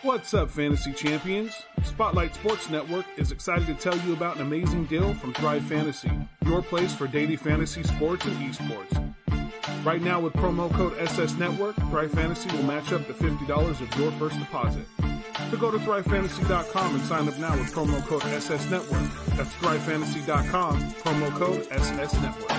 What's up, fantasy champions? Spotlight Sports Network is excited to tell you about an amazing deal from Thrive Fantasy, your place for daily fantasy sports and esports. Right now with promo code SS Network, Thrive Fantasy will match up to $50 of your first deposit. So go to thrivefantasy.com and sign up now with promo code SS Network. That's thrivefantasy.com, promo code SS Network.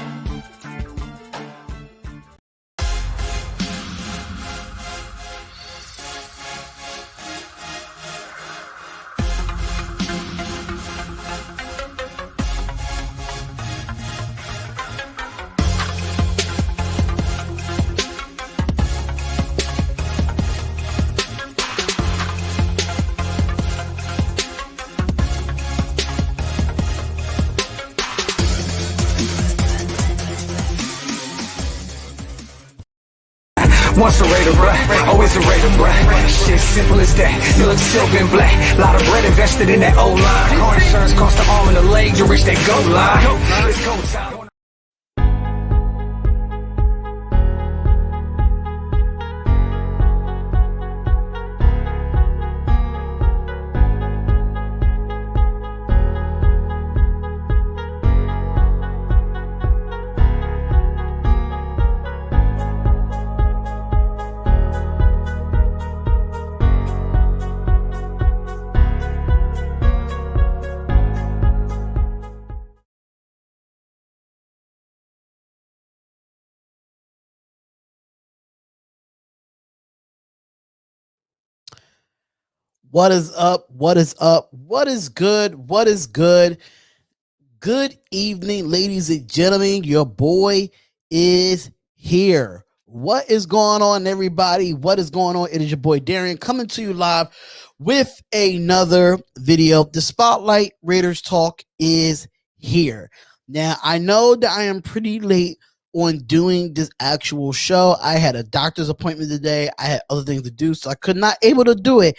Once a Raider, bruh, always a Raider, bruh. Shit simple as that. You look silver and black. Lot of bread invested in that O-line. Car insurance cost the arm and the leg to reach that goal line. It's go time. What is up? What is up? What is good? What is good? Good evening, ladies and gentlemen. Your boy is here. What is going on, everybody? What is going on? It is your boy Darian coming to you live with another video. The Spotlight Raiders Talk is here. Now, I know that I am pretty late on doing this actual show. I had a doctor's appointment today. I had other things to do, so I could not able to do it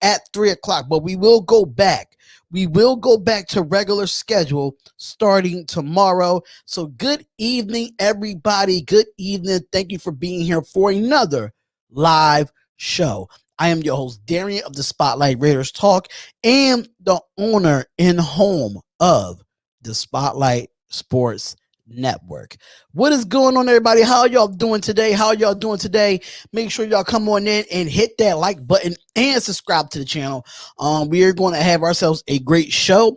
at 3 o'clock, but we will go back. We will go back to regular schedule starting tomorrow. So good evening, everybody. Good evening. Thank you for being here for another live show. I am your host, Darian of the Spotlight Raiders Talk and the owner and home of the Spotlight Sports Network. What is going on, everybody? How y'all doing today? How y'all doing today? Make sure y'all come on in and hit that like button and subscribe to the channel. We are going to have ourselves a great show.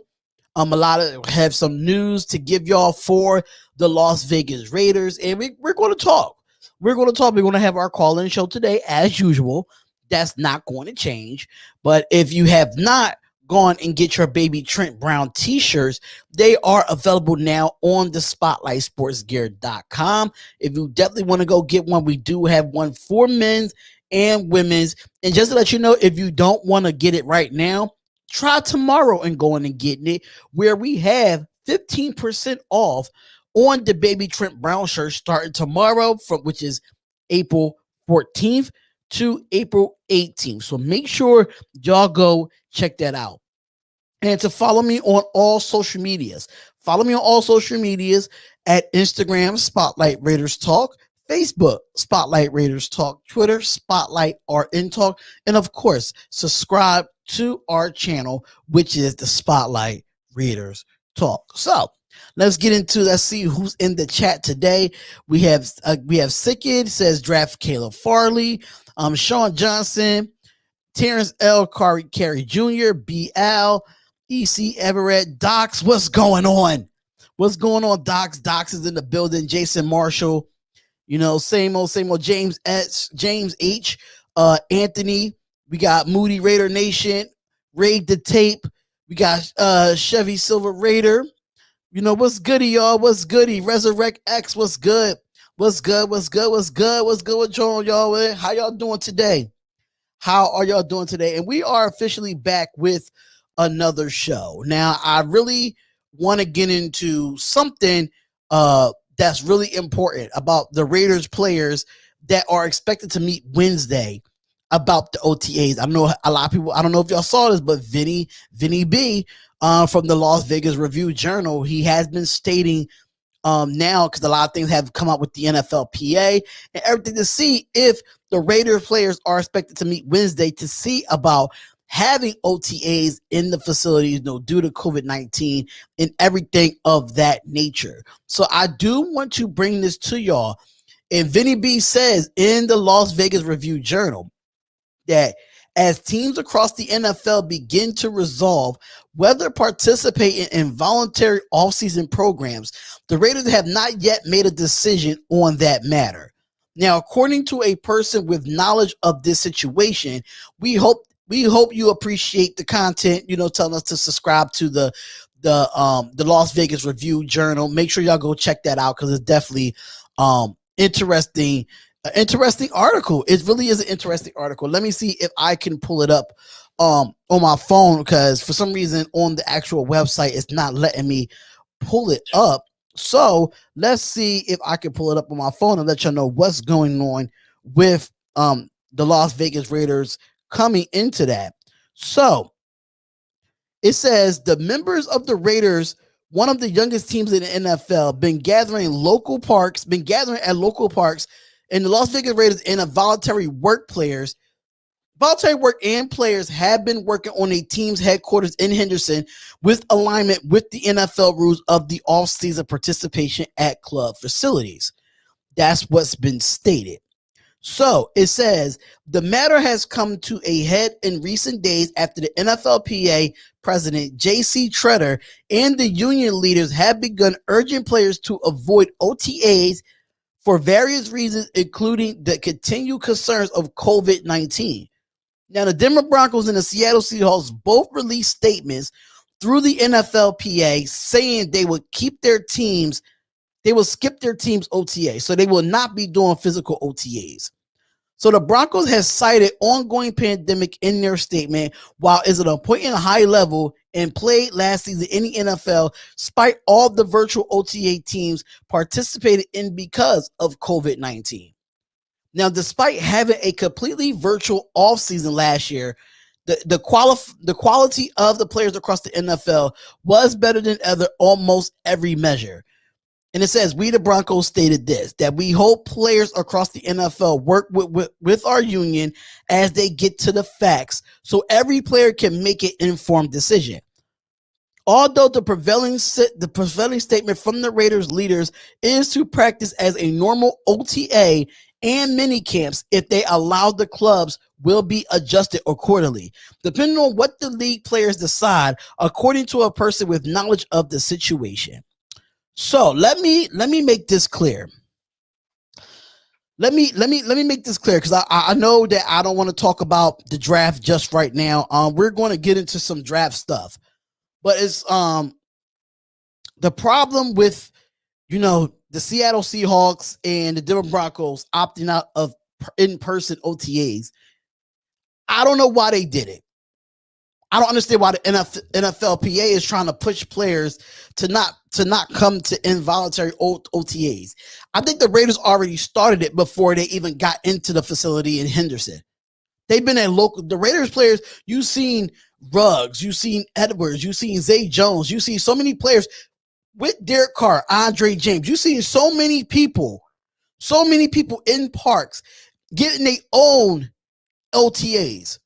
Have some news to give y'all for the Las Vegas Raiders, and we're going to talk. We're going to have our call-in show today as usual. That's not going to change. But if you have not gone and get your baby Trent Brown t-shirts, they are available now on the spotlightsportsgear.com. If you definitely want to go get one, we do have one for men's and women's. And just to let you know, if you don't want to get it right now, try tomorrow and going and getting it, where we have 15% off on the baby Trent Brown shirt starting tomorrow, which is April 14th to April 18th. So make sure y'all go check that out. And to follow me on all social medias. Follow me on all social medias at Instagram, Spotlight Raiders Talk, Facebook, Spotlight Raiders Talk, Twitter, Spotlight RN Talk, and of course, subscribe to our channel, which is the Spotlight Raiders Talk. So let's see who's in the chat today. We have Sickid says draft Caleb Farley, Sean Johnson, Terrence L. Carey Jr., BL, EC Everett, Docs. What's going on? What's going on, Docs? Docs is in the building. Jason Marshall, same old James H. Anthony. We got Moody Raider Nation, Raid the Tape. We got Chevy Silver Raider. What's goody, y'all? What's goody? Resurrect X, what's good? What's good? What's good? What's good? What's good with y'all? How y'all doing today? How are y'all doing today? And we are officially back with another show. Now, I really want to get into something that's really important about the Raiders players that are expected to meet Wednesday about the OTAs. I know a lot of people, I don't know if y'all saw this, but Vinny B from the Las Vegas Review-Journal, he has been stating now, because a lot of things have come out with the NFLPA and everything, to see if the Raiders players are expected to meet Wednesday to see about having OTAs in the facilities, due to COVID-19 and everything of that nature. So I do want to bring this to y'all. And Vinny B says in the Las Vegas Review-Journal that as teams across the NFL begin to resolve whether participating in voluntary offseason programs, the Raiders have not yet made a decision on that matter. Now, according to a person with knowledge of this situation, we hope you appreciate the content, telling us to subscribe to the Las Vegas Review-Journal. Make sure y'all go check that out because it's definitely interesting article. It really is an interesting article. Let me see if I can pull it up on my phone, because for some reason on the actual website it's not letting me pull it up. So let's see if I can pull it up on my phone and let y'all know what's going on with the Las Vegas Raiders coming into that. So it says the members of the Raiders, one of the youngest teams in the NFL, been gathering at local parks, and the Las Vegas Raiders and a voluntary work and players have been working on a team's headquarters in Henderson with alignment with the NFL rules of the off-season participation at club facilities. That's what's been stated. So it says the matter has come to a head in recent days after the NFLPA president J.C. Tretter and the union leaders have begun urging players to avoid OTAs for various reasons, including the continued concerns of COVID-19. Now, the Denver Broncos and the Seattle Seahawks both released statements through the NFLPA saying they would skip their teams' OTA, so they will not be doing physical OTAs. So the Broncos has cited ongoing pandemic in their statement, while it's at a point in a high level and played last season in the NFL, despite all the virtual OTA teams participated in because of COVID-19. Now, despite having a completely virtual offseason last year, the quality of the players across the NFL was better than almost every measure. And it says, we the Broncos stated this, that we hope players across the NFL work with our union as they get to the facts so every player can make an informed decision. Although the prevailing statement from the Raiders leaders is to practice as a normal OTA and mini camps if they allow, the clubs will be adjusted accordingly, depending on what the league players decide, according to a person with knowledge of the situation. So let me make this clear. Let me make this clear, because I know that I don't want to talk about the draft just right now. We're going to get into some draft stuff, but it's the problem with the Seattle Seahawks and the Denver Broncos opting out of in-person OTAs. I don't know why they did it. I don't understand why the NFLPA is trying to push players to not come to involuntary OTAs. I think the Raiders already started it before they even got into the facility in Henderson. They've been the Raiders players, you've seen Ruggs, you've seen Edwards, you've seen Zay Jones, you see so many players with Derek Carr, Andre James. You've seen so many people in parks getting their own OTAs.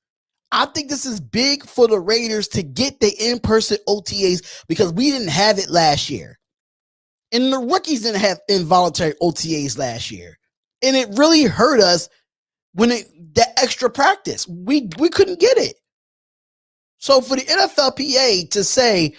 I think this is big for the Raiders to get the in-person OTAs, because we didn't have it last year. And the rookies didn't have involuntary OTAs last year. And it really hurt us when that extra practice. We couldn't get it. So for the NFLPA to say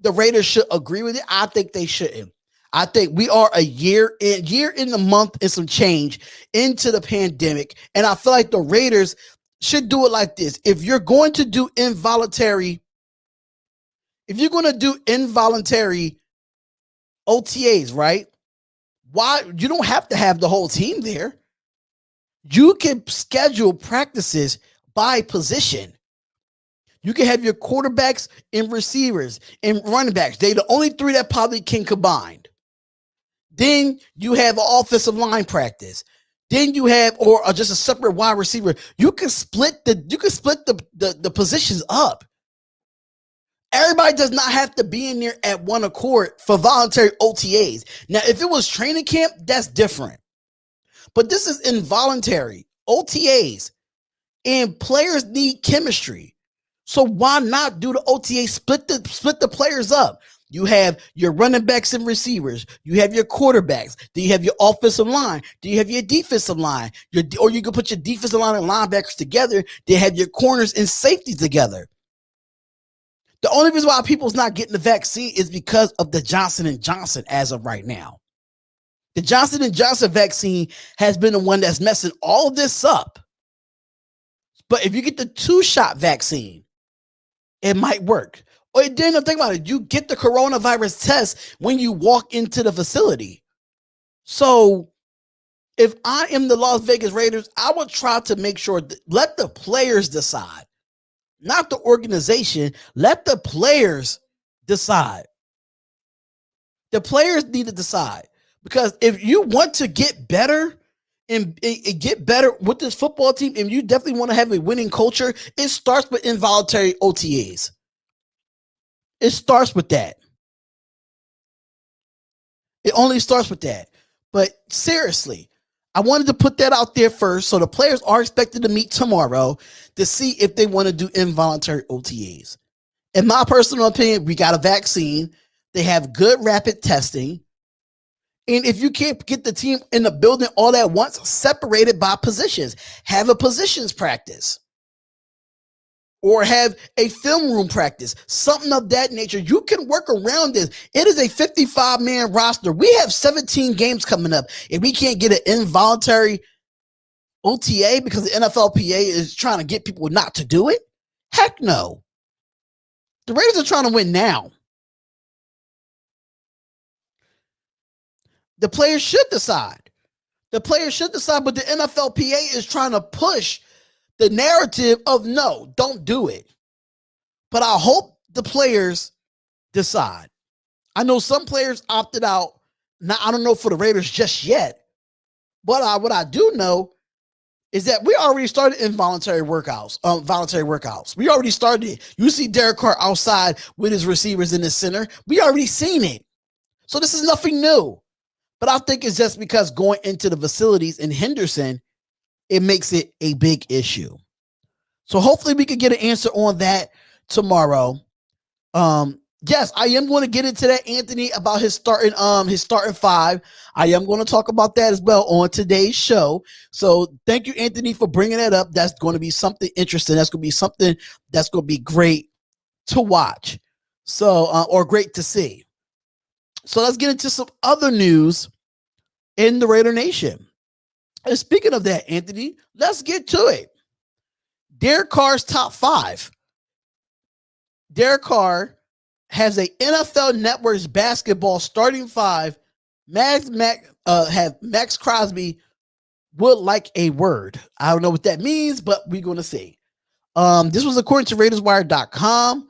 the Raiders should agree with it, I think they shouldn't. I think we are a year in the month and some change into the pandemic. And I feel like the Raiders should do it like this. If you're going to do involuntary OTAs, right? Why? You don't have to have the whole team there. You can schedule practices by position. You can have your quarterbacks and receivers and running backs. They're the only three that probably can combine. Then you have an offensive line practice. Then you have, or just a separate wide receiver. You can split the positions up. Everybody does not have to be in there at one accord for voluntary OTAs. Now, if it was training camp, that's different. But this is involuntary OTAs, and players need chemistry. So why not do the OTA, split the players up? You have your running backs and receivers. You have your quarterbacks. Do you have your offensive line? Do you have your defensive line? Or you can put your defensive line and linebackers together. They have your corners and safeties together. The only reason why people's not getting the vaccine is because of the Johnson & Johnson as of right now. The Johnson & Johnson vaccine has been the one that's messing all of this up. But if you get the 2-shot vaccine, it might work. Or then think about it, you get the coronavirus test when you walk into the facility. So if I am the Las Vegas Raiders, I would try to make sure let the players decide, not the organization. Let the players decide. The players need to decide, because if you want to get better and get better with this football team, and you definitely want to have a winning culture, it starts with involuntary OTAs. It starts with that. It only starts with that. But seriously, I wanted to put that out there first. So the players are expected to meet tomorrow to see if they want to do involuntary OTAs. In my personal opinion, we got a vaccine. They have good rapid testing. And if you can't get the team in the building all at once, separate it by positions. Have a positions practice. Or have a film room practice, something of that nature. You can work around this. It is a 55-man roster. We have 17 games coming up. If we can't get an involuntary OTA because the NFLPA is trying to get people not to do it, heck no. The Raiders are trying to win now. The players should decide. The players should decide, but the NFLPA is trying to push the narrative of no, don't do it. But I hope the players decide. I know some players opted out. Now, I don't know for the Raiders just yet. But what I do know is that we already started involuntary workouts, voluntary workouts. We already started it. You see Derek Carr outside with his receivers in the center. We already seen it. So this is nothing new. But I think it's just because going into the facilities in Henderson, it makes it a big issue. So hopefully we can get an answer on that tomorrow. Yes, I am going to get into that, Anthony, about his starting 5. I am going to talk about that as well on today's show. So thank you, Anthony, for bringing that up. That's going to be something interesting. That's going to be something that's going to be great to watch. So, or great to see. So let's get into some other news in the Raider Nation. And speaking of that, Anthony, let's get to it. Derek Carr's top 5. Derek Carr has a NFL Network's basketball starting 5. Have Max Crosby would like a word. I don't know what that means, but we're going to see. This was according to RaidersWire.com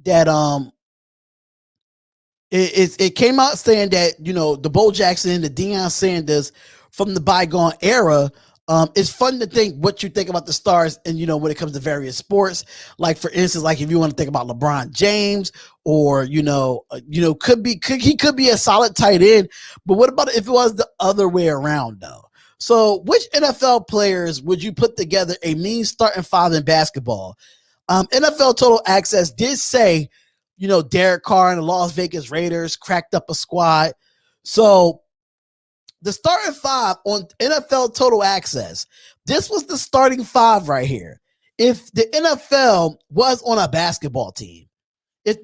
that it came out saying that, you know, the Bo Jackson, the Deion Sanders from the bygone era. It's fun to think what you think about the stars, and you know, when it comes to various sports, like for instance, like if you want to think about LeBron James, or he could be a solid tight end. But what about if it was the other way around though? So which NFL players would you put together a mean starting 5 in basketball? NFL Total Access did say, you know, Derek Carr and the Las Vegas Raiders cracked up a squad. So the starting 5 on NFL Total Access, this was the starting 5 right here. If the NFL was on a basketball team, this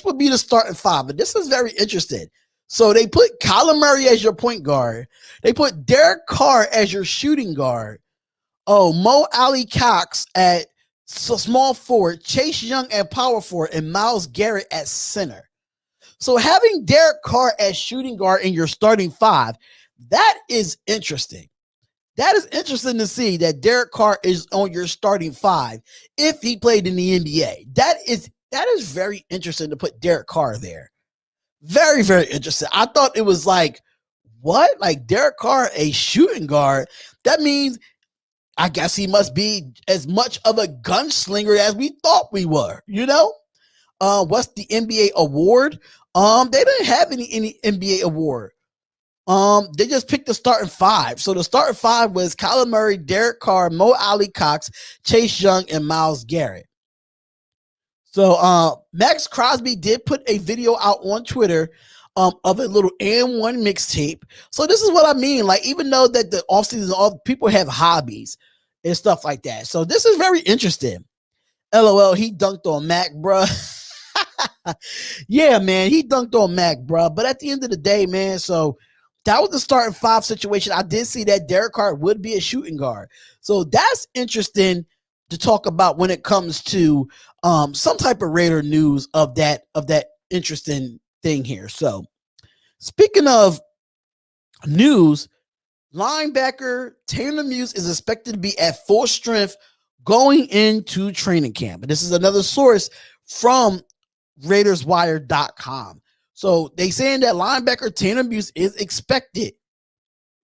would be the starting 5. And this is very interesting. So they put Kyler Murray as your point guard. They put Derek Carr as your shooting guard. Mo Alley Cox at small forward, Chase Young at power forward, and Myles Garrett at center. So having Derek Carr as shooting guard in your starting 5, that is interesting. That is interesting to see that Derek Carr is on your starting 5 if he played in the NBA. That is very interesting to put Derek Carr there. Very, very interesting. I thought it was like, what? Like Derek Carr, a shooting guard? That means I guess he must be as much of a gunslinger as we thought we were, you know? What's the NBA award? They didn't have any NBA award They just picked the starting five. So the starting five was Kyler Murray, Derek Carr, Mo Alley Cox, Chase Young, and Myles Garrett. So Max Crosby did put a video out on Twitter of a little and1 mixtape. So this is what I mean. Like, even though that the offseason, all people have hobbies and stuff like that. So this is very interesting. LOL, he dunked on Mac, bruh. Yeah, man, he dunked on Mac, bruh. But at the end of the day, man, so that was the starting five situation. I did see that Derek Carr would be a shooting guard. So that's interesting to talk about when it comes to some type of Raider news of that interesting thing here. So speaking of news, linebacker Tanner Muse is expected to be at full strength going into training camp. And this is another source from RaidersWire.com. So they saying that linebacker Tanner Muse is expected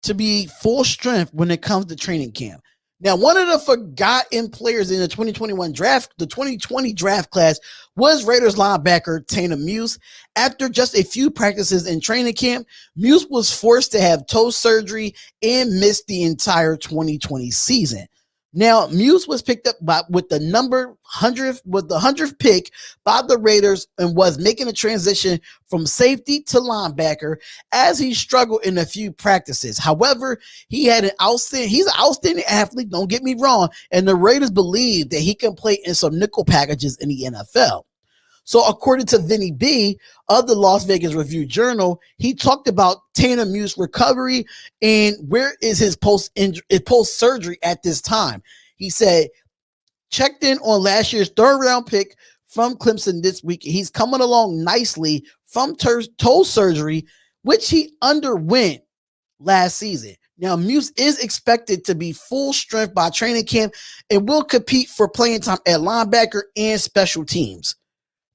to be full strength when it comes to training camp. Now, one of the forgotten players in the 2021 draft, the 2020 draft class, was Raiders linebacker Tanner Muse. After just a few practices in training camp, Muse was forced to have toe surgery and missed the entire 2020 season. Now, Muse was picked up with the 100th pick by the Raiders and was making a transition from safety to linebacker as he struggled in a few practices. However, he's an outstanding athlete, don't get me wrong, and the Raiders believe that he can play in some nickel packages in the NFL. So according to Vinny B of the Las Vegas Review-Journal, he talked about Tanner Muse's recovery and where is his post-surgery at this time. He said, checked in on last year's third-round pick from Clemson this week. He's coming along nicely from toe surgery, which he underwent last season. Now, Muse is expected to be full strength by training camp and will compete for playing time at linebacker and special teams.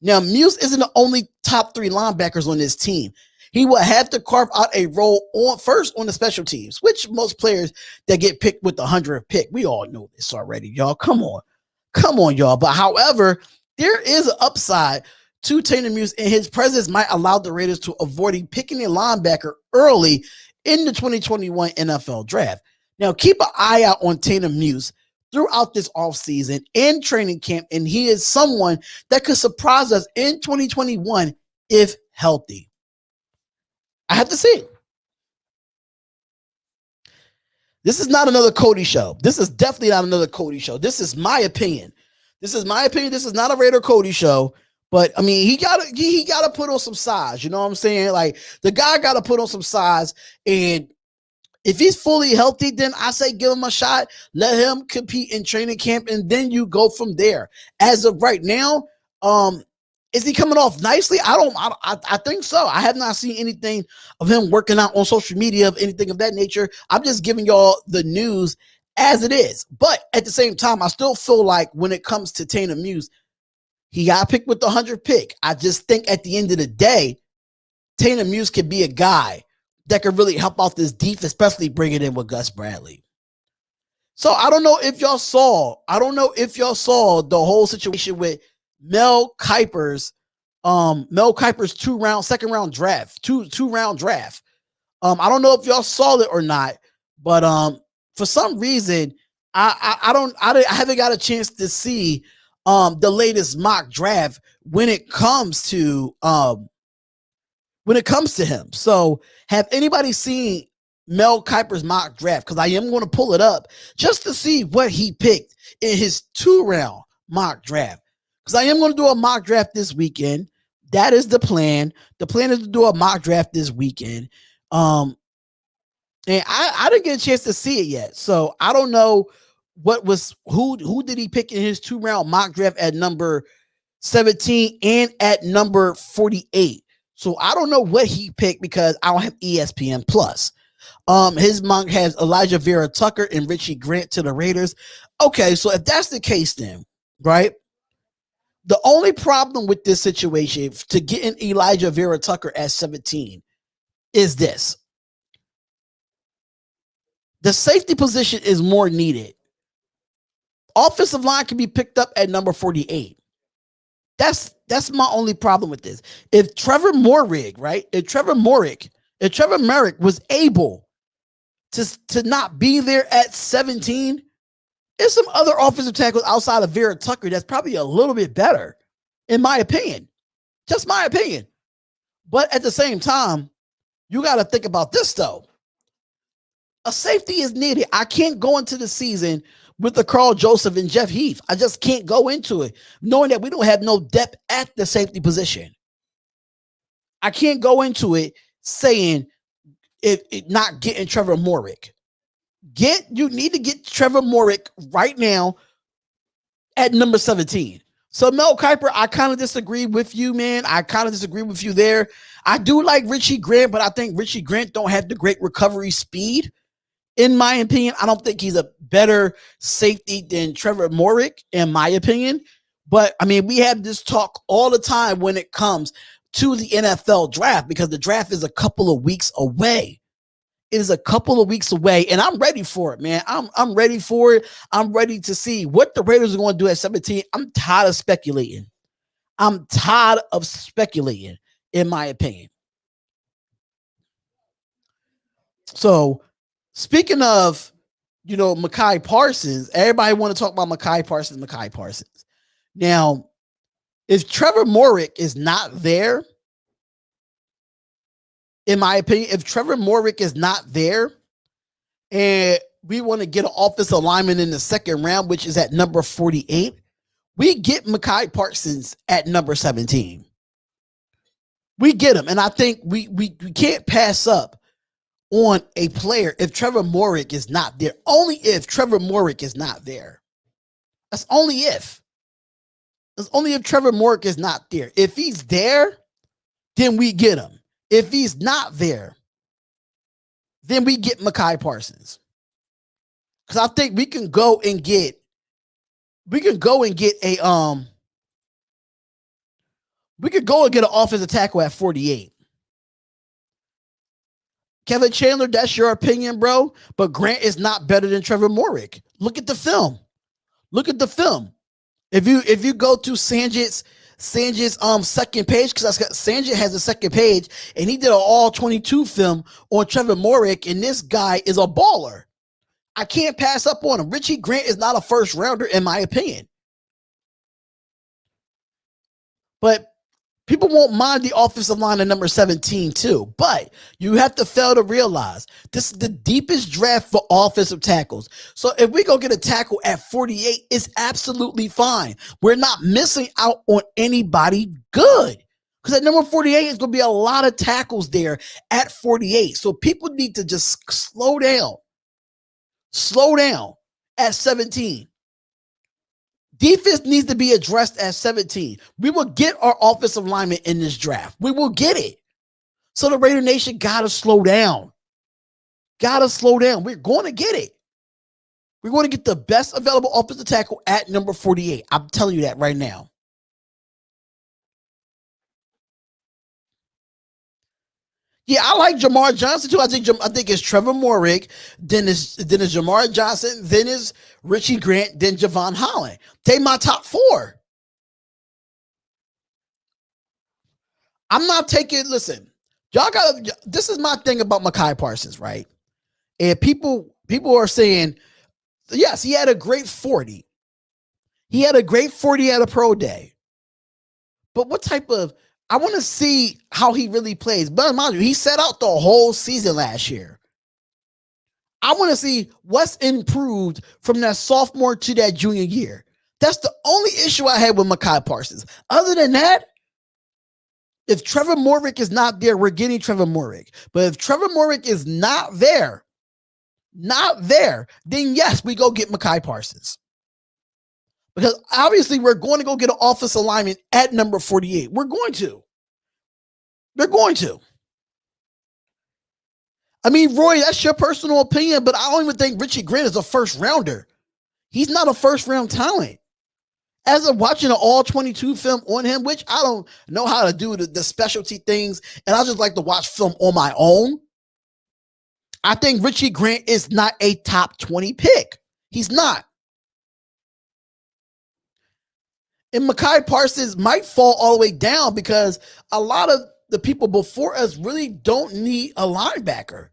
Now, Muse isn't the only top three linebackers on this team. He will have to carve out a role first on the special teams, which most players that get picked with the 100th pick, we all know this already, y'all. Come on, y'all. But however, there is an upside to Tanner Muse, and his presence might allow the Raiders to avoid picking a linebacker early in the 2021 NFL draft. Now, keep an eye out on Tanner Muse throughout this offseason and training camp, and he is someone that could surprise us in 2021 if healthy. I have to see it. This is not another Cody show. This is definitely not another Cody show. This is my opinion. This is not a Raider Cody show. But I mean, he gotta put on some size. You know what I'm saying? Like, the guy gotta put on some size, and if he's fully healthy, then I say give him a shot. Let him compete in training camp, and then you go from there. As of right now, is he coming off nicely? I think so. I have not seen anything of him working out on social media of anything of that nature. I'm just giving y'all the news as it is. But at the same time, I still feel like when it comes to Tanner Muse, he got picked with the 100th pick. I just think at the end of the day, Tanner Muse could be a guy that could really help out this defense, especially bring it in with Gus Bradley. So I don't know if y'all saw the whole situation with Mel Kiper's second round draft. I don't know if y'all saw it or not, but for some reason I haven't got a chance to see the latest mock draft when it comes to him. So have anybody seen Mel Kiper's mock draft? Because I am going to pull it up just to see what he picked in his 2-round mock draft. Because I am going to do a mock draft this weekend. That is the plan. The plan is to do a mock draft this weekend. And I didn't get a chance to see it yet. So I don't know who did he pick in his 2-round mock draft at number 17 and at number 48. So I don't know what he picked because I don't have ESPN Plus. His mock has Elijah Vera Tucker and Richie Grant to the Raiders. Okay, so if that's the case, then right. The only problem with this situation to getting Elijah Vera Tucker at 17 is this. The safety position is more needed. Offensive line can be picked up at number 48. That's my only problem with this. If Trevor Moehrig If Trevor Merrick was able to not be there at 17, there's some other offensive tackles outside of Vera Tucker that's probably a little bit better, in my opinion. Just my opinion. But at the same time, you got to think about this, though. A safety is needed. I can't go into the season with the Carl Joseph and Jeff Heath. I just can't go into it knowing that we don't have no depth at the safety position. I can't go into it saying it not getting Trevor Morrick. You need to get Trevor Morrick right now at number 17. So Mel Kiper, I kind of disagree with you, man. I kind of disagree with you there. I do like Richie Grant, but I think Richie Grant don't have the great recovery speed. In my opinion, I don't think he's a better safety than Trevor Morrick, in my opinion. But, I mean, we have this talk all the time when it comes to the NFL draft because the draft is a couple of weeks away. It is a couple of weeks away, and I'm ready for it, man. I'm ready for it. I'm ready to see what the Raiders are going to do at 17. I'm tired of speculating. In my opinion. So, speaking of, Mekhi Parsons, everybody want to talk about Mekhi Parsons. Now, if Trevor Morrick is not there, in my opinion, if Trevor Morrick is not there and we want to get an offensive lineman in the second round, which is at number 48, we get Mekhi Parsons at number 17. We get him. And I think we can't pass up on a player if Trevor Morrick is not there. Only if Trevor Morrick is not there. That's only if. That's only if Trevor Morrick is not there. If he's there, then we get him. If he's not there, then we get Mekhi Parsons. Because I think we can go and get an offensive tackle at 48. Kevin Chandler, that's your opinion, bro. But Grant is not better than Trevor Morrick. Look at the film. If you go to Sanjit's second page, because Sanjit has a second page, and he did an all 22 film on Trevor Morrick, and this guy is a baller. I can't pass up on him. Richie Grant is not a first rounder, in my opinion. But people won't mind the offensive line at number 17 too. But you have to fail to realize this is the deepest draft for offensive tackles. So if we go get a tackle at 48, it's absolutely fine. We're not missing out on anybody good. Because at number 48, it's going to be a lot of tackles there at 48. So people need to just slow down. Slow down at 17. Defense needs to be addressed at 17. We will get our offensive lineman in this draft. We will get it. So the Raider Nation got to slow down. We're going to get it. We're going to get the best available offensive tackle at number 48. I'm telling you that right now. Yeah, I like Jamar Johnson too. I think it's Trevor Morrick, then is Jamar Johnson, then is Richie Grant, then Javon Holland. They my top four. I'm not taking. Listen, y'all got. This is my thing about Mekhi Parsons, right? And people are saying, yes, he had a great 40. He had a great 40 at a pro day. But what type of? I want to see how he really plays. But mind you, he set out the whole season last year. I want to see what's improved from that sophomore to that junior year. That's the only issue I had with Mekhi Parsons. Other than that, if Trevor Morrick is not there, we're getting Trevor Morrick. But if Trevor Morrick is not there, then yes, we go get Mekhi Parsons. Because obviously we're going to go get an offensive lineman at number 48. We're going to. I mean, Roy, that's your personal opinion, but I don't even think Richie Grant is a first rounder. He's not a first round talent. As of watching an all 22 film on him, which I don't know how to do the specialty things, and I just like to watch film on my own. I think Richie Grant is not a top 20 pick. He's not. And Mekhi Parsons might fall all the way down because a lot of the people before us really don't need a linebacker.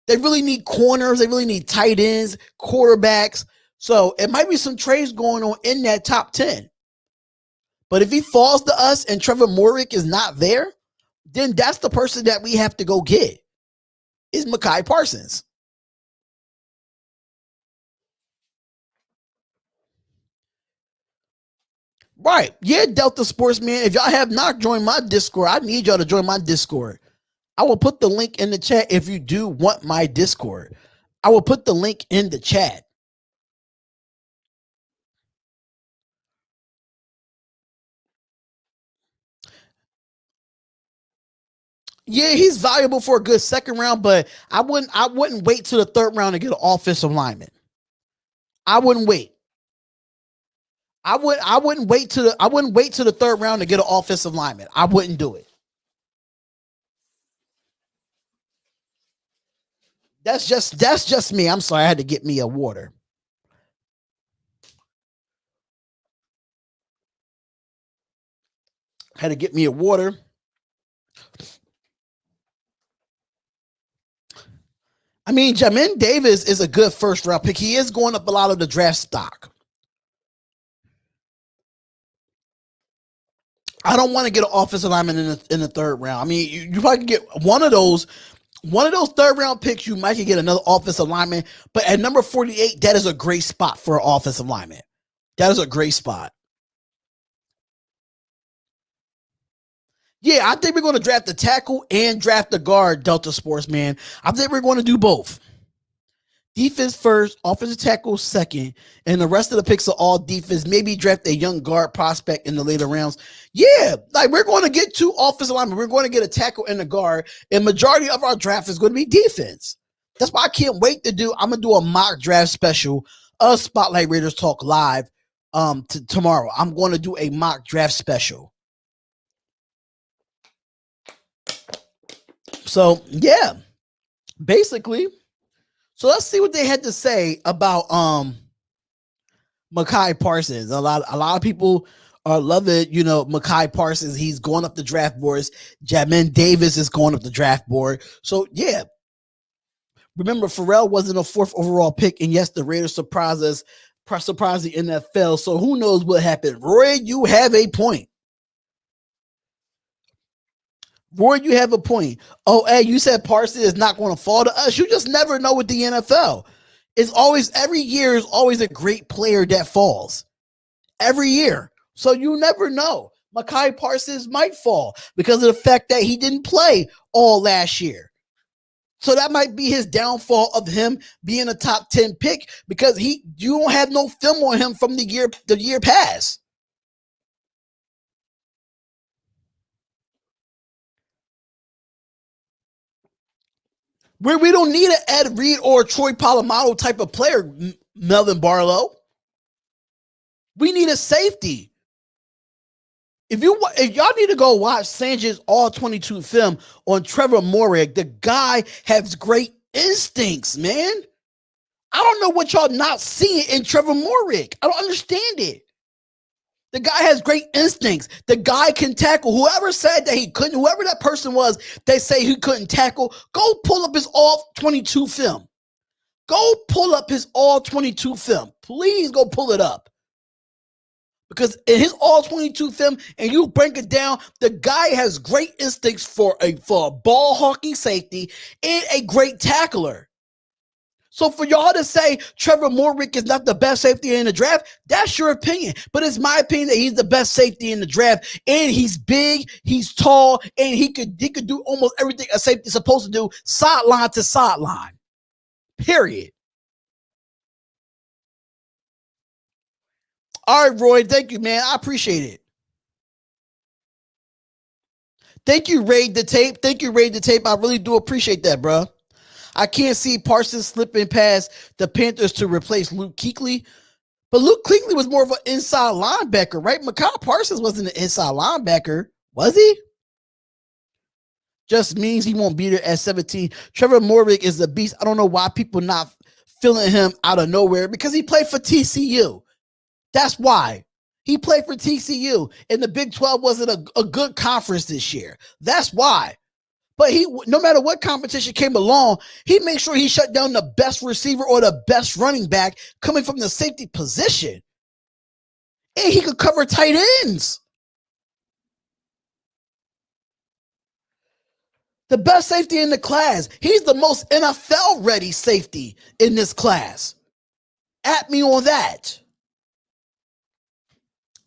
They really need corners. They really need tight ends, quarterbacks. So it might be some trades going on in that top 10. But if he falls to us and Trevor Morick is not there, then that's the person that we have to go get, is Mekhi Parsons. Right. Yeah, Delta Sportsman. If y'all have not joined my Discord, I need y'all to join my Discord. I will put the link in the chat if you do want my Discord. I will put the link in the chat. Yeah, he's valuable for a good second round, but I wouldn't wait till the third round to get an offensive lineman. I wouldn't wait. I wouldn't wait till the third round to get an offensive lineman. I wouldn't do it. That's just me. I'm sorry, I had to get me a water. Had to get me a water. I mean, Jamin Davis is a good first round pick. He is going up a lot of the draft stock. I don't want to get an offensive lineman in the third round. I mean, you probably get one of those third round picks. You might get another offensive lineman, but at number 48, that is a great spot for an offensive lineman. That is a great spot. Yeah, I think we're going to draft the tackle and draft the guard, Delta Sportsman. I think we're going to do both. Defense first, offensive tackle second, and the rest of the picks are all defense. Maybe draft a young guard prospect in the later rounds. Yeah, like we're going to get 2 offensive linemen. We're going to get a tackle and a guard, and majority of our draft is going to be defense. That's why I can't wait to do. I'm going to do a mock draft special of Spotlight Raiders Talk Live tomorrow. I'm going to do a mock draft special. So yeah, basically. So let's see what they had to say about Mekhi Parsons. A lot of people are loving, Mekhi Parsons. He's going up the draft boards. Jamin Davis is going up the draft board. So yeah. Remember, Pharrell wasn't a 4th overall pick, and yes, the Raiders surprised the NFL. So who knows what happened? Roy, you have a point. Roy, you have a point. Oh, hey, you said Parsons is not going to fall to us. You just never know with the NFL. It's always, every year is always a great player that falls. Every year. So you never know. Mekhi Parsons might fall because of the fact that he didn't play all last year. So that might be his downfall of him being a top 10 pick, because you don't have no film on him from the year past. We don't need an Ed Reed or a Troy Polamalu type of player, Melvin Barlow. We need a safety. If y'all need to go watch Sanchez all 22 film on Trevor Morick, the guy has great instincts, man. I don't know what y'all not seeing in Trevor Morick. I don't understand it. The guy has great instincts. The guy can tackle. Whoever said that he couldn't, whoever that person was, they say he couldn't tackle, go pull up his all 22 film. Go pull up his all 22 film. Please go pull it up. Because in his all 22 film, and you break it down, the guy has great instincts for a ball hawking safety and a great tackler. So for y'all to say Trevor Morick is not the best safety in the draft, that's your opinion. But it's my opinion that he's the best safety in the draft. And he's big, he's tall, and he could do almost everything a safety is supposed to do, sideline to sideline. Period. All right, Roy, thank you, man. I appreciate it. Thank you, Raid the Tape. Thank you, Raid the Tape. I really do appreciate that, bro. I can't see Parsons slipping past the Panthers to replace Luke Kuechly. But Luke Kuechly was more of an inside linebacker, right? Mekhi Parsons wasn't an inside linebacker, was he? Just means he won't be there at 17. Trevor Morick is the beast. I don't know why people not feeling him out of nowhere, because he played for TCU. That's why. He played for TCU, and the Big 12 wasn't a good conference this year. That's why. But no matter what competition came along, he made sure he shut down the best receiver or the best running back coming from the safety position. And he could cover tight ends. The best safety in the class. He's the most NFL-ready safety in this class. At me on that.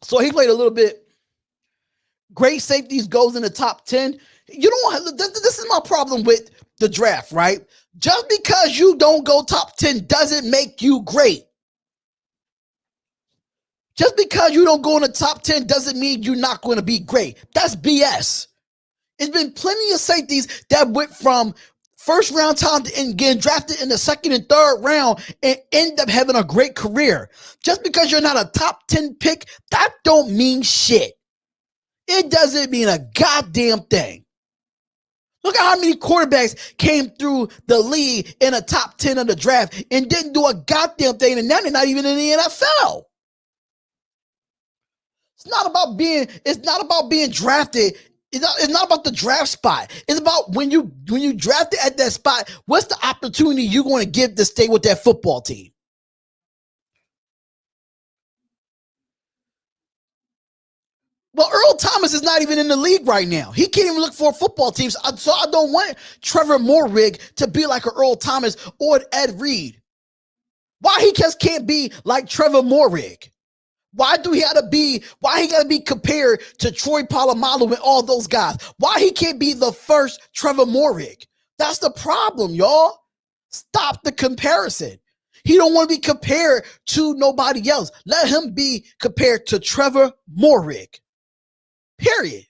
So he played a little bit. Great safeties goes in the top 10. You don't have, this is my problem with the draft, right? Just because you don't go top 10 doesn't make you great. Just because you don't go in the top 10 doesn't mean you're not going to be great. That's BS. There's been plenty of safeties that went from first round time and getting drafted in the second and third round and end up having a great career. Just because you're not a top 10 pick, that don't mean shit. It doesn't mean a goddamn thing. Look at how many quarterbacks came through the league in a top 10 of the draft and didn't do a goddamn thing, and now they're not even in the NFL. It's not about being drafted. It's not about the draft spot. It's about when you drafted at that spot, what's the opportunity you're going to give to stay with that football team? Well, Earl Thomas is not even in the league right now. He can't even look for a football team. So I don't want Trevor Moehrig to be like an Earl Thomas or an Ed Reed. Why he just can't be like Trevor Moehrig? Why he got to be compared to Troy Polamalu and all those guys? Why he can't be the first Trevor Moehrig? That's the problem, y'all. Stop the comparison. He don't want to be compared to nobody else. Let him be compared to Trevor Moehrig. Period.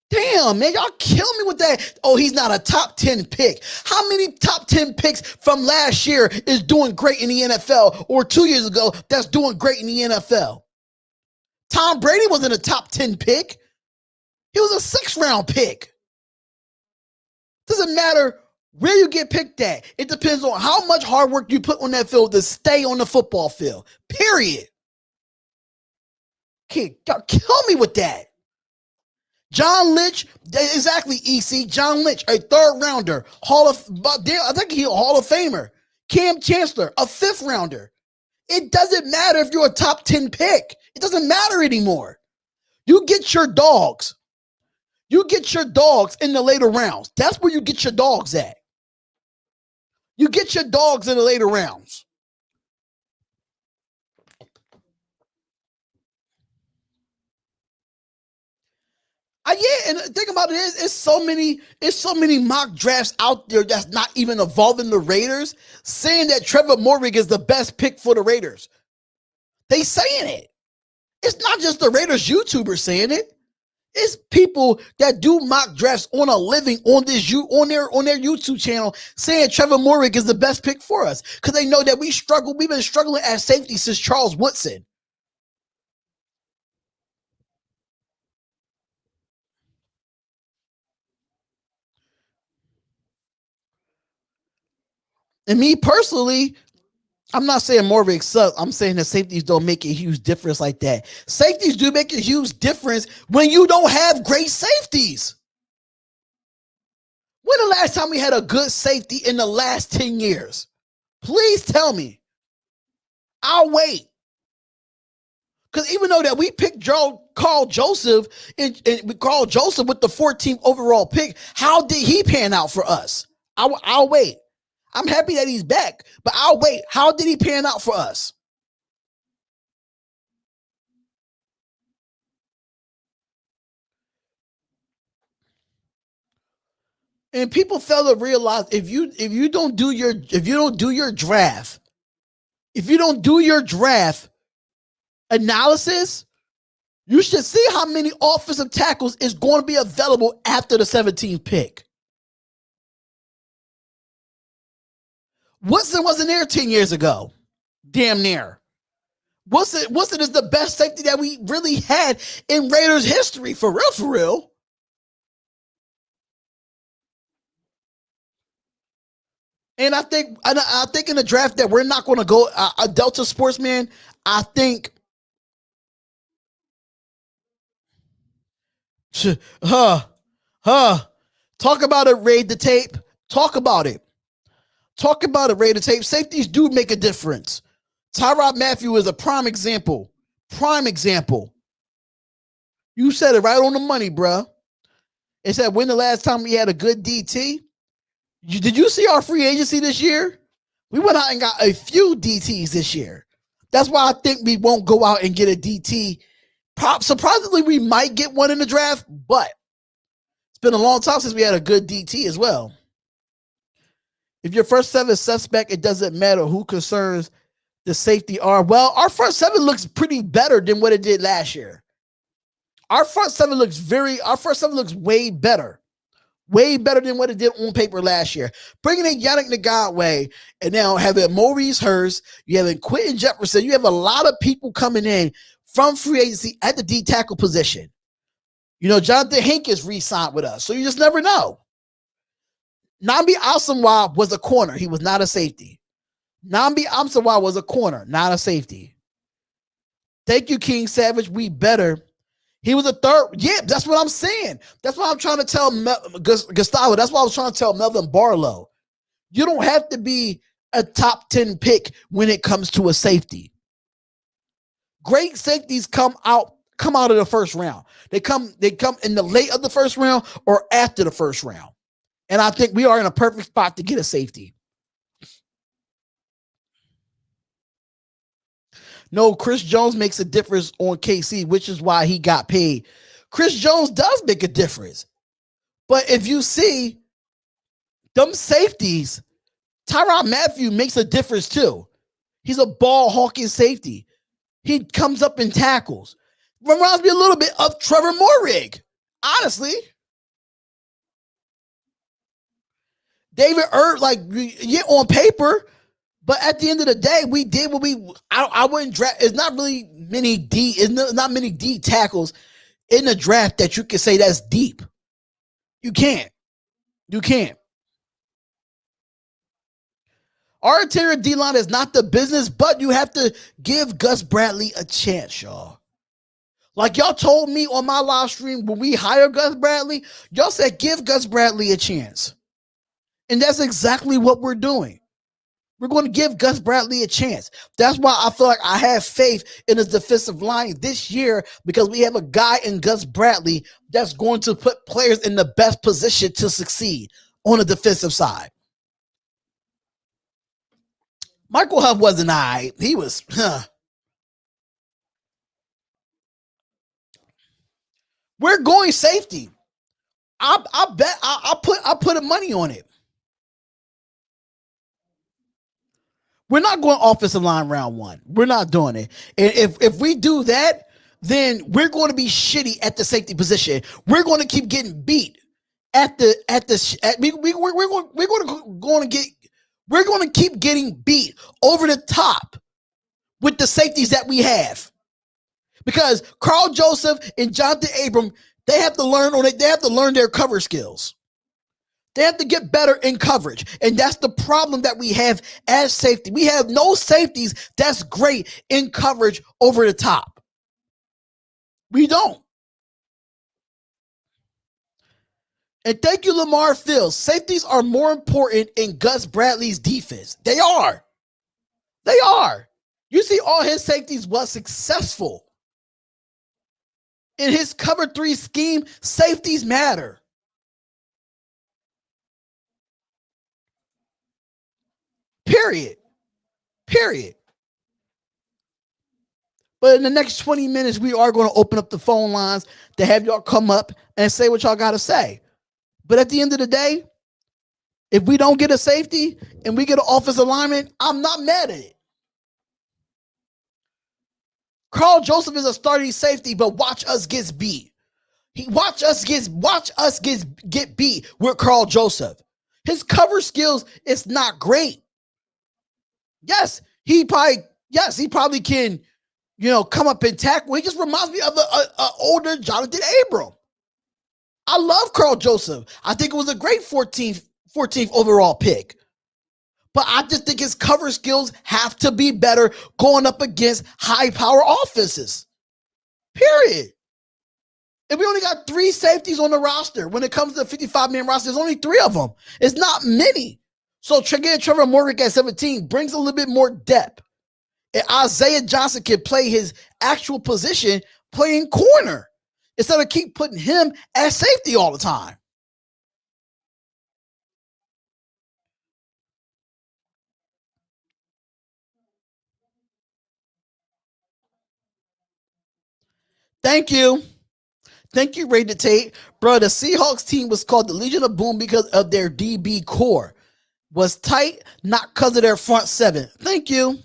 Damn, man, y'all kill me with that. Oh, he's not a top 10 pick. How many top 10 picks from last year is doing great in the NFL or 2 years ago that's doing great in the NFL? Tom Brady wasn't a top 10 pick. He was a 6th round pick. Doesn't matter where you get picked at. It depends on how much hard work you put on that field to stay on the football field. Period. Y'all kill me with that. John Lynch, exactly, EC. John Lynch, a 3rd rounder, I think he's a Hall of Famer. Cam Chancellor, a 5th rounder. It doesn't matter if you're a top 10 pick. It doesn't matter anymore. You get your dogs. You get your dogs in the later rounds. That's where you get your dogs at. You get your dogs in the later rounds. Yeah, and think about it, it's so many mock drafts out there that's not even involving the Raiders saying that Trevor Moehrig is the best pick for the Raiders. They saying it. It's not just the Raiders YouTubers saying it. It's people that do mock drafts on a living on their YouTube channel saying Trevor Moehrig is the best pick for us because they know that we've been struggling at safety since Charles Woodson. And me personally, I'm not saying Moehrig sucks. I'm saying that safeties don't make a huge difference like that. Safeties do make a huge difference when you don't have great safeties. When the last time we had a good safety in the last 10 years? Please tell me. I'll wait. Because even though that we picked Carl Joseph and Carl Joseph with the 14th overall pick, how did he pan out for us? I'll wait. I'm happy that he's back, but I'll wait. How did he pan out for us? And people fail to realize if you don't do your draft, if you don't do your draft analysis, you should see how many offensive tackles is going to be available after the 17th pick. Woodson wasn't there 10 years ago. Damn near. Woodson is the best safety that we really had in Raiders history. For real, for real. And I think in the draft that we're not going to go a Delta Sportsman. I think, talk about it. Raid the tape. Talk about it. Raid the tape. Safeties do make a difference. Tyrod Matthew is a prime example. You said it right on the money, bruh. It said, when the last time we had a good DT? Did you see our free agency this year? We went out and got a few DTs this year. That's why I think we won't go out and get a DT. Surprisingly, we might get one in the draft, but it's been a long time since we had a good DT as well. If your first 7 is suspect, it doesn't matter who concerns the safety are. Well, our front 7 looks pretty better than what it did last year. Our front 7 looks way better. Way better than what it did on paper last year. Bringing in Yannick Ngakoue and now having Maurice Hurst, you having Quentin Jefferson, you have a lot of people coming in from free agency at the D tackle position. You know, Jonathan Hankins re-signed with us, so you just never know. Nnamdi Asomugha was a corner. He was not a safety. Nnamdi Asomugha was a corner, not a safety. Thank you, King Savage. We better. He was a third. Yeah, that's what I'm saying. That's what I'm trying to tell Gustavo. That's what I was trying to tell Melvin Barlow. You don't have to be a top 10 pick when it comes to a safety. Great safeties come out of the first round. They come in the late of the first round or after the first round. And I think we are in a perfect spot to get a safety. No, Chris Jones makes a difference on KC, which is why he got paid. Chris Jones does make a difference. But if you see them safeties, Tyrod Matthew makes a difference too. He's a ball hawking safety. He comes up and tackles. Reminds me a little bit of Trevor Moehrig, honestly. David Erb, on paper, but at the end of the day, we did what I wouldn't draft. It's not really many D. It's not many D tackles in the draft that you can say that's deep. You can't. Our interior D-line is not the business, but you have to give Gus Bradley a chance, y'all. Like y'all told me on my live stream when we hired Gus Bradley, y'all said give Gus Bradley a chance. And that's exactly what we're doing. We're going to give Gus Bradley a chance. That's why I feel like I have faith in his defensive line this year, because we have a guy in Gus Bradley that's going to put players in the best position to succeed on the defensive side. Michael Huff wasn't I. He was, We're going safety. I bet I put money on it. We're not going offensive line round 1. We're not doing it. And if we do that, then we're going to be shitty at the safety position. We're going to keep getting beat we're going to keep getting beat over the top with the safeties that we have. Because Carl Joseph and Jonathan Abram, they have to learn their cover skills. They have to get better in coverage. And that's the problem that we have as safety. We have no safeties that's great in coverage over the top. We don't. And thank you, Lamar Fields. Safeties are more important in Gus Bradley's defense. They are. You see, all his safeties was successful. In his cover 3 scheme, safeties matter. Period. But in the next 20 minutes, we are going to open up the phone lines to have y'all come up and say what y'all got to say. But at the end of the day, if we don't get a safety and we get an offensive lineman, I'm not mad at it. Carl Joseph is a starting safety, but watch us get beat. Watch us get beat with Carl Joseph. His cover skills is not great. Yes, he probably can, come up and tackle. He just reminds me of an older Jonathan Abram. I love Carl Joseph. I think it was a great 14th overall pick. But I just think his cover skills have to be better going up against high power offenses. Period. And we only got 3 safeties on the roster. When it comes to the 55-man roster, there's only 3 of them. It's not many. So Trevor Morgan at 17 brings a little bit more depth. And Isaiah Johnson can play his actual position playing corner instead of keep putting him at safety all the time. Thank you. Thank you, Ray Tate. Bro, the Seahawks team was called the Legion of Boom because of their DB core. Was tight, not because of their front 7. Thank you.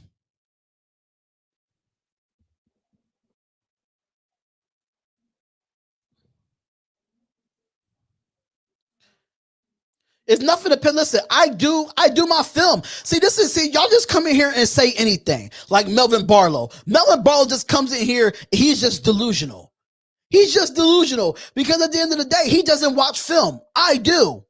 It's nothing to pin. Listen, I do my film. See, y'all just come in here and say anything. Like Melvin Barlow. Melvin Barlow just comes in here, he's just delusional. He's just delusional because at the end of the day, he doesn't watch film. I do.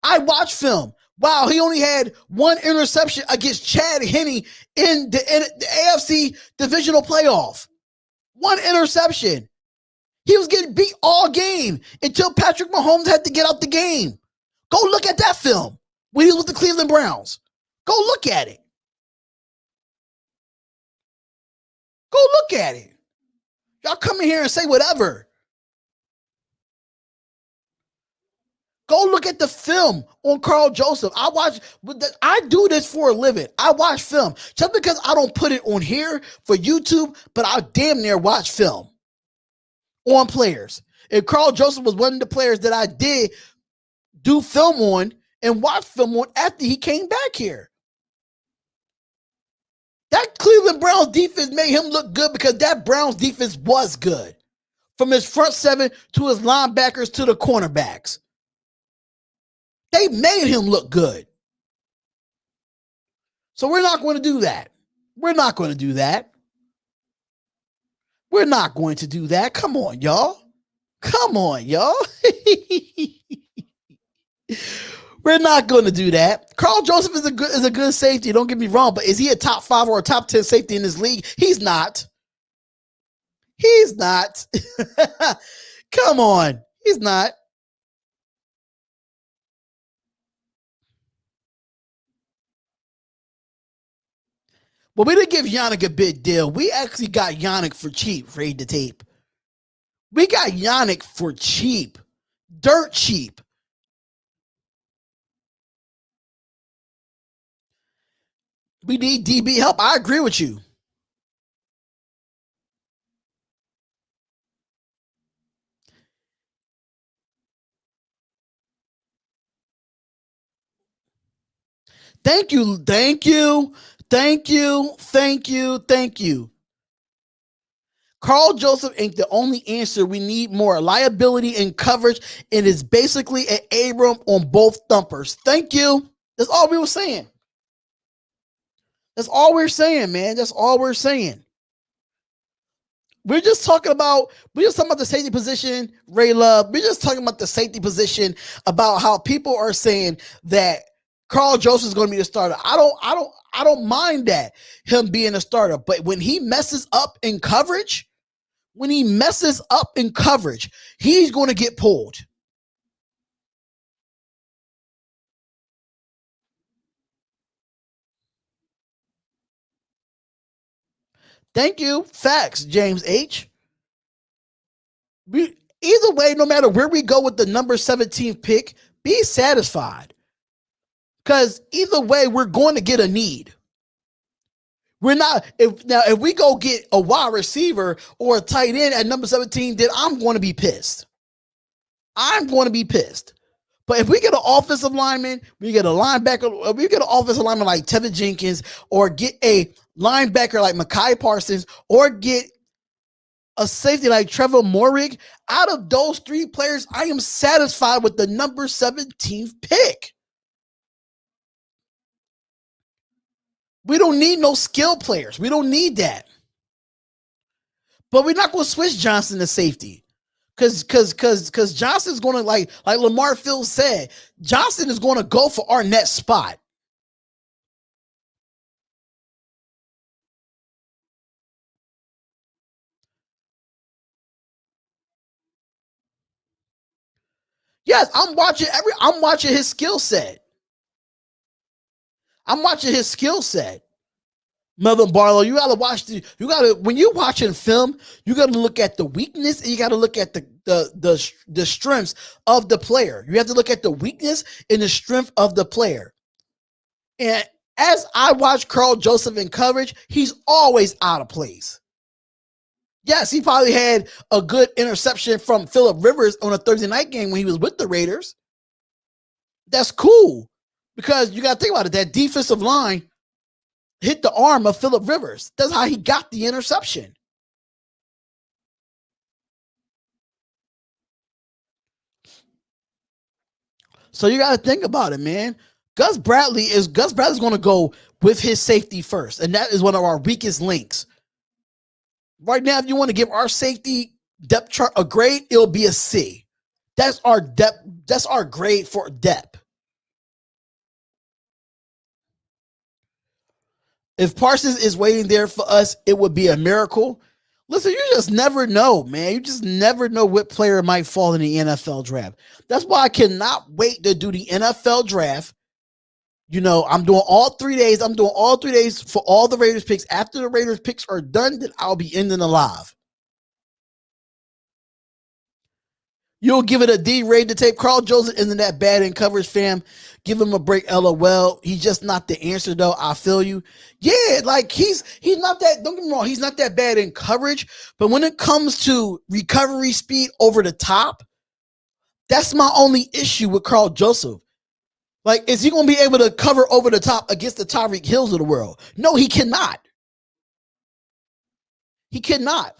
I watch film. Wow, he only had 1 interception against Chad Henne in the AFC divisional playoff. 1 interception. He was getting beat all game until Patrick Mahomes had to get out the game. Go look at that film when he was with the Cleveland Browns. Go look at it. Go look at it. Y'all come in here and say whatever. Go look at the film on Carl Joseph. I do this for a living. I watch film. Just because I don't put it on here for YouTube, but I damn near watch film on players. And Carl Joseph was one of the players that I did do film on and watch film on after he came back here. That Cleveland Browns defense made him look good because that Browns defense was good. From his front 7 to his linebackers to the cornerbacks. They made him look good. So we're not going to do that. We're not going to do that. We're not going to do that. Come on, y'all. Come on, y'all. We're not going to do that. Carl Joseph is a good safety. Don't get me wrong, but is he a top 5 or a top 10 safety in this league? He's not. He's not. Come on. He's not. But we didn't give Yannick a big deal. We actually got Yannick for cheap, Raid the Tape. We got Yannick for cheap. Dirt cheap. We need DB help. I agree with you. Thank you. Thank you. Thank you. Thank you. Thank you. Carl Joseph ain't the only answer. We need more liability and coverage. It is basically an Abram on both thumpers. Thank you. That's all we were saying. That's all we're saying, man. That's all we're saying. We're just talking about the safety position, Ray Love. We're just talking about the safety position, about how people are saying that Carl Joseph is going to be the starter. I don't mind that, him being a starter, but when he messes up in coverage, he's going to get pulled. Thank you. Facts, James H. Either way, no matter where we go with the number 17th pick, be satisfied. Because either way, we're going to get a need. We're not, if we go get a wide receiver or a tight end at number 17, then I'm going to be pissed. I'm going to be pissed. But if we get an offensive lineman, we get a linebacker, we get an offensive lineman like Tevin Jenkins, or get a linebacker like Mekhi Parsons, or get a safety like Trevor Morrig, out of those 3 players, I am satisfied with the number 17th pick. We don't need no skill players. We don't need that. But we're not going to switch Johnson to safety. Because Johnson's going to, like Lamar Fields said, Johnson is going to go for our net spot. Yes, I'm watching his skill set. I'm watching his skill set. Melvin Barlow, you gotta when you're watching film, you gotta look at the weakness and you gotta look at the strengths of the player. You have to look at the weakness and the strength of the player. And as I watch Carl Joseph in coverage, he's always out of place. Yes, he probably had a good interception from Phillip Rivers on a Thursday night game when he was with the Raiders. That's cool because you got to think about it. That defensive line hit the arm of Phillip Rivers. That's how he got the interception. So you got to think about it, man. Gus Bradley's going to go with his safety first, and that is one of our weakest links. Right now, if you want to give our safety depth chart a grade, it'll be a C. That's our depth. That's our grade for depth. If Parsons is waiting there for us, it would be a miracle. Listen, you just never know, man. You just never know what player might fall in the NFL draft. That's why I cannot wait to do the NFL draft. You know, I'm doing all 3 days. I'm doing all 3 days for all the Raiders picks. After the Raiders picks are done, then I'll be ending alive. You'll give it a D rated tape. Carl Joseph isn't that bad in coverage, fam. Give him a break, LOL. He's just not the answer, though. I feel you. Yeah, like he's not that, don't get me wrong, he's not that bad in coverage. But when it comes to recovery speed over the top, that's my only issue with Carl Joseph. Like, is he going to be able to cover over the top against the Tyreek Hills of the world? No, he cannot. He cannot.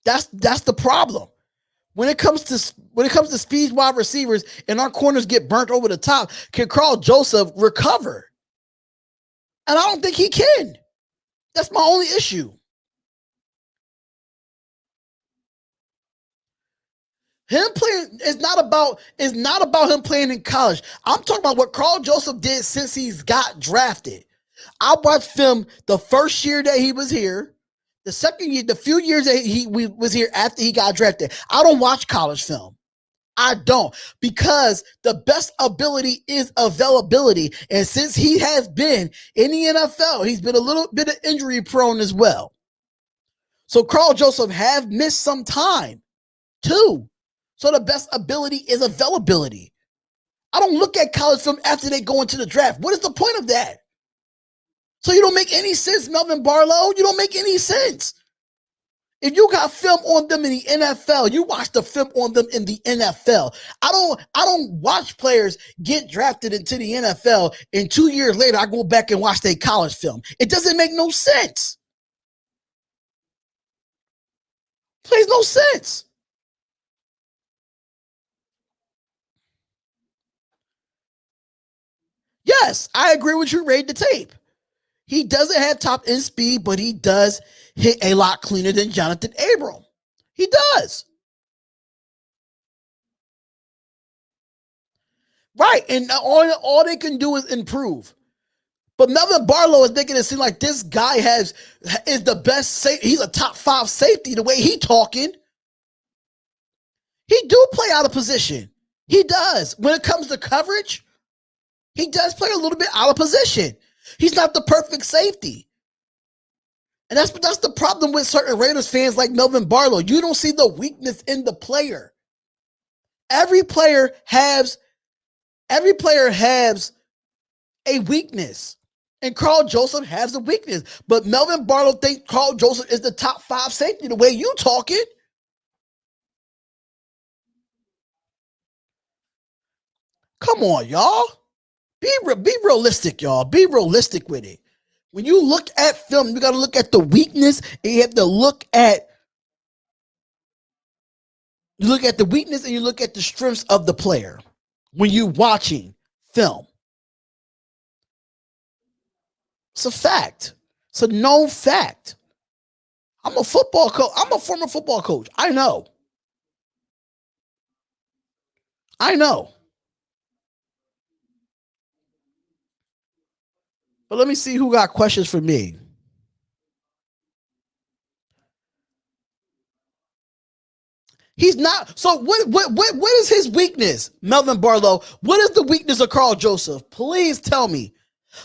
That's the problem. When it comes to speed wide receivers and our corners get burnt over the top, can Carl Joseph recover? And I don't think he can. That's my only issue. Him playing is not about him playing in college. I'm talking about what Carl Joseph did since he's got drafted. I watched film the first year that he was here, the second year, the few years that he was here after he got drafted. I don't watch college film. I don't, because the best ability is availability. And since he has been in the NFL, he's been a little bit of injury prone as well. So Carl Joseph have missed some time too. So the best ability is availability. I don't look at college film after they go into the draft. What is the point of that? So you don't make any sense, Melvin Barlow. You don't make any sense. If you got film on them in the NFL, you watch the film on them in the NFL. I don't watch players get drafted into the NFL and 2 years later I go back and watch their college film. It doesn't make no sense. It makes no sense. Yes, I agree with you. Rate the tape. He doesn't have top end speed, but he does hit a lot cleaner than Jonathan Abram. He does. Right, and all they can do is improve. But Melvin Barlow is making it seem like this guy is the best safety. He's a top 5 safety the way he talking. He do play out of position. He does. When it comes to coverage, he does play a little bit out of position. He's not the perfect safety. And that's the problem with certain Raiders fans like Melvin Barlow. You don't see the weakness in the player. Every player has a weakness. And Carl Joseph has a weakness. But Melvin Barlow thinks Carl Joseph is the top 5 safety the way you talking. Come on, y'all. Be realistic, y'all. Be realistic with it. When you look at film, you got to look at the weakness, and you have to look at the weakness and you look at the strengths of the player when you're watching film. It's a fact. It's a known fact. I'm a football coach. I'm a former football coach. I know. But let me see who got questions for me. He's not. So what is his weakness, Melvin Barlow? What is the weakness of Carl Joseph? Please tell me,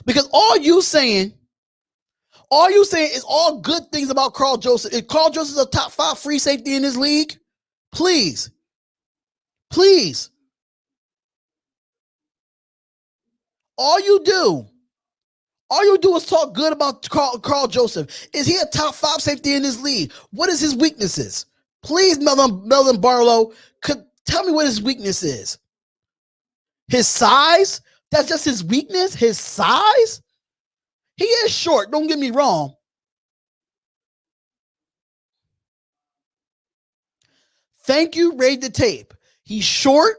because all you saying is all good things about Carl Joseph. Is Carl Joseph a top 5 free safety in this league? Please. All you do is talk good about Carl Joseph. Is he a top 5 safety in this league? What is his weaknesses? Please, Melvin Barlow, tell me what his weakness is. His size? That's just his weakness? His size? He is short, don't get me wrong. Thank you, Raid the Tape. He's short.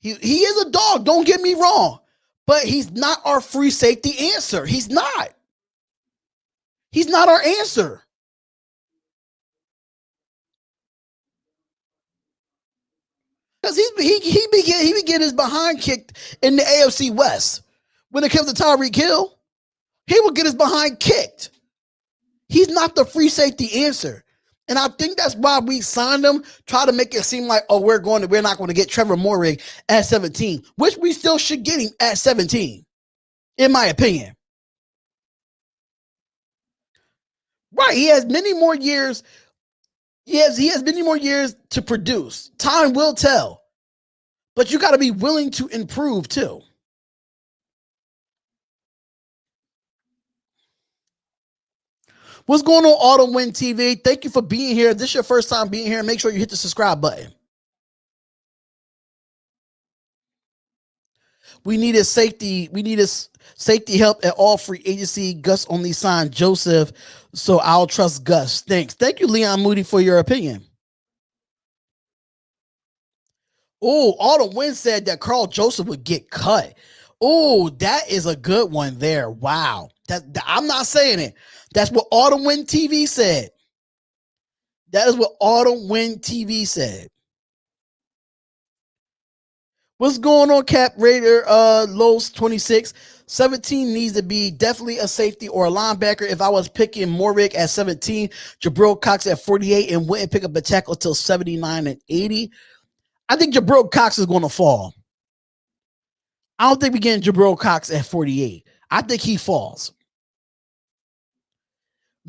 He is a dog, don't get me wrong. But he's not our free safety answer. He's not. He's not our answer. Because he began his behind kicked in the AFC West. When it comes to Tyreek Hill, he will get his behind kicked. He's not the free safety answer. And I think that's why we signed him, try to make it seem like, oh, we're not going to get Trevor Moehrig at 17, which we still should get him at 17, in my opinion. Right. He has many more years. He has many more years to produce. Time will tell. But you got to be willing to improve too. What's going on, Autumn Win TV? Thank you for being here. If this is your first time being here, make sure you hit the subscribe button. We needed safety help at all free agency. Gus only signed Joseph, so I'll trust Gus. Thanks. Thank you, Leon Moody, for your opinion. Oh, Autumn Win said that Carl Joseph would get cut. Oh, that is a good one there. Wow. I'm not saying it. That's what Autumn Win TV said. That is what Autumn Win TV said. What's going on, Cap Raider Los 26? 17 needs to be definitely a safety or a linebacker. If I was picking Moehrig at 17, Jabril Cox at 48, and wouldn't pick up a tackle until 79 and 80, I think Jabril Cox is going to fall. I don't think we get Jabril Cox at 48. I think he falls.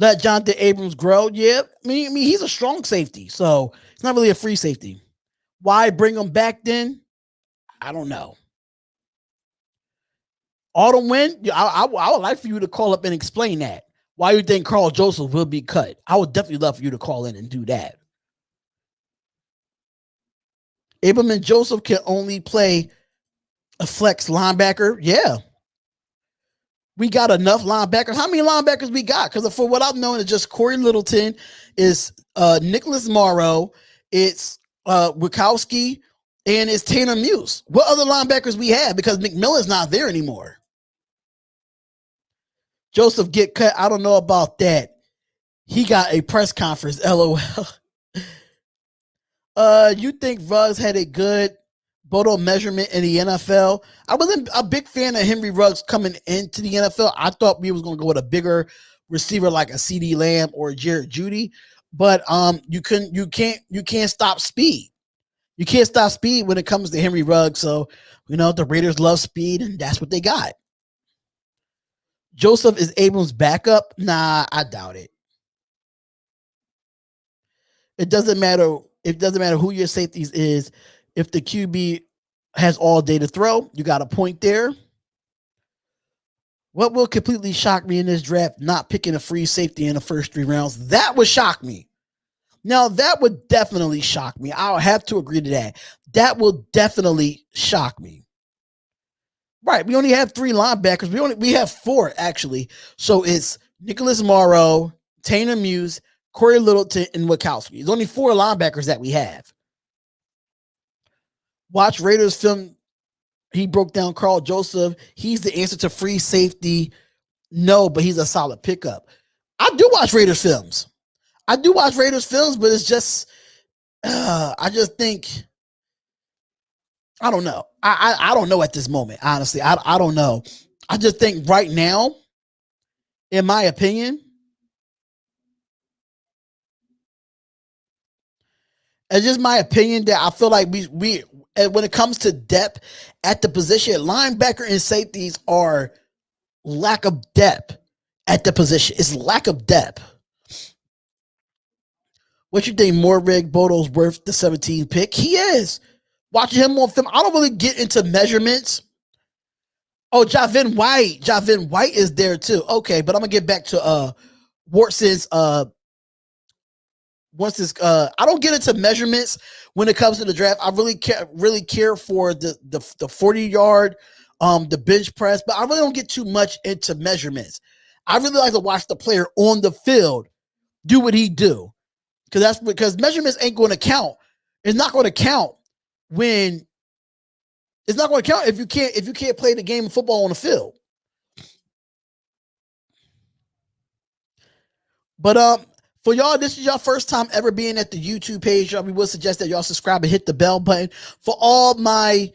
Let Jonathan Abrams grow. Yeah, I mean, he's a strong safety, so it's not really a free safety. Why bring him back then? I don't know. Autumn Win, I would like for you to call up and explain that. Why you think Carl Joseph will be cut? I would definitely love for you to call in and do that. Abram and Joseph can only play a flex linebacker. Yeah. We got enough linebackers. How many linebackers we got? Because for what I've known, it's just Corey Littleton, is Nicholas Morrow, it's Wachowski, and it's Tanner Muse. What other linebackers we have? Because McMillan's not there anymore. Joseph get cut. I don't know about that. He got a press conference. LOL. You think Ruggs had a good Bodo measurement in the NFL? I wasn't a big fan of Henry Ruggs coming into the NFL. I thought we was going to go with a bigger receiver like a CeeDee Lamb or Jared Jeudy, but you can't stop speed. You can't stop speed when it comes to Henry Ruggs. So, the Raiders love speed, and that's what they got. Joseph is Abrams' backup? Nah, I doubt it. It doesn't matter. It doesn't matter who your safeties is. If the QB has all day to throw, you got a point there. What will completely shock me in this draft? Not picking a free safety in the first 3 rounds. That would shock me. Now, that would definitely shock me. I'll have to agree to that. That will definitely shock me. Right. We only have 3 linebackers. We have 4, actually. So it's Nicholas Morrow, Tanner Muse, Corey Littleton, and Wachowski. There's only 4 linebackers that we have. Watch Raiders film. He broke down Carl Joseph. He's the answer to free safety. No, but he's a solid pickup. I do watch Raiders films. But it's just, I just think, I don't know. I don't know at this moment, honestly. I don't know. I just think right now, in my opinion, It's just my opinion that I feel like we when it comes to depth at the position, linebacker and safeties are lack of depth at the position. It's lack of depth. What you think, Morrig Bodo's worth the 17th pick? He is. Watching him on film, I don't really get into measurements. Oh, Javin White. Javin White is there too. Okay, but I'm gonna get back to Watson's I don't get into measurements when it comes to the draft. I really care for the 40-yard the bench press, but I really don't get too much into measurements. I really like to watch the player on the field do what he do. Because measurements ain't going to count. It's not going to count when it's not going to count if you can't play the game of football on the field. But for y'all, this is your first time ever being at the YouTube page. We would suggest that y'all subscribe and hit the bell button. For all my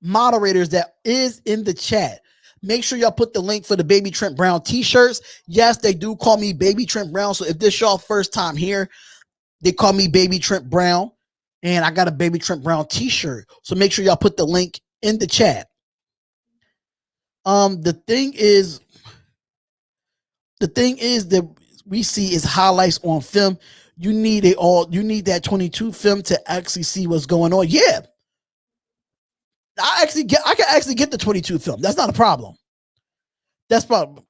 moderators that is in the chat, make sure y'all put the link for the Baby Trent Brown t-shirts. Yes, they do call me Baby Trent Brown. So if this y'all first time here, they call me Baby Trent Brown. And I got a Baby Trent Brown t-shirt. So make sure y'all put the link in the chat. The thing is that we see is highlights on film. You need that 22 film to actually see what's going on. Yeah. I can actually get the 22 film. That's not a problem. That's problem.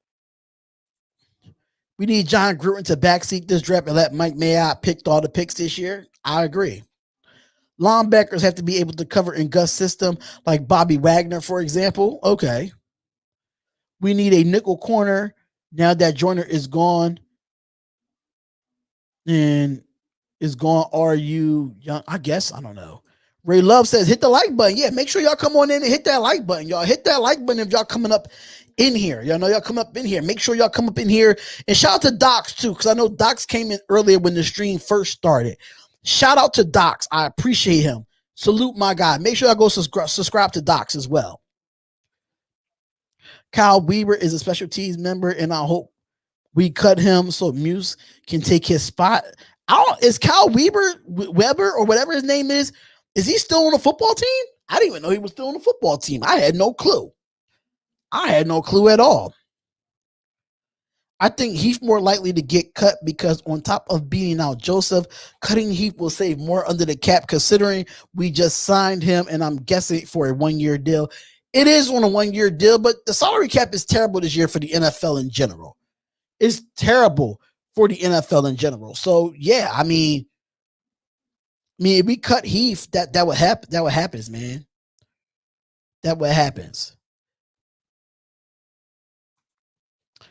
We need John Gruden to backseat this draft and let Mike Mayock pick all the picks this year. I agree. Linebackers have to be able to cover in Gus' system, like Bobby Wagner, for example. Okay. We need a nickel corner now that Joyner is gone. And is gone. Are you young? I guess. I don't know. Ray Love says, hit the like button. Yeah, make sure y'all come on in and hit that like button. Y'all hit that like button if y'all coming up in here. Y'all know y'all come up in here. Make sure y'all come up in here. And shout out to Docs too, because I know Docs came in earlier when the stream first started. Shout out to Docs. I appreciate him. Salute my guy. Make sure y'all go subscribe to Docs as well. Kyle Weaver is a special teams member, and I hope we cut him so Muse can take his spot. Is Kyle Weber or whatever his name is he still on the football team? I didn't even know he was still on the football team. I had no clue. At all. I think Heath more likely to get cut because on top of beating out Joseph, cutting Heath will save more under the cap considering we just signed him, and I'm guessing for a 1-year deal. It is on a 1-year deal, but the salary cap is terrible this year for the NFL in general. It's terrible for the NFL in general. So yeah, I mean, if we cut Heath, that would happen. That would happen, man. That would happen.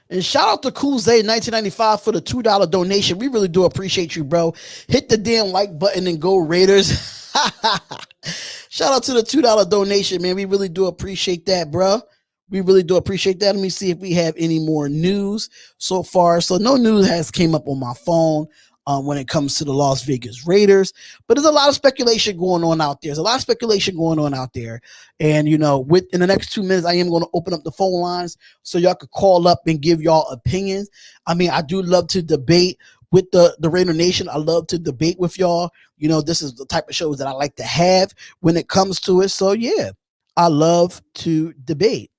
And shout out to Cool Zay 1995 for the $2 donation. We really do appreciate you, bro. Hit the damn like button and go Raiders. Shout out to the $2 donation, man. We really do appreciate that, bro. We really do appreciate that. Let me see if we have any more news so far. So no news has came up on my phone when it comes to the Las Vegas Raiders, but there's a lot of speculation going on out there. And, you know, in the next 2 minutes, I am going to open up the phone lines so y'all could call up and give y'all opinions. I mean, I do love to debate with the Raider Nation. I love to debate with y'all. You know, this is the type of shows that I like to have when it comes to it. So yeah, I love to debate.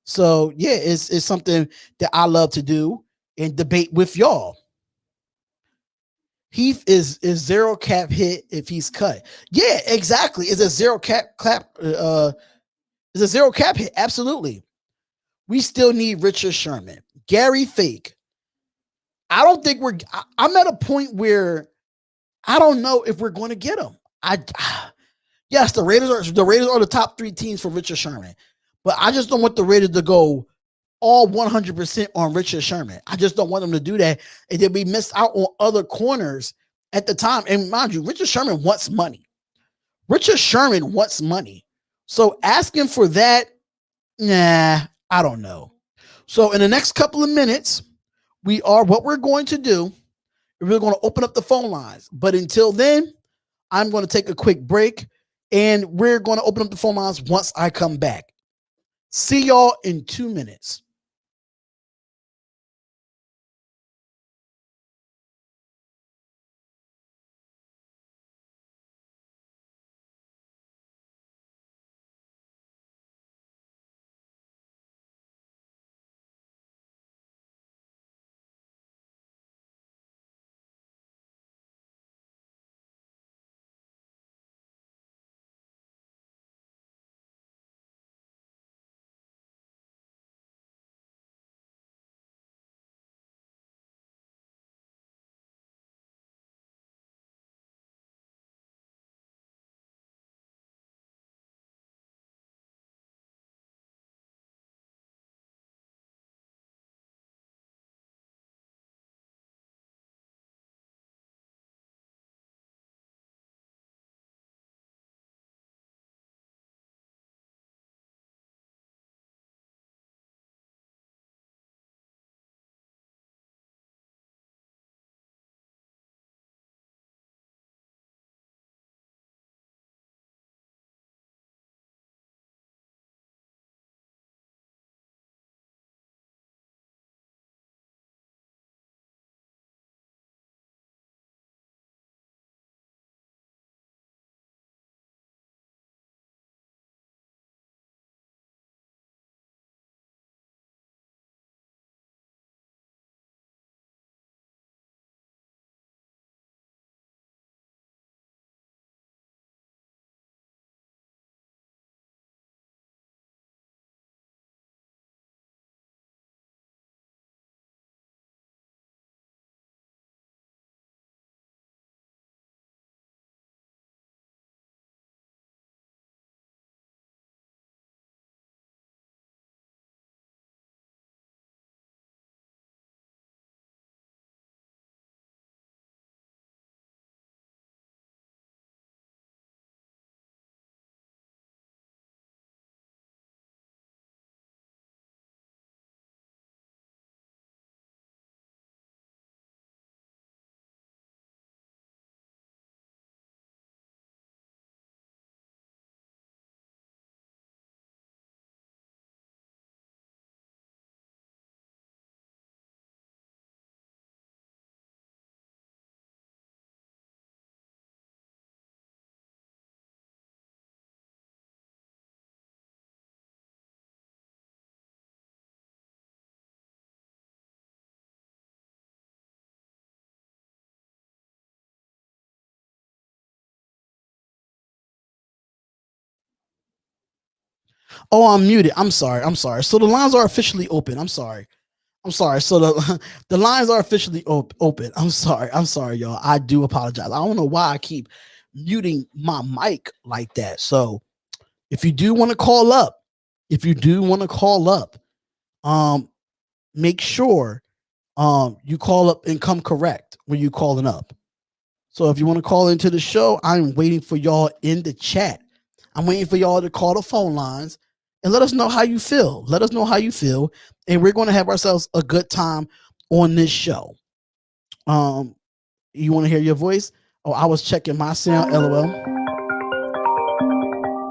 So yeah, it's something that I love to do and debate with y'all. Heath is zero cap hit if he's cut. Yeah, exactly. It's a zero cap hit. Absolutely. We still need Richard Sherman. Gary Fake. I don't think I'm at a point where I don't know if we're going to get him. Yes, the Raiders are the top 3 teams for Richard Sherman. But I just don't want the Raiders to go all 100% on Richard Sherman. I just don't want them to do that. And then we missed out on other corners at the time. And mind you, Richard Sherman wants money. So asking for that, nah, I don't know. So in the next couple of minutes, what we're going to do, we're going to open up the phone lines. But until then, I'm going to take a quick break and we're going to open up the phone lines once I come back. See y'all in 2 minutes. Oh, I'm muted. I'm sorry. So the lines are officially open. I'm sorry. So the lines are officially open. I'm sorry, y'all. I do apologize. I don't know why I keep muting my mic like that. So if you do want to call up, make sure you call up and come correct when you calling up. So if you want to call into the show, I'm waiting for y'all in the chat. I'm waiting for y'all to call the phone lines and let us know how you feel. And we're going to have ourselves a good time on this show. You want to hear your voice? Oh, I was checking my sound. LOL.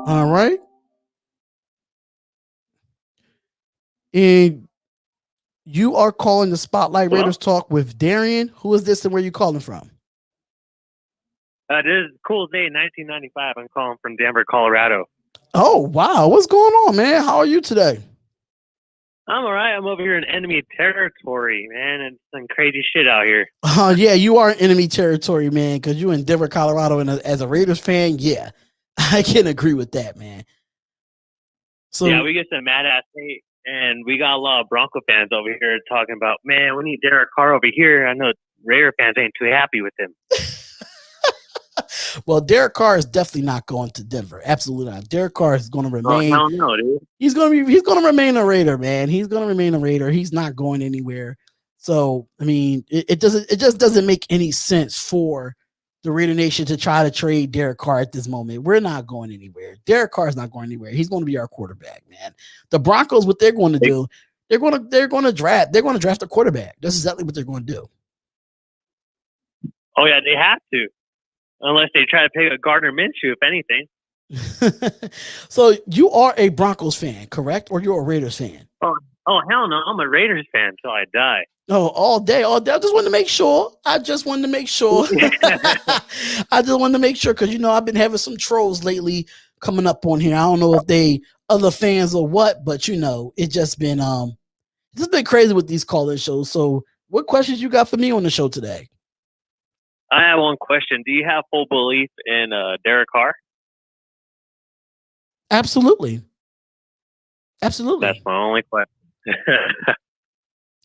All right. And you are calling the Spotlight Raiders Talk with Darian. Who is this and where are you calling from? This is Cool Day 1995. I'm calling from Denver, Colorado. Oh, wow. What's going on, man? How are you today? I'm all right. I'm over here in enemy territory, man, and some crazy shit out here. Yeah, you are in enemy territory, man, because you're in Denver, Colorado, and as a Raiders fan, yeah, I can agree with that, man. So yeah, we get some mad-ass hate, and we got a lot of Bronco fans over here talking about, man, we need Derek Carr over here. I know Raider fans ain't too happy with him. Well, Derek Carr is definitely not going to Denver. Absolutely not. Derek Carr is going to remain. Oh, no, dude. He's going to remain a Raider, man. He's going to remain a Raider. He's not going anywhere. So, I mean, it just doesn't make any sense for the Raider Nation to try to trade Derek Carr at this moment. We're not going anywhere. Derek Carr is not going anywhere. He's going to be our quarterback, man. The Broncos, what they're going to do, they're going to draft a quarterback. That's exactly what they're going to do. Oh yeah, they have to. Unless they try to pick a Gardner Minshew, if anything. So you are a Broncos fan, correct? Or you're a Raiders fan? Oh hell no! I'm a Raiders fan till I die. Oh, all day. I just wanted to make sure. I just wanted to make sure because I've been having some trolls lately coming up on here. I don't know if they other fans or what, but it's just been crazy with these call-in shows. So, what questions you got for me on the show today? I have one question. Do you have full belief in Derek Carr? Absolutely. That's my only question.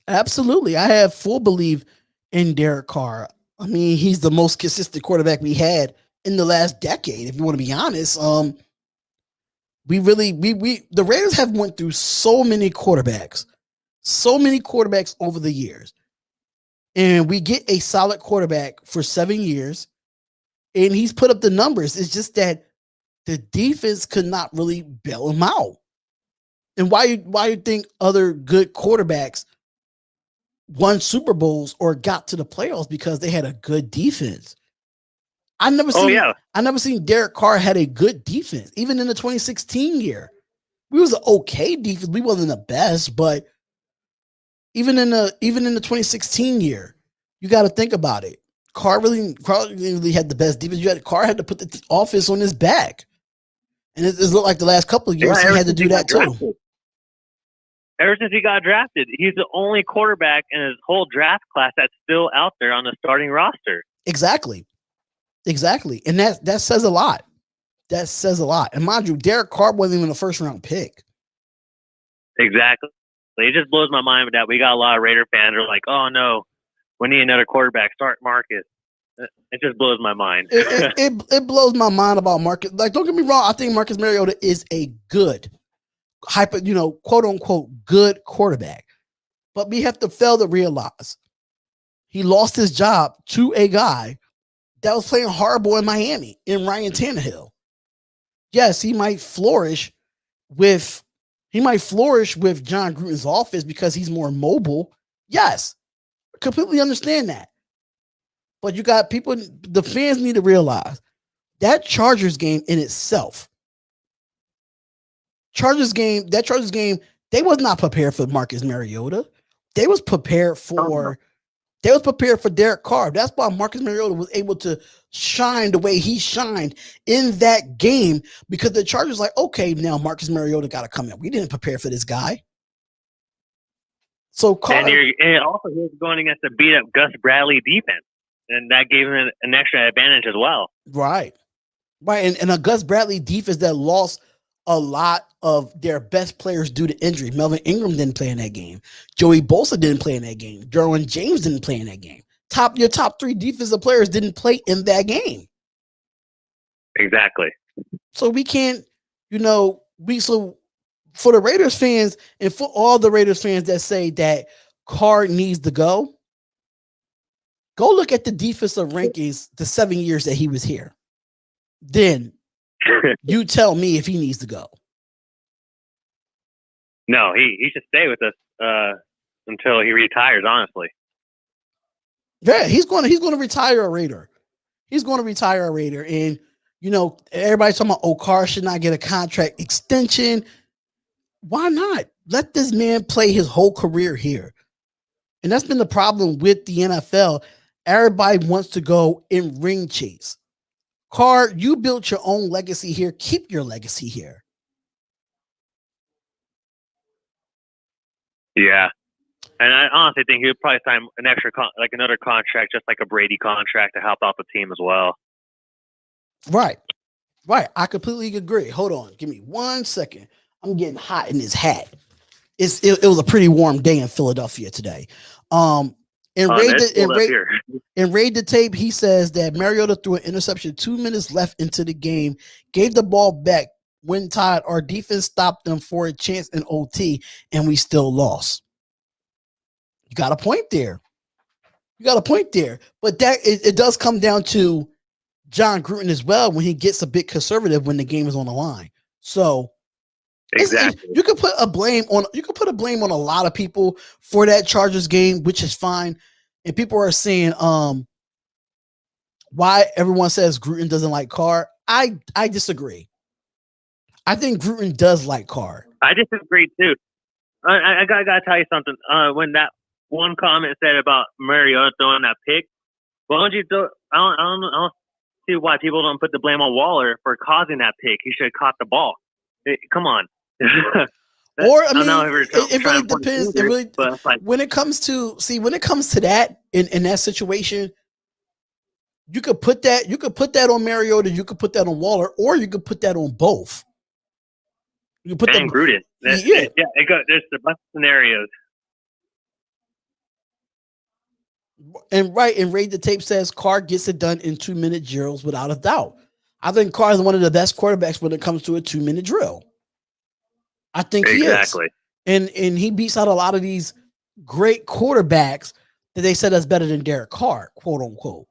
Absolutely. I have full belief in Derek Carr. I mean, he's the most consistent quarterback we had in the last decade, if you want to be honest. The Raiders have went through so many quarterbacks over the years. And we get a solid quarterback for 7 years, and he's put up the numbers. It's just that the defense could not really bail him out. And why you think other good quarterbacks won Super Bowls or got to the playoffs? Because they had a good defense. I never seen Derek Carr had a good defense, even in the 2016 year. We was an okay defense. We wasn't the best, but even in the 2016 year, you got to think about it. Carr really had the best defense. Carr had to put the offense on his back, and it looked like the last couple of years he had to do that too. Ever since he got drafted, he's the only quarterback in his whole draft class that's still out there on the starting roster. Exactly, and that says a lot. That says a lot. And mind you, Derek Carr wasn't even a first-round pick. Exactly. It just blows my mind that we got a lot of Raider fans who are like, oh, no, we need another quarterback. Start Marcus. It just blows my mind. It blows my mind about Marcus. Like, don't get me wrong. I think Marcus Mariota is a good, quote unquote, good quarterback. But we have to fail to realize he lost his job to a guy that was playing hardball in Miami in Ryan Tannehill. Yes, he might flourish with John Gruden's offense because he's more mobile. Yes, completely understand that. But you got people, the fans need to realize that Chargers game in itself, they was not prepared for Marcus Mariota. They was prepared for Derek Carr. That's why Marcus Mariota was able to shine the way he shined in that game, because the Chargers like, okay, now Marcus Mariota got to come in. We didn't prepare for this guy. So Carr, and also he was going against a beat up Gus Bradley defense, and that gave him an extra advantage as well. Right. And a Gus Bradley defense that lost a lot of their best players due to injury. Melvin Ingram didn't play in that game. Joey Bosa didn't play in that game. Derwin James didn't play in that game. Your top 3 defensive players didn't play in that game. Exactly. So we can't, so for the Raiders fans and for all the Raiders fans that say that Carr needs to go look at the defensive rankings the 7 years that he was here. Then you tell me if he needs to go. No, he should stay with us until he retires, honestly. Yeah, he's going to retire a Raider. He's going to retire a Raider. And, everybody's talking about, Carr should not get a contract extension. Why not? Let this man play his whole career here. And that's been the problem with the NFL. Everybody wants to go in ring chase. Carr, you built your own legacy here. Keep your legacy here. Yeah. And I honestly think he would probably sign an extra, another contract, just like a Brady contract to help out the team as well. Right. I completely agree. Hold on. Give me 1 second. I'm getting hot in this hat. It was a pretty warm day in Philadelphia today. In Raid the Tape, he says that Mariota threw an interception 2 minutes left into the game, gave the ball back when tied. Our defense stopped them for a chance in OT, and we still lost. You got a point there. But that it does come down to John Gruden as well when he gets a bit conservative when the game is on the line. So exactly, you could put a blame on a lot of people for that Chargers game, which is fine. And people are saying why everyone says Gruden doesn't like Carr. I disagree. I think Gruden does like Carr. I disagree too. I gotta tell you something. When that one comment said about Mariota throwing that pick, why don't you throw? I don't see why people don't put the blame on Waller for causing that pick. He should have caught the ball. Come on. Or I mean, it really depends. When it comes to that in that situation, you could put that on Mariota, you could put that on Waller, or you could put that on both. You can put that on Gruden. There's the best scenarios. And Raid the Tape says Carr gets it done in 2-minute drills without a doubt. I think Carr is one of the best quarterbacks when it comes to a 2-minute drill. I think he is. And he beats out a lot of these great quarterbacks that they said that's better than Derek Carr, quote unquote.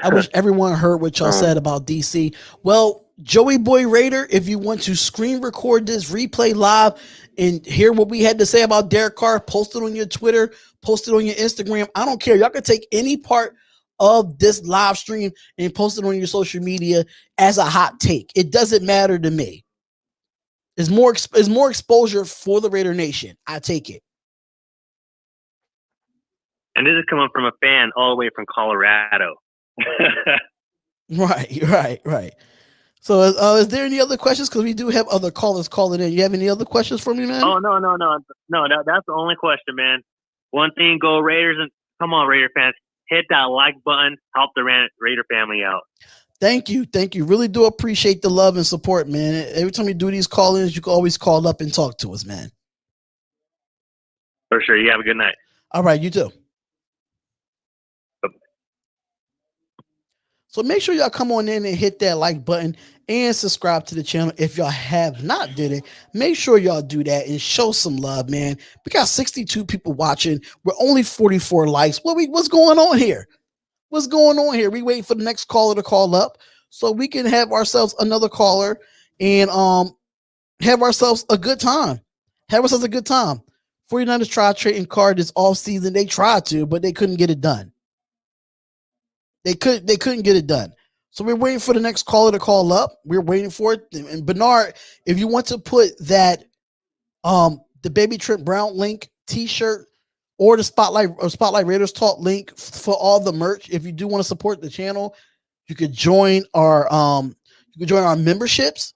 I wish everyone heard what y'all said about DC. Well, Joey Boy Raider, if you want to screen record this replay live and hear what we had to say about Derek Carr, post it on your Twitter, post it on your Instagram. I don't care. Y'all can take any part of this live stream and post it on your social media as a hot take. It doesn't matter to me. It's more exposure for the Raider Nation. I take it. And this is coming from a fan all the way from Colorado. Right. So is there any other questions? Because we do have other callers calling in. You have any other questions for me, man? Oh, no. That's the only question, man. One thing, go Raiders, and come on, Raider fans. Hit that like button. Help the Raider family out. Thank you. Really do appreciate the love and support, man. Every time we do these call-ins, you can always call up and talk to us, man. For sure. You have a good night. All right, you too. So make sure y'all come on in and hit that like button and subscribe to the channel. If y'all have not did it, make sure y'all do that and show some love, man. We got 62 people watching. We're only 44 likes. What's going on here? We waiting for the next caller to call up so we can have ourselves another caller and have ourselves a good time. 49ers tried trading Carr this off season. They tried to, but they couldn't get it done. They couldn't get it done. So we're waiting for the next caller to call up. We're waiting for it. And Bernard, if you want to put that the Baby Trent Brown link t-shirt or the Spotlight Raiders Talk link for all the merch, if you do want to support the channel, you could join our memberships.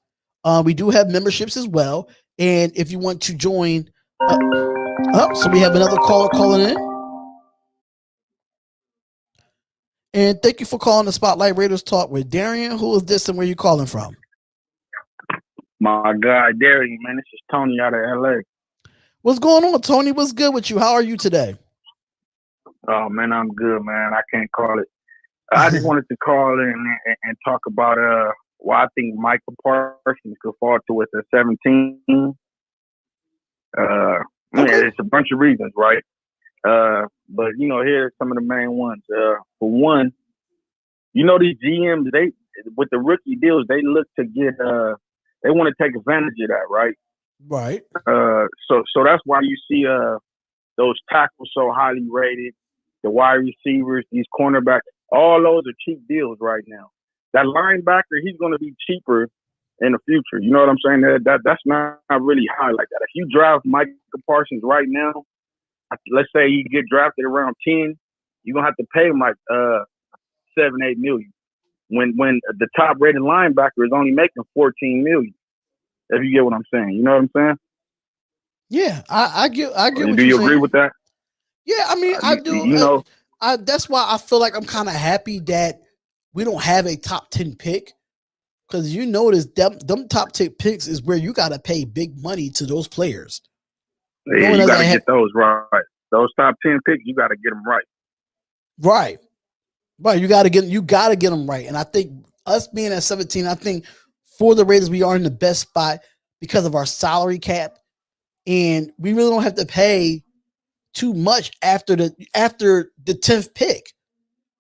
We do have memberships as well. And if you want to join so we have another caller calling in. And thank you for calling the Spotlight Raiders Talk with Darian. Who is this and where you calling from? My guy, Darian, man. This is Tony out of LA. What's going on, Tony? What's good with you? How are you today? Oh, man, I'm good, man. I can't call it. I just wanted to call in and talk about why I think Michael Parsons could fall to us at 17. Okay. It's a bunch of reasons, right? But, you know, here's some of the main ones. For one, you know, these GMs, they with the rookie deals, they look to get they want to take advantage of that, right? Right. So that's why you see those tackles so highly rated, the wide receivers, these cornerbacks, all those are cheap deals right now. That linebacker, he's going to be cheaper in the future. You know what I'm saying? That's not really high like that. If you draft Michael Parsons right now, let's say you get drafted around 10, you're gonna have to pay him like $7-8 million. When the top rated linebacker is only making $14 million. If you get what I'm saying. You know what I'm saying? Yeah, I get what do you agree with that? Yeah, I mean, I do. You know, that's why I feel like I'm kind of happy that we don't have a top 10 pick. Because you notice them top 10 picks is where you got to pay big money to those players. Yeah, you got to get those right. Those top 10 picks, you got to get them right. Right. You got to get them right. And I think us being at 17, I think for the Raiders, we are in the best spot because of our salary cap. And we really don't have to pay too much after the 10th pick.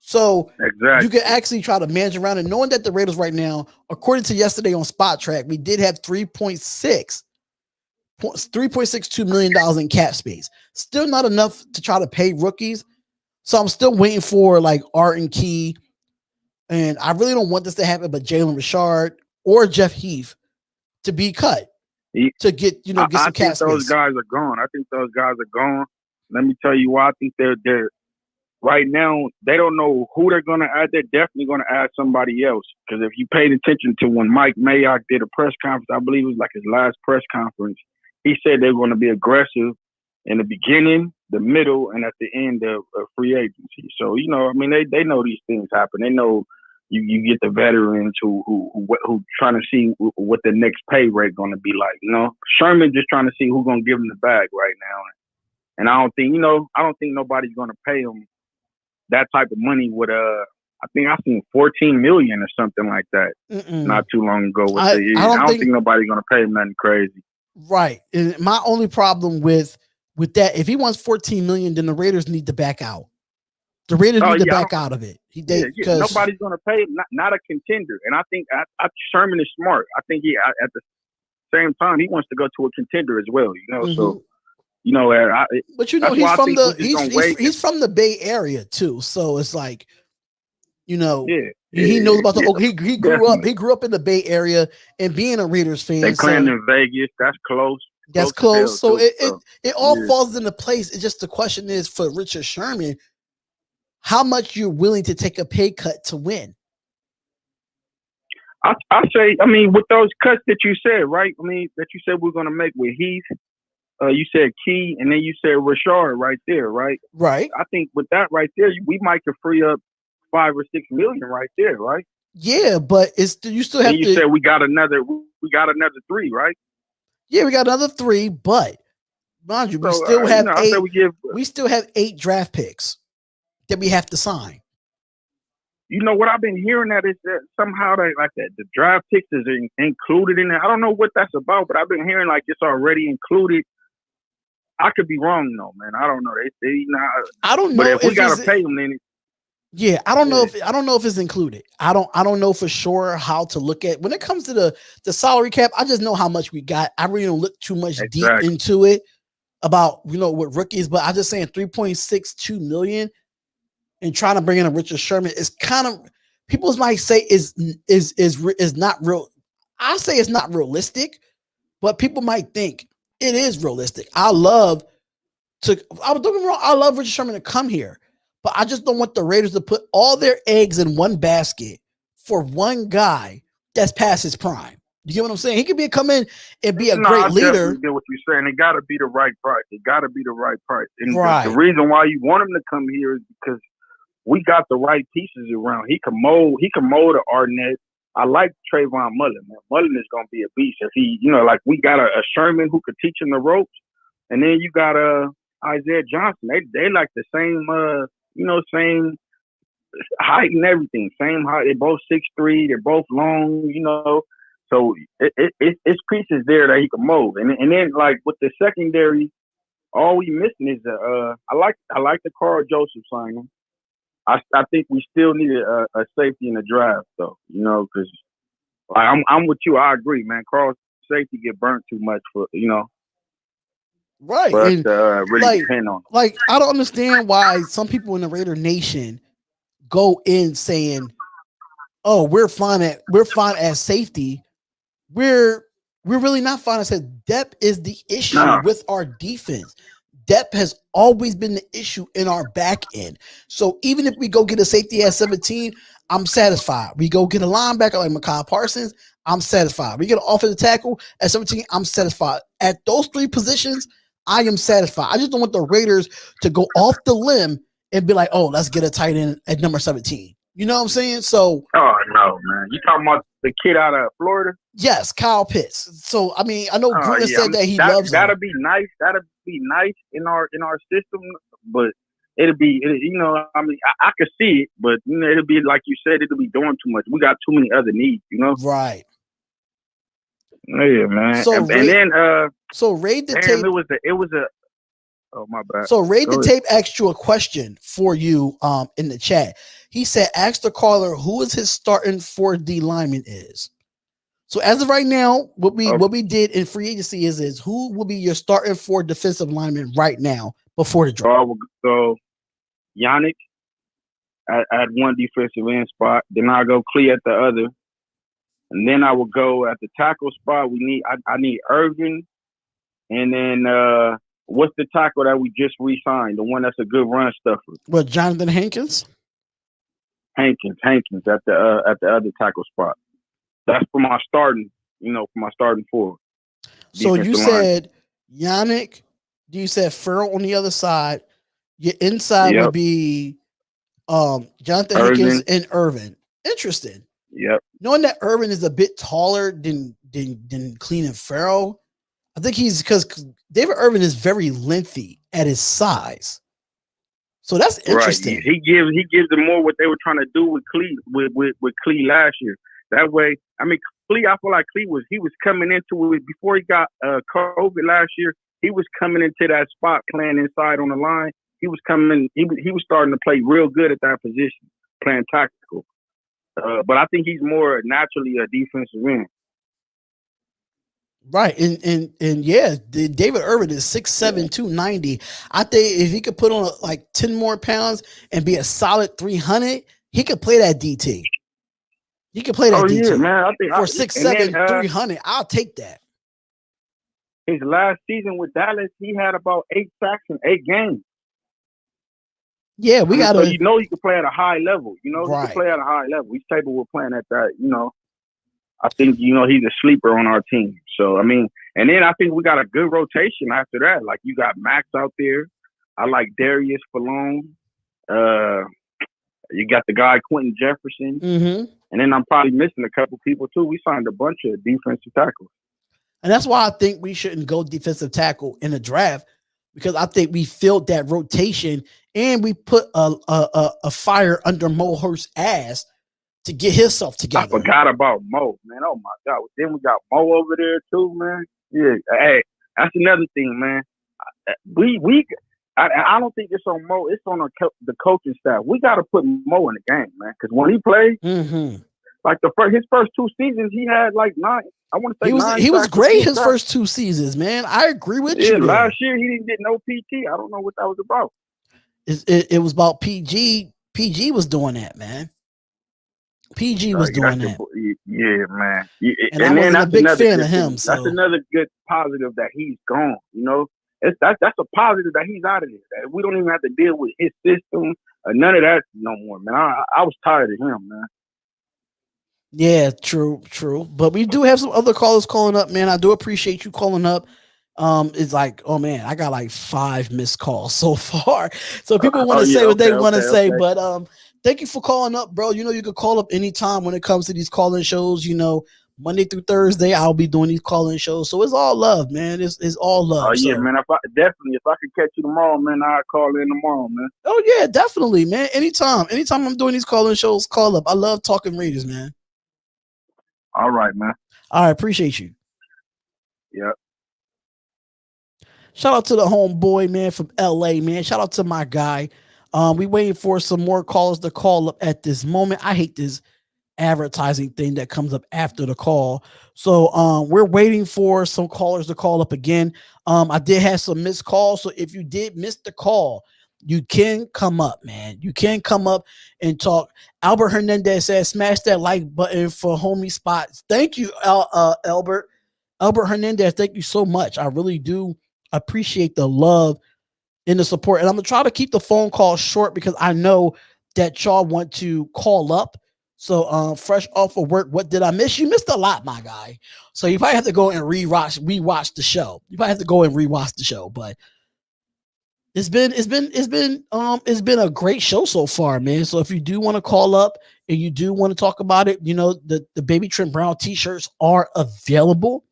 So exactly. You can actually try to manage around and knowing that the Raiders right now, according to yesterday on Spot Track, we did have $3.62 million in cap space. Still not enough to try to pay rookies. So I'm still waiting for like Art and Key. And I really don't want this to happen, but Jalen Richard or Jeff Heath to be cut to get some cap space. I think those guys are gone. Let me tell you why I think they're right now, they don't know who they're going to add. They're definitely going to add somebody else. Because if you paid attention to when Mike Mayock did a press conference, I believe it was like his last press conference, he said they were going to be aggressive in the beginning, the middle, and at the end of free agency. So, you know, I mean, they know these things happen. They know you get the veterans who trying to see what the next pay rate going to be like. You know, Sherman just trying to see who's going to give him the bag right now. And I don't think nobody's going to pay him that type of money with I think I seen $14 million or something like that not too long ago. I don't think nobody's gonna pay him nothing crazy. Right. And my only problem with that, if he wants $14 million, then the Raiders need to back out. The Raiders need to back out of it. Nobody's gonna pay him, not a contender. And I think Sherman is smart. I think he at the same time he wants to go to a contender as well. You know, so. You know, but you know he's from the Bay Area too, so it's like, you know, he knows about he grew up in the Bay Area and being a Raiders fan. They playing in Vegas. That's close. That's close. So it all falls into place. It's just the question is for Richard Sherman, how much you're willing to take a pay cut to win. I say, I mean, with those cuts that you said, right? I mean, that you said we're going to make with Heath. You said Key, and then you said Richard right there, right? Right. I think with that right there, we might could free up $5 or $6 million right there, right? Yeah, but you still have. And you said we got another 3, right? Yeah, we got another 3, but mind you, we still have 8. We still have 8 draft picks that we have to sign. You know what I've been hearing that is that somehow the draft picks is included in there. I don't know what that's about, but I've been hearing like it's already included. I could be wrong though, man. I don't know. I don't know. But if we gotta pay them, then I don't know if it's included. I don't know for sure how to look at when it comes to the salary cap. I just know how much we got. I really don't look too much deep into it about with rookies, but I'm just saying $3.62 million and trying to bring in a Richard Sherman is kind of people might say is not real. I say it's not realistic, but people might think it is realistic. I love Richard Sherman to come here, but I just don't want the Raiders to put all their eggs in one basket for one guy that's past his prime. You get what I'm saying? He could come in and be a great leader. I get what you're saying. It got to be the right price. And the reason why you want him to come here is because we got the right pieces around. He can mold a Arnett. I like Trayvon Mullen, man. Mullen is gonna be a beast if he, like we got a Sherman who could teach him the ropes, and then you got Isaiah Johnson. They like the same same height and everything. Same height. They're both 6'3". They're both long, So it's pieces there that he can mold. And then like with the secondary, all we missing is I like the Carl Joseph signing. I think we still need a safety in the draft though, because like I'm with you. I agree, man. Carl's safety get burnt too much for right. But and really depend on. Like I don't understand why some people in the Raider Nation go in saying, "Oh, we're fine at safety." We're really not fine at safety. Depth is the issue with our defense. Depth has always been the issue in our back end. So even if we go get a safety at 17, I'm satisfied. We go get a linebacker like Mekhi Parsons, I'm satisfied. We get an offensive tackle at 17, I'm satisfied. At those three positions, I am satisfied. I just don't want the Raiders to go off the limb and be like, oh, let's get a tight end at number 17. You know what I'm saying? So, oh no, man, you talking about the kid out of Florida? Yes, Kyle Pitts. So I mean, I know Gruden said that he loves him. That'll be nice. That'll be nice in our system, but it'll be, I mean, I could see it, but it'll be like you said, it'll be doing too much. We got too many other needs, Right. Yeah, man. So and then Raid the Tape. It was a. Oh my bad. So Raid the Tape asked you a question for you in the chat. He said, ask the caller who is his starting 4D lineman is. So as of right now, what we did in free agency is who will be your starting 4 defensive lineman right now before the draft? So I will go Yannick at one defensive end spot. Then I'll go Clee at the other. And then I will go at the tackle spot. I need Irvin. And then what's the tackle that we just re-signed? The one that's a good run stuffer. What, Jonathan Hankins? Hankins at the other tackle spot. That's for my starting, for my starting 4. So you said Yannick, you said Farrell on the other side. Your inside would be Jonathan Hankins and Irvin. Interesting. Yep. Knowing that Irvin is a bit taller than Clean and Farrell, I think because David Irvin is very lengthy at his size. So that's interesting. Right. He gives them more what they were trying to do with Clee with Clee last year. That way, I mean, Clee, I feel like Clee was coming into it before he got COVID last year. He was coming into that spot playing inside on the line. He was coming. He was starting to play real good at that position, playing tactical. But I think he's more naturally a defensive end. Right. And yeah, David Irvin is 6'7", 290. I think if he could put on like 10 more pounds and be a solid 300, he could play that DT. He could play that DT. Yeah, man. I think for 6'7", 300. I'll take that. His last season with Dallas, he had about 8 sacks in 8 games. Yeah, we got to. So he can play at a high level. He can play at a high level. He's capable of playing at that. I think he's a sleeper on our team. So I mean, and then I think we got a good rotation after that. Like you got Max out there. I like Darius Fallone. You got the guy Quentin Jefferson, and then I'm probably missing a couple people too. We signed a bunch of defensive tackles, and that's why I think we shouldn't go defensive tackle in the draft, because I think we filled that rotation and we put a fire under Mo Hurst's ass to get himself together. I forgot about Mo, man. Oh my God! Then we got Mo over there too, man. Yeah, hey, that's another thing, man. I don't think it's on Mo. It's on the coaching staff. We got to put Mo in the game, man. Because when he played, like his first 2 seasons, he had like 9. I want to say 9. He was great his first 2 seasons, man. I agree with you. Yeah, last year he didn't get no PT. I don't know what that was about. It was about PG. PG was doing that, man. PG was doing that. Yeah, man. And I wasn't a big fan of him. So. That's another good positive that he's gone. That's a positive that he's out of there. That we don't even have to deal with his system or none of that no more, man. I was tired of him, man. Yeah, true. But we do have some other callers calling up, man. I do appreciate you calling up. It's like, oh man, I got like 5 missed calls so far. So people want to yeah, say what they okay, want to say, okay. but thank you for calling up, bro. You know, you can call up anytime when it comes to these call-in shows. You know, Monday through Thursday, I'll be doing these call-in shows. So it's all love, man. It's all Oh love. yeah, So man. If I could catch you tomorrow, man, I'll call in tomorrow, man. oh yeah, definitely, man. Anytime I'm doing these call-in shows, call up. I love talking Raiders, man. All right, man. All right, appreciate you. Yeah. Shout out to the homeboy, man, from LA, man. Shout out to my guy. We waiting for some more callers to call up at this moment. I hate this advertising thing that comes up after the call. So we're waiting for some callers to call up again. I did have some missed calls. So if you did miss the call, you can come up, man. You can come up and talk. Albert Hernandez says, smash that like button for homie spots. Thank you, Albert. Albert Hernandez, thank you so much. I really do appreciate the love and the support. And I'm going to try to keep the phone call short because I know that y'all want to call up. So fresh off of work, what did I miss? You missed a lot, my guy. So you probably have to go and rewatch the show. You probably have to go and rewatch the show, but it's been a great show so far, man. So if you do want to call up and you do want to talk about it, you know, the Baby Trent Brown t-shirts are available.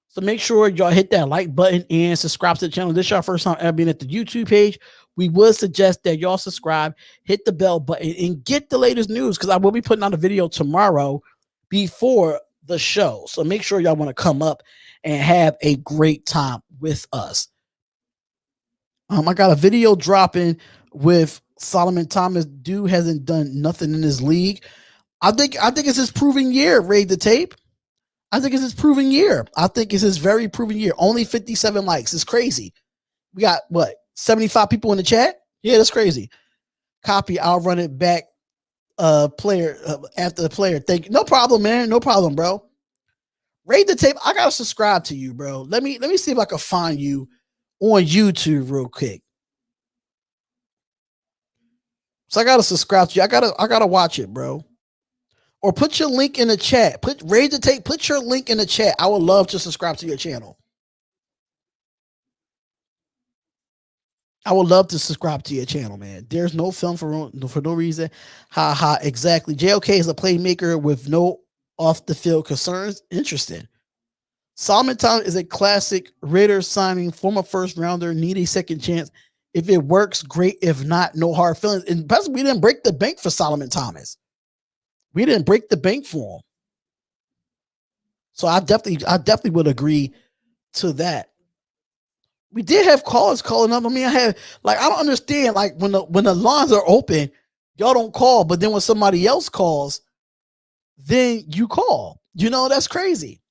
So make sure y'all hit that like button and subscribe to the channel. This is your first time ever being at the YouTube page. We would suggest that y'all subscribe, hit the bell button, and get the latest news because I will be putting out a video tomorrow before the show. So make sure y'all want to come up and have a great time with us. I got a video dropping with Solomon Thomas. Dude hasn't done nothing in his league. I think it's his proving year. Raid the tape. I think it's his proving year. I think it's his very proving year. Only 57 likes. It's crazy. We got what? 75 people in the chat? Yeah, that's crazy. Copy. I'll run it back. Player after the player. Thank you. No problem, man. No problem, bro. Raid the tape. I gotta subscribe to you, bro. Let me see if I can find you on YouTube real quick. So I gotta subscribe to you. I gotta watch it, bro. Or put your link in the chat. Raid the tape. Put your link in the chat. I would love to subscribe to your channel. I would love to subscribe to your channel, man. There's no film for no reason. Ha ha. Exactly. JOK is a playmaker with no off the field concerns. Interesting. Solomon Thomas is a classic Raiders signing, former first rounder, need a second chance. If it works, great. If not, no hard feelings. And plus, we didn't break the bank for Solomon Thomas. We didn't break the bank for him. So I definitely would agree to that. We did have callers calling up. I mean, I don't understand. Like when the lines are open, y'all don't call, but then when somebody else calls, then you call. You know, that's crazy.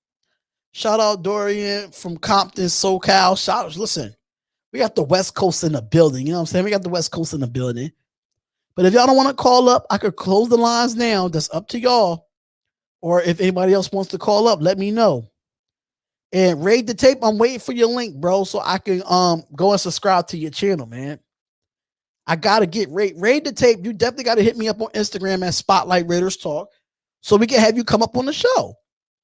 Shout out Dorian from Compton, SoCal. Listen, we got the West Coast in the building. You know what I'm saying? We got the West Coast in the building. But if y'all don't want to call up, I could close the lines now. That's up to y'all. Or if anybody else wants to call up, let me know. And raid the tape. I'm waiting for your link, bro, so I can go and subscribe to your channel, man. I gotta get raid the tape. You definitely gotta hit me up on Instagram at Spotlight Raiders Talk, so we can have you come up on the show.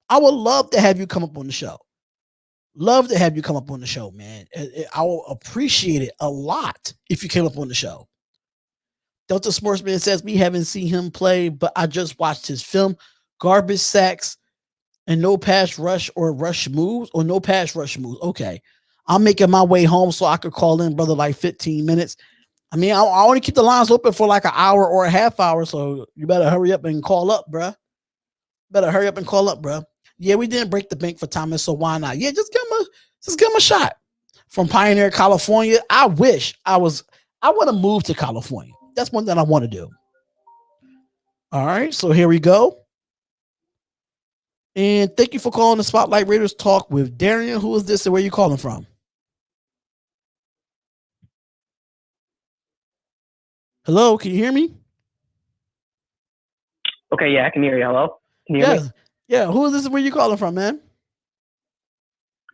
I would love to have you come up on the show. Love to have you come up on the show, man. I will appreciate it a lot if you came up on the show. Delta Sportsman says we haven't seen him play, but I just watched his film. Garbage sacks and no pass rush or rush moves or no pass rush moves. Okay. I'm making my way home so I could call in, brother, like 15 minutes. I mean, I only keep the lines open for like an hour or a half hour, so you better hurry up and call up, bruh. Yeah, we didn't break the bank for Thomas, so why not? Yeah, just give him a shot. From Pioneer, California. I want to move to California. That's one that I want to do. All right, so here we go. And thank you for calling the Spotlight Raiders Talk with Darian. Who is this and where are you calling from? Hello, can you hear me? Okay, yeah, I can hear you. Hello? Can you hear me? Yeah, who is this and where are you calling from, man?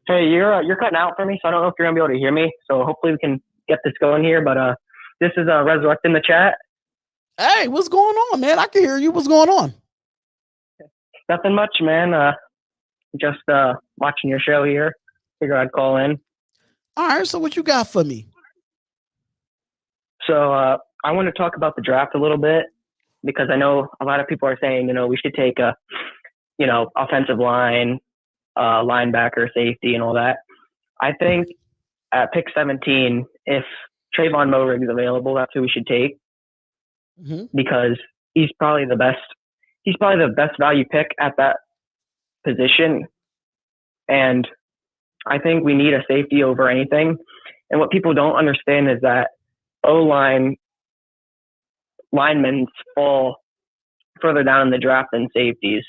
Hey, you're cutting out for me, so I don't know if you're going to be able to hear me. So hopefully we can get this going here. But this is Resurrect in the chat. Hey, what's going on, man? I can hear you. What's going on? Nothing much, man. Just watching your show here. Figure I'd call in. All right, so what you got for me? So I want to talk about the draft a little bit because I know a lot of people are saying, we should take a, offensive line, linebacker, safety, and all that. I think at pick 17, if Trayvon Moehrig is available, that's who we should take because he's probably the best. He's probably the best value pick at that position, and I think we need a safety over anything. And what people don't understand is that O-line linemen fall further down in the draft than safeties.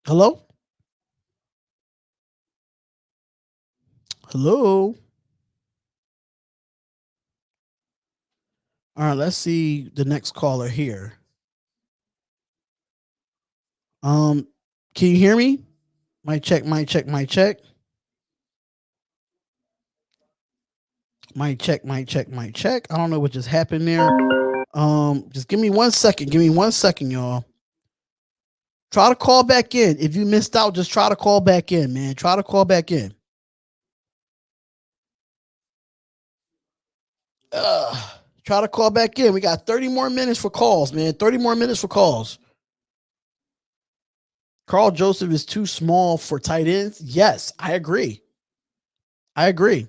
Hello? Hello? All right, let's see the next caller here. Can you hear me? Mic check, mic check, mic check. Mic check, mic check, mic check. I don't know what just happened there. Just give me 1 second. Give me 1 second, y'all. Try to call back in. If you missed out, just try to call back in, man. Try to call back in. Try to call back in. We got 30 more minutes for calls, man. 30 more minutes for calls. Carl Joseph is too small for tight ends. Yes, I agree. I agree.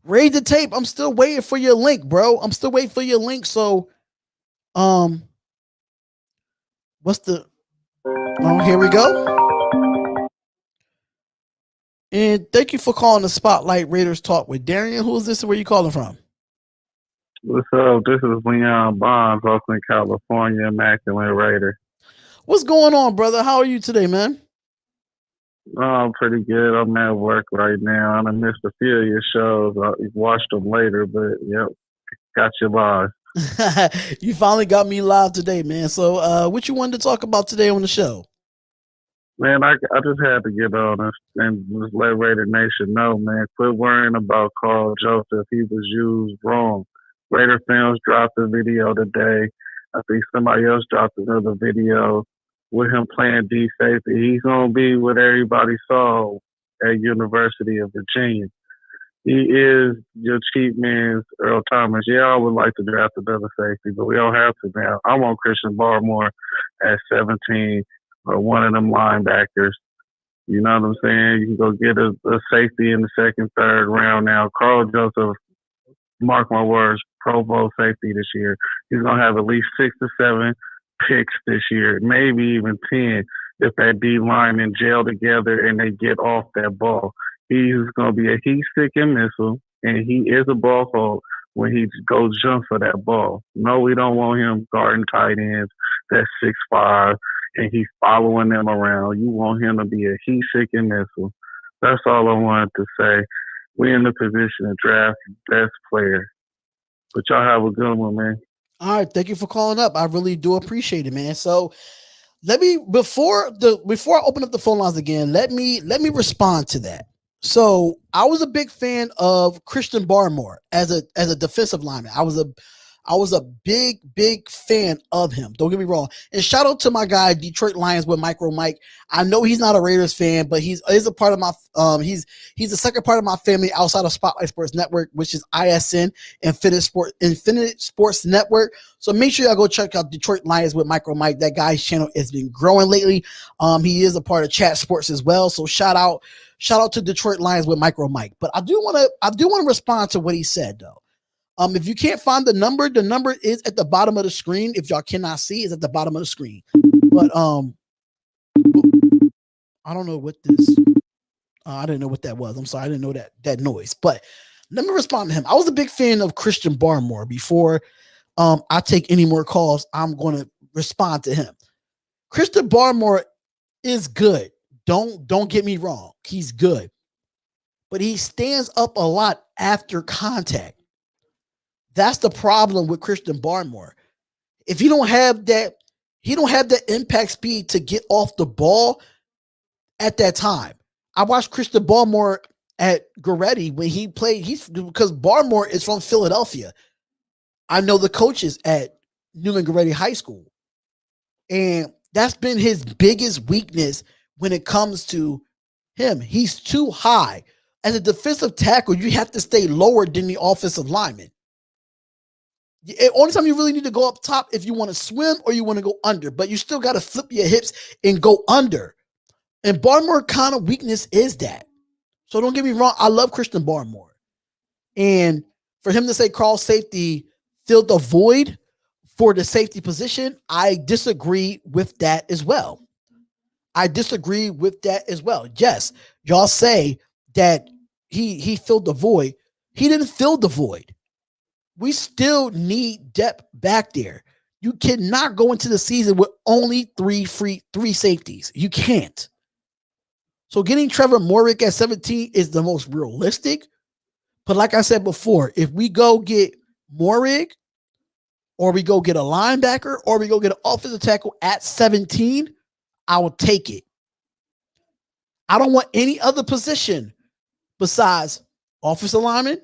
Raid the tape. I'm still waiting for your link, bro. I'm still waiting for your link. So, what's the? Oh, here we go. And thank you for calling the Spotlight Raiders Talk with Darian. Who is this and where you calling from? What's up? This is Leon Bonds, Oakland, California, Immaculate Raider. What's going on, brother? How are you today, man? Oh, I'm pretty good. I'm at work right now. I missed a few of your shows. I watched them later, but yep, got you live. You finally got me live today, man. So what you wanted to talk about today on the show? Man, I just had to get on and just let Raider Nation know, man. Quit worrying about Carl Joseph. He was used wrong. Raider Films dropped a video today. I think somebody else dropped another video with him playing D safety. He's going to be what everybody saw at University of Virginia. He is your cheap man's Earl Thomas. Yeah, I would like to draft another safety, but we don't have to now. I want Christian Barmore at 17 or one of them linebackers. You know what I'm saying? You can go get a safety in the second, third round now. Carl Joseph, mark my words, Pro Bowl safety this year. He's going to have at least 6 to 7 picks this year, maybe even 10 if that D-line and gel together and they get off that ball. He's going to be a heat-seeking missile, and he is a ball hog when he goes jump for that ball. No, we don't want him guarding tight ends that's 6'5", and he's following them around. You want him to be a heat-seeking missile. That's all I wanted to say. We're in the position to draft the best player. But y'all have a good one, man. All right, thank you for calling up. I really do appreciate it, man. So let me before I open up the phone lines again, let me respond to that. So I was a big fan of Christian Barmore as a defensive lineman. I was a big fan of him. Don't get me wrong. And shout out to my guy Detroit Lions with Micro Mike. I know he's not a Raiders fan, but he's a part of my he's the second part of my family outside of Spotlight Sports Network, which is ISN, Infinite Sports Network. So make sure y'all go check out Detroit Lions with Micro Mike. That guy's channel has been growing lately. He is a part of Chat Sports as well. So shout out to Detroit Lions with Micro Mike. But I do want to respond to what he said though. If you can't find the number is at the bottom of the screen. If y'all cannot see, it's at the bottom of the screen. But I don't know what this. I didn't know what that was. I'm sorry, I didn't know that noise. But let me respond to him. I was a big fan of Christian Barmore. Before I take any more calls, I'm going to respond to him. Christian Barmore is good. Don't get me wrong. He's good, but he stands up a lot after contact. That's the problem with Christian Barmore. If he don't have that impact speed to get off the ball at that time. I watched Christian Barmore at Goretti when he played. Because Barmore is from Philadelphia. I know the coaches at Newman Goretti High School. And That's been his biggest weakness when it comes to him. He's too high. As a defensive tackle, you have to stay lower than the offensive lineman. The only time you really need to go up top if you want to swim or you want to go under, but you still got to flip your hips and go under. And Barmore kind of weakness is that. So don't get me wrong, I love Christian Barmore. And for him to say Carl safety filled the void for the safety position, I disagree with that as well. Yes, y'all say that he filled the void. He didn't fill the void. We still need depth back there. You cannot go into the season with only three safeties. You can't. So getting Trevor Morick at 17 is the most realistic. But like I said before, if we go get Morick, or we go get a linebacker, or we go get an offensive tackle at 17, I will take it. I don't want any other position besides offensive lineman,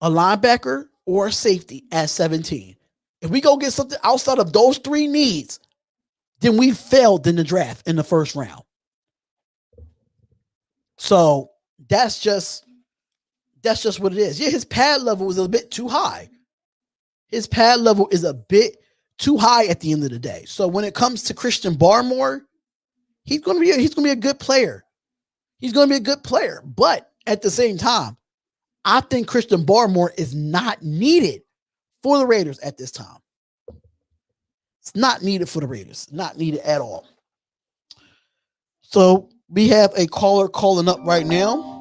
a linebacker, or a safety at 17. If we go get something outside of those three needs, then we failed in the draft in the first round. So that's just what it is. Yeah, his pad level is a bit too high. His pad level is a bit too high at the end of the day. So when it comes to Christian Barmore, he's going to be a good player. He's going to be a good player. But at the same time, I think Christian Barmore is not needed for the Raiders at this time. It's not needed for the Raiders. Not needed at all. So we have a caller calling up right now.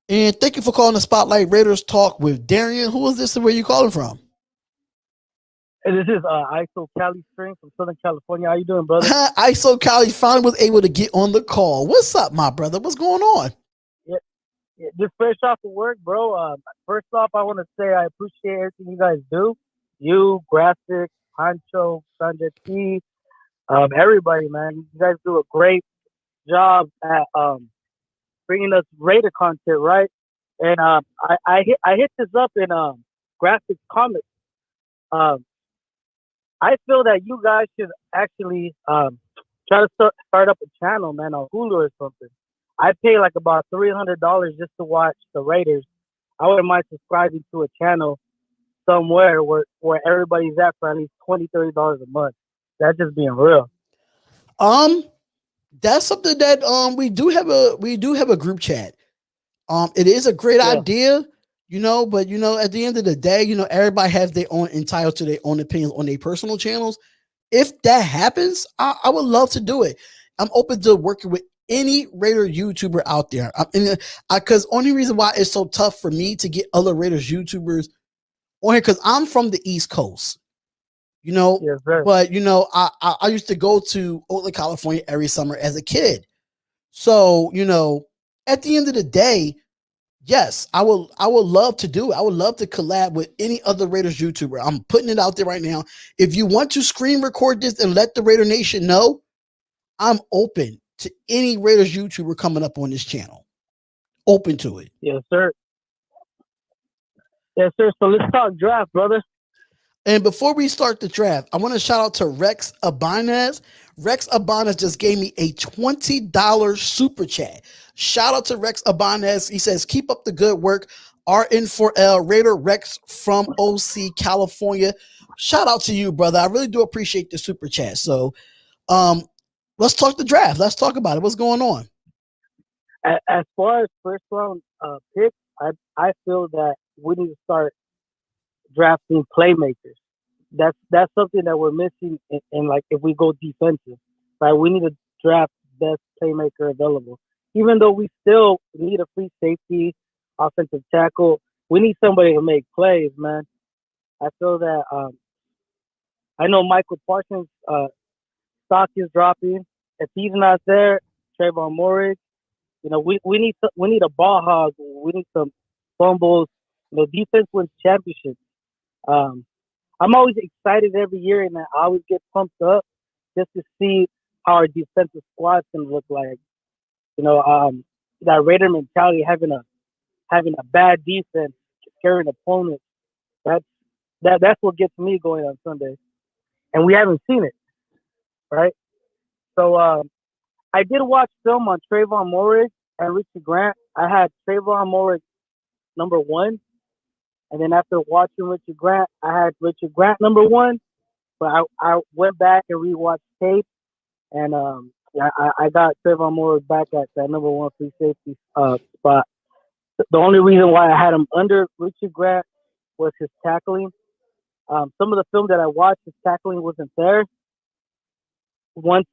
And thank you for calling the Spotlight Raiders Talk with Darian. Who is this and where you calling from? Hey, this is ISO Cali Spring from Southern California. How you doing, brother? ISO Cali finally was able to get on the call. What's up, my brother? What's going on? Yeah, just fresh off of work, bro. First off, I want to say I appreciate everything you guys do. You, Graphk, Hancho, Sanjay T, everybody, man. You guys do a great job at bringing us Raider content, right? And I hit this up in Graphk's comments. I feel that you guys should actually try to start up a channel, man, on Hulu or something. I pay like about $300 just to watch the Raiders. I wouldn't mind subscribing to a channel somewhere where everybody's at for at least $20, $30 a month. That's just being real. That's something that we do have a group chat. It is a great idea, but at the end of the day, everybody has their own entitled to their own opinions on their personal channels. If that happens, I would love to do it. I'm open to working with any Raider YouTuber out there. Because only reason why it's so tough for me to get other Raiders YouTubers on here, because I'm from the East Coast. Yes, but I used to go to Oakland, California every summer as a kid. So, at the end of the day, yes, I would love to do it. I would love to collab with any other Raiders YouTuber. I'm putting it out there right now. If you want to screen record this and let the Raider Nation know, I'm open to any Raiders YouTuber coming up on this channel. Open to it. Yes, sir. Yes, sir. So let's talk draft, brother. And before we start the draft, I want to shout out to Rex Abanez. Rex Abanez just gave me a $20 super chat. Shout out to Rex Abanez. He says, keep up the good work. RN4L Raider Rex from OC, California. Shout out to you, brother. I really do appreciate the super chat. So let's talk the draft. Let's talk about it. What's going on? As far as first round picks, I feel that we need to start drafting playmakers. That's something that we're missing in like if we go defensive, right? We need to draft best playmaker available. Even though we still need a free safety, offensive tackle, we need somebody to make plays, man. I feel that I know Michael Parsons' stock is dropping. If he's not there, Trayvon Morris, we need a ball hog. We need some fumbles. Defense wins championships. I'm always excited every year, and I always get pumped up just to see how our defensive squad's gonna look like. That Raider mentality, having a bad defense, scaring opponents. That's what gets me going on Sunday, and we haven't seen it, right? So I did watch film on Trayvon Morig and Richie Grant. I had Trayvon Morig number 1, and then after watching Richie Grant, I had Richie Grant number 1. But I went back and rewatched tape, and I got Trayvon Morig back at that number 1 free safety spot. The only reason why I had him under Richie Grant was his tackling. Some of the film that I watched, his tackling wasn't there. Once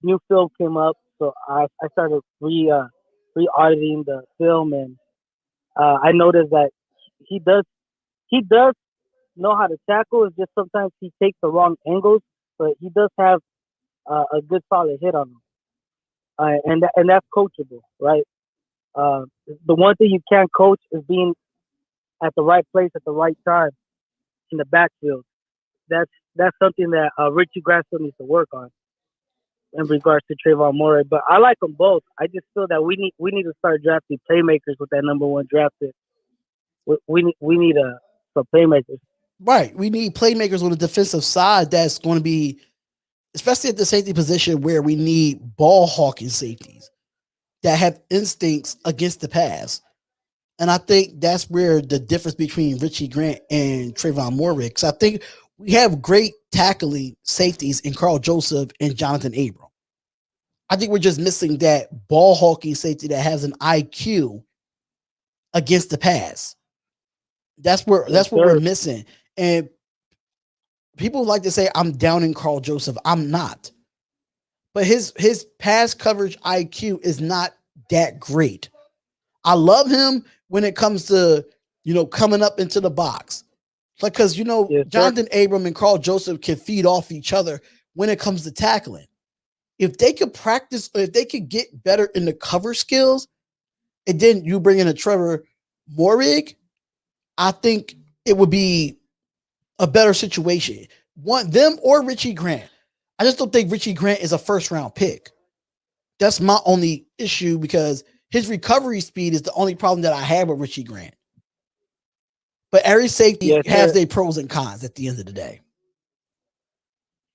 new film came up, so I started re-auditing the film, and I noticed that he does know how to tackle. It's just sometimes he takes the wrong angles, but he does have a good solid hit on him, and that's coachable, right? The one thing you can't coach is being at the right place at the right time in the backfield. That's something that Richie Grant still needs to work on in regards to Trayvon Morig. But I like them both. I just feel that we need to start drafting playmakers with that number 1 draft pick. We need some playmakers. Right. We need playmakers on the defensive side that's going to be, especially at the safety position where we need ball hawking safeties that have instincts against the pass. And I think that's where the difference between Richie Grant and Trayvon Morig. So I think we have great tackling safeties in Carl Joseph and Jonathan Abram. I think we're just missing that ball hawking safety that has an IQ against the pass. That's what we're missing. And people like to say I'm down in Carl Joseph. I'm not. But his pass coverage IQ is not that great. I love him when it comes to, coming up into the box. Like, because, Yes, Jonathan Abram and Carl Joseph can feed off each other when it comes to tackling. If they could practice, if they could get better in the cover skills, and then you bring in a Trevor Morig, I think it would be a better situation. Them or Richie Grant. I just don't think Richie Grant is a first-round pick. That's my only issue because his recovery speed is the only problem that I have with Richie Grant. But every safety has their pros and cons at the end of the day.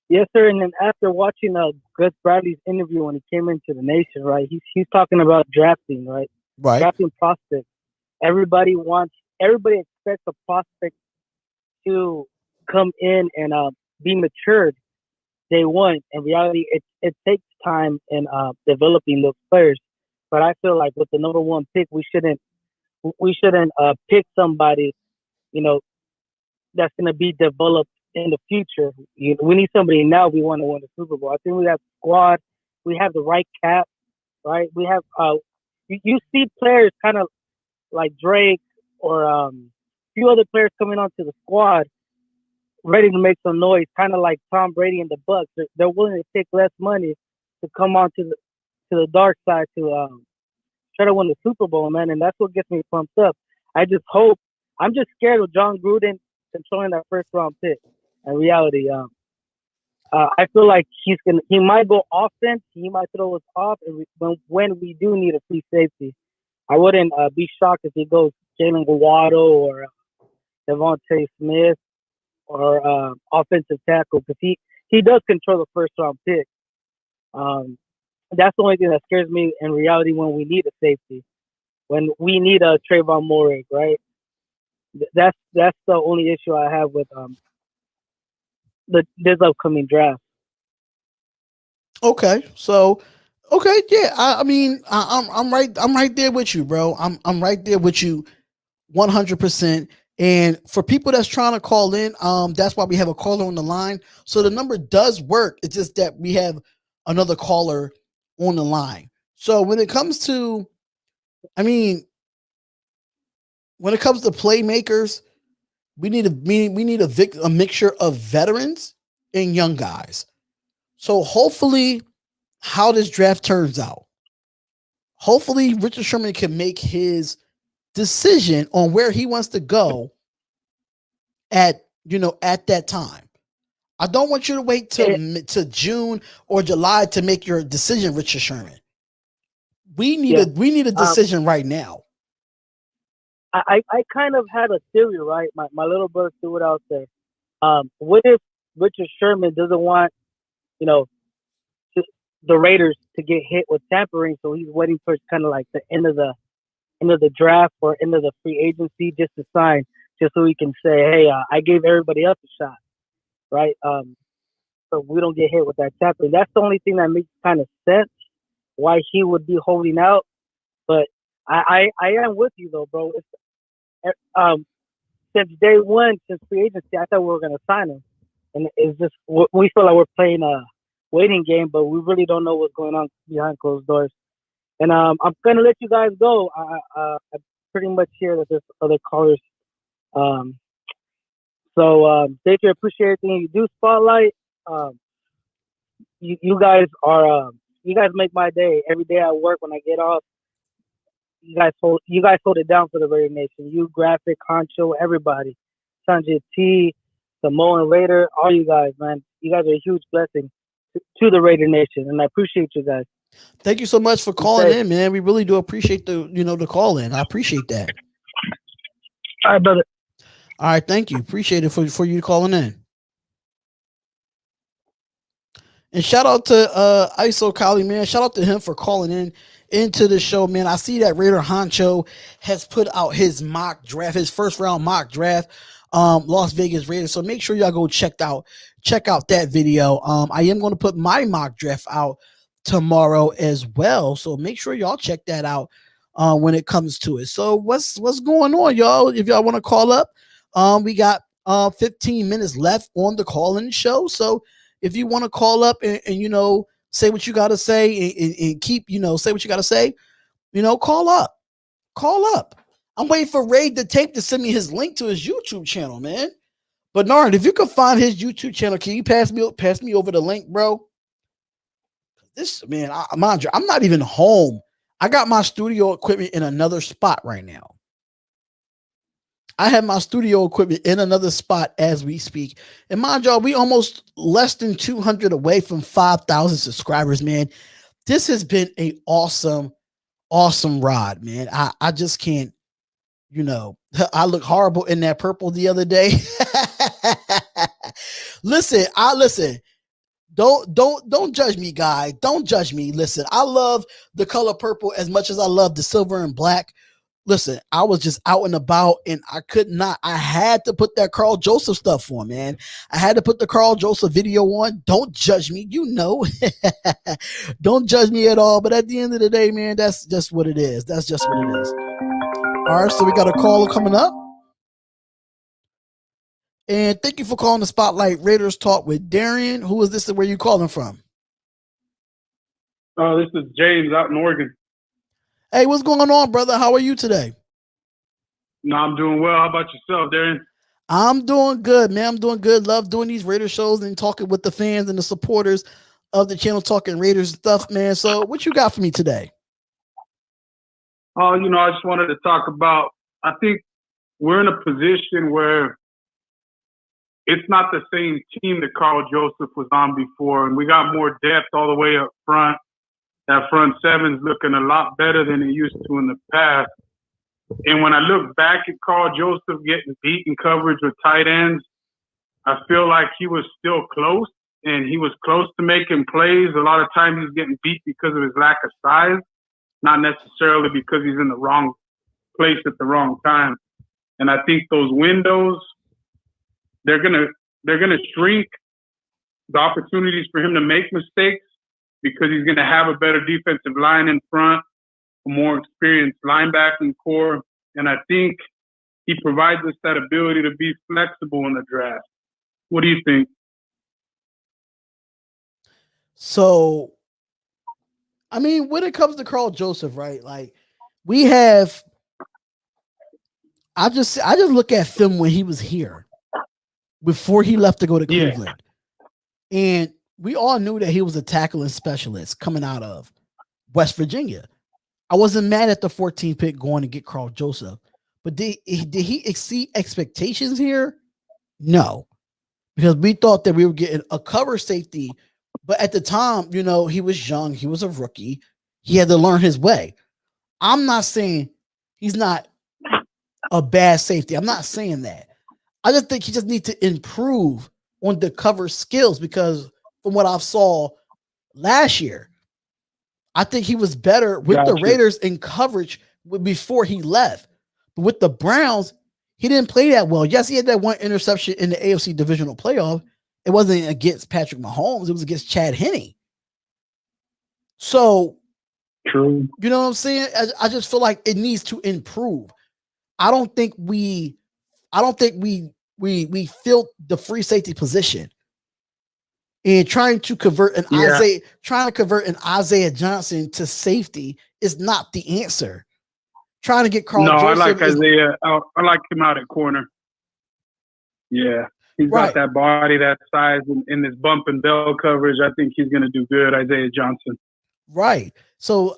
Yes, sir. And then after watching Gus Bradley's interview when he came into the nation, right, he's talking about drafting, right? Right. Drafting prospects. Everybody expects a prospect to come in and be matured day one. In reality, it takes time in developing those players. But I feel like with the number 1 pick, we shouldn't pick somebody, that's going to be developed in the future. We need somebody now. We want to win the Super Bowl. I think we have squad. We have the right cap, right? We have you see players kind of like Drake or a few other players coming onto the squad ready to make some noise, kind of like Tom Brady and the Bucks. They're willing to take less money to come onto the dark side to try to win the Super Bowl, man. And that's what gets me pumped up. I'm just scared of John Gruden controlling that first round pick. In reality, I feel like he might go offense. He might throw us off when we do need a free safety. I wouldn't be shocked if he goes Jalen Waddle or Devontae Smith or offensive tackle because he does control the first round pick. That's the only thing that scares me in reality when we need a safety, when we need a Trayvon Morig, right? That's the only issue I have with this upcoming draft. Okay, yeah. I'm right there with you, bro. I'm right there with you, 100%. And for people that's trying to call in, that's why we have a caller on the line. So the number does work. It's just that we have another caller on the line. So when it comes to playmakers, we need a mixture of veterans and young guys. So hopefully how this draft turns out, hopefully Richard Sherman can make his decision on where he wants to go at that time. I don't want you to wait to June or July to make your decision, Richard Sherman. We need a decision right now. I kind of had a theory, right? My little brother threw it out there. What if Richard Sherman doesn't want, you know, to, the Raiders to get hit with tampering, so he's waiting for kind of like the end of the draft or end of the free agency just to sign, just so he can say, hey, I gave everybody else a shot, right? So we don't get hit with that tampering. That's the only thing that makes kind of sense why he would be holding out. But I am with you though, bro. It's, since day one, since free agency, I thought we were gonna sign him, and it's just we feel like we're playing a waiting game, but we really don't know what's going on behind closed doors. And I'm gonna let you guys go. I pretty much hear that there's other callers. Thank you. Appreciate everything you do, Spotlight. You guys are you guys make my day every day at work when I get off. You guys hold it down for the Raider Nation. You, Graphk, Honcho, everybody, Sanjay T, Samoan Raider, all you guys, man. You guys are a huge blessing to the Raider Nation, and I appreciate you guys. Thank you so much for calling in, man. We really do appreciate the call in. I appreciate that. All right, brother. All right, thank you. Appreciate it for you calling in. And shout out to ISO Kali, man. Shout out to him for calling in into the show, man. I see that Raider Honcho has put out his mock draft, his first round mock draft, Las Vegas Raiders. So make sure y'all go check out that video. I am going to put my mock draft out tomorrow as well. So make sure y'all check that out when it comes to it. So what's going on, y'all? If y'all want to call up, we got 15 minutes left on the call-in show. So if you want to call up and say what you got to say and keep, say what you got to say, call up. I'm waiting for Ray the Tape to send me his link to his YouTube channel, man. Bernard, if you can find his YouTube channel, can you pass me over the link, bro? This, man, mind you, I'm not even home. I got my studio equipment in another spot right now. I have my studio equipment in another spot as we speak. And mind y'all, we almost less than 200 away from 5,000 subscribers, man. This has been an awesome ride, man. I just can't, I look horrible in that purple the other day. Listen. Don't judge me, guys. Don't judge me. Listen, I love the color purple as much as I love the silver and black. Listen, I was just out and about and I had to put that Carl Joseph stuff on, man. I had to put the Carl Joseph video on. Don't judge me. Don't judge me at all. But at the end of the day, man, that's just what it is. That's just what it is. All right. So we got a caller coming up. And thank you for calling the Spotlight Raiders Talk with Darian. Who is this and where you calling from? Oh, this is James out in Oregon. Hey, what's going on, brother? How are you today? No, I'm doing well. How about yourself, Darren? I'm doing good, man. I'm doing good. Love doing these Raider shows and talking with the fans and the supporters of the channel, talking Raiders stuff, man. So what you got for me today? Oh, I just wanted to talk about, I think we're in a position where it's not the same team that Carl Joseph was on before, and we got more depth all the way up front. That front seven's looking a lot better than it used to in the past. And when I look back at Carl Joseph getting beat in coverage with tight ends, I feel like he was still close, and he was close to making plays. A lot of times he's getting beat because of his lack of size, not necessarily because he's in the wrong place at the wrong time. And I think those windows, they're gonna shrink the opportunities for him to make mistakes, because he's going to have a better defensive line in front, a more experienced linebacking core. And I think he provides us that ability to be flexible in the draft. What do you think? So, I mean, when it comes to Carl Joseph, right? Like I just look at film when he was here before he left to go to Cleveland. Yeah. And we all knew that he was a tackling specialist coming out of West Virginia. I wasn't mad at the 14th pick going to get Carl Joseph, but did he exceed expectations here? No, because we thought that we were getting a cover safety, but at the time, he was young, he was a rookie, he had to learn his way. I'm not saying he's not a bad safety. I'm not saying that. I just think he just needs to improve on the cover skills because from what I saw last year, I think he was better with the Raiders in coverage before he left. But with the Browns, he didn't play that well. Yes, he had that one interception in the AFC divisional playoff. It wasn't against Patrick Mahomes. It was against Chad Henne. So, true. You know what I'm saying? I just feel like it needs to improve. I don't think we filled the free safety position. And trying to convert an Isaiah Johnson to safety is not the answer. Trying to get Carl Joseph. I like Isaiah. I like him out at corner. Yeah. He's got that body, that size, and this bump and bell coverage. I think he's going to do good, Isaiah Johnson. Right. So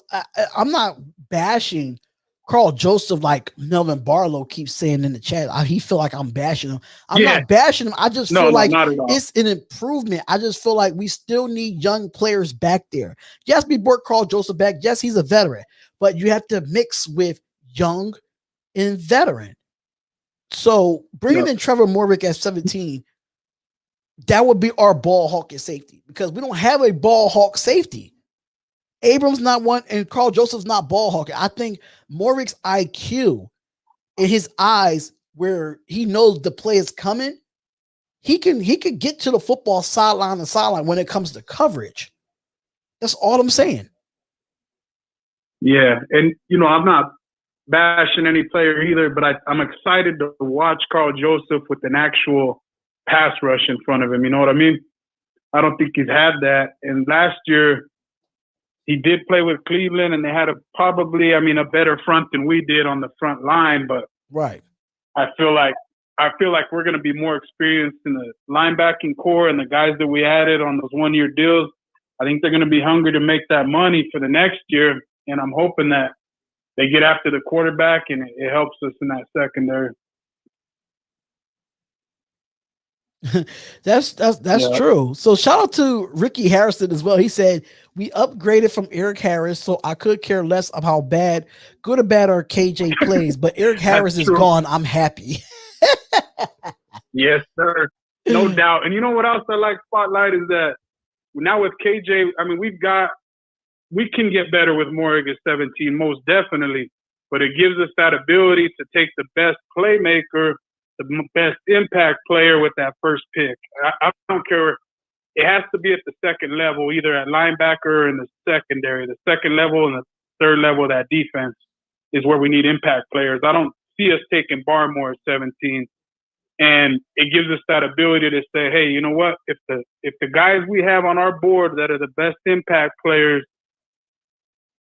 I'm not bashing Carl Joseph like Melvin Barlow keeps saying in the chat. He feel like I'm bashing him. I'm not bashing him. I just feel like it's an improvement. I just feel like we still need young players back there. Yes, we brought Carl Joseph back. Yes, he's a veteran, but you have to mix with young and veteran. So bringing in Trevor Morwick at 17, that would be our ball hawk at safety because we don't have a ball hawk safety. Abrams not one, and Carl Joseph's not ball hawking. I think Morwick's IQ in his eyes, where he knows the play is coming, he can get to the football sideline to sideline when it comes to coverage. That's all I'm saying. Yeah, and I'm not bashing any player either, but I'm excited to watch Carl Joseph with an actual pass rush in front of him. You know what I mean? I don't think he's had that, and last year. He did play with Cleveland, and they had a better front than we did on the front line. But I feel like we're going to be more experienced in the linebacking core and the guys that we added on those one-year deals. I think they're going to be hungry to make that money for the next year, and I'm hoping that they get after the quarterback and it helps us in that secondary. That's true. So shout out to Ricky Harrison as well. He said we upgraded from Eric Harris, so I could care less of how good or bad our KJ plays, but Eric Harris is gone. I'm happy. Yes, sir. No doubt. And you know what else I like spotlight is that now with KJ, we can get better with Morrig at 17, most definitely, but it gives us that ability to take the best playmaker, the best impact player with that first pick. I don't care. It has to be at the second level, either at linebacker or in the secondary. The second level and the third level of that defense is where we need impact players. I don't see us taking Barmore at 17. And it gives us that ability to say, hey, you know what? If the guys we have on our board that are the best impact players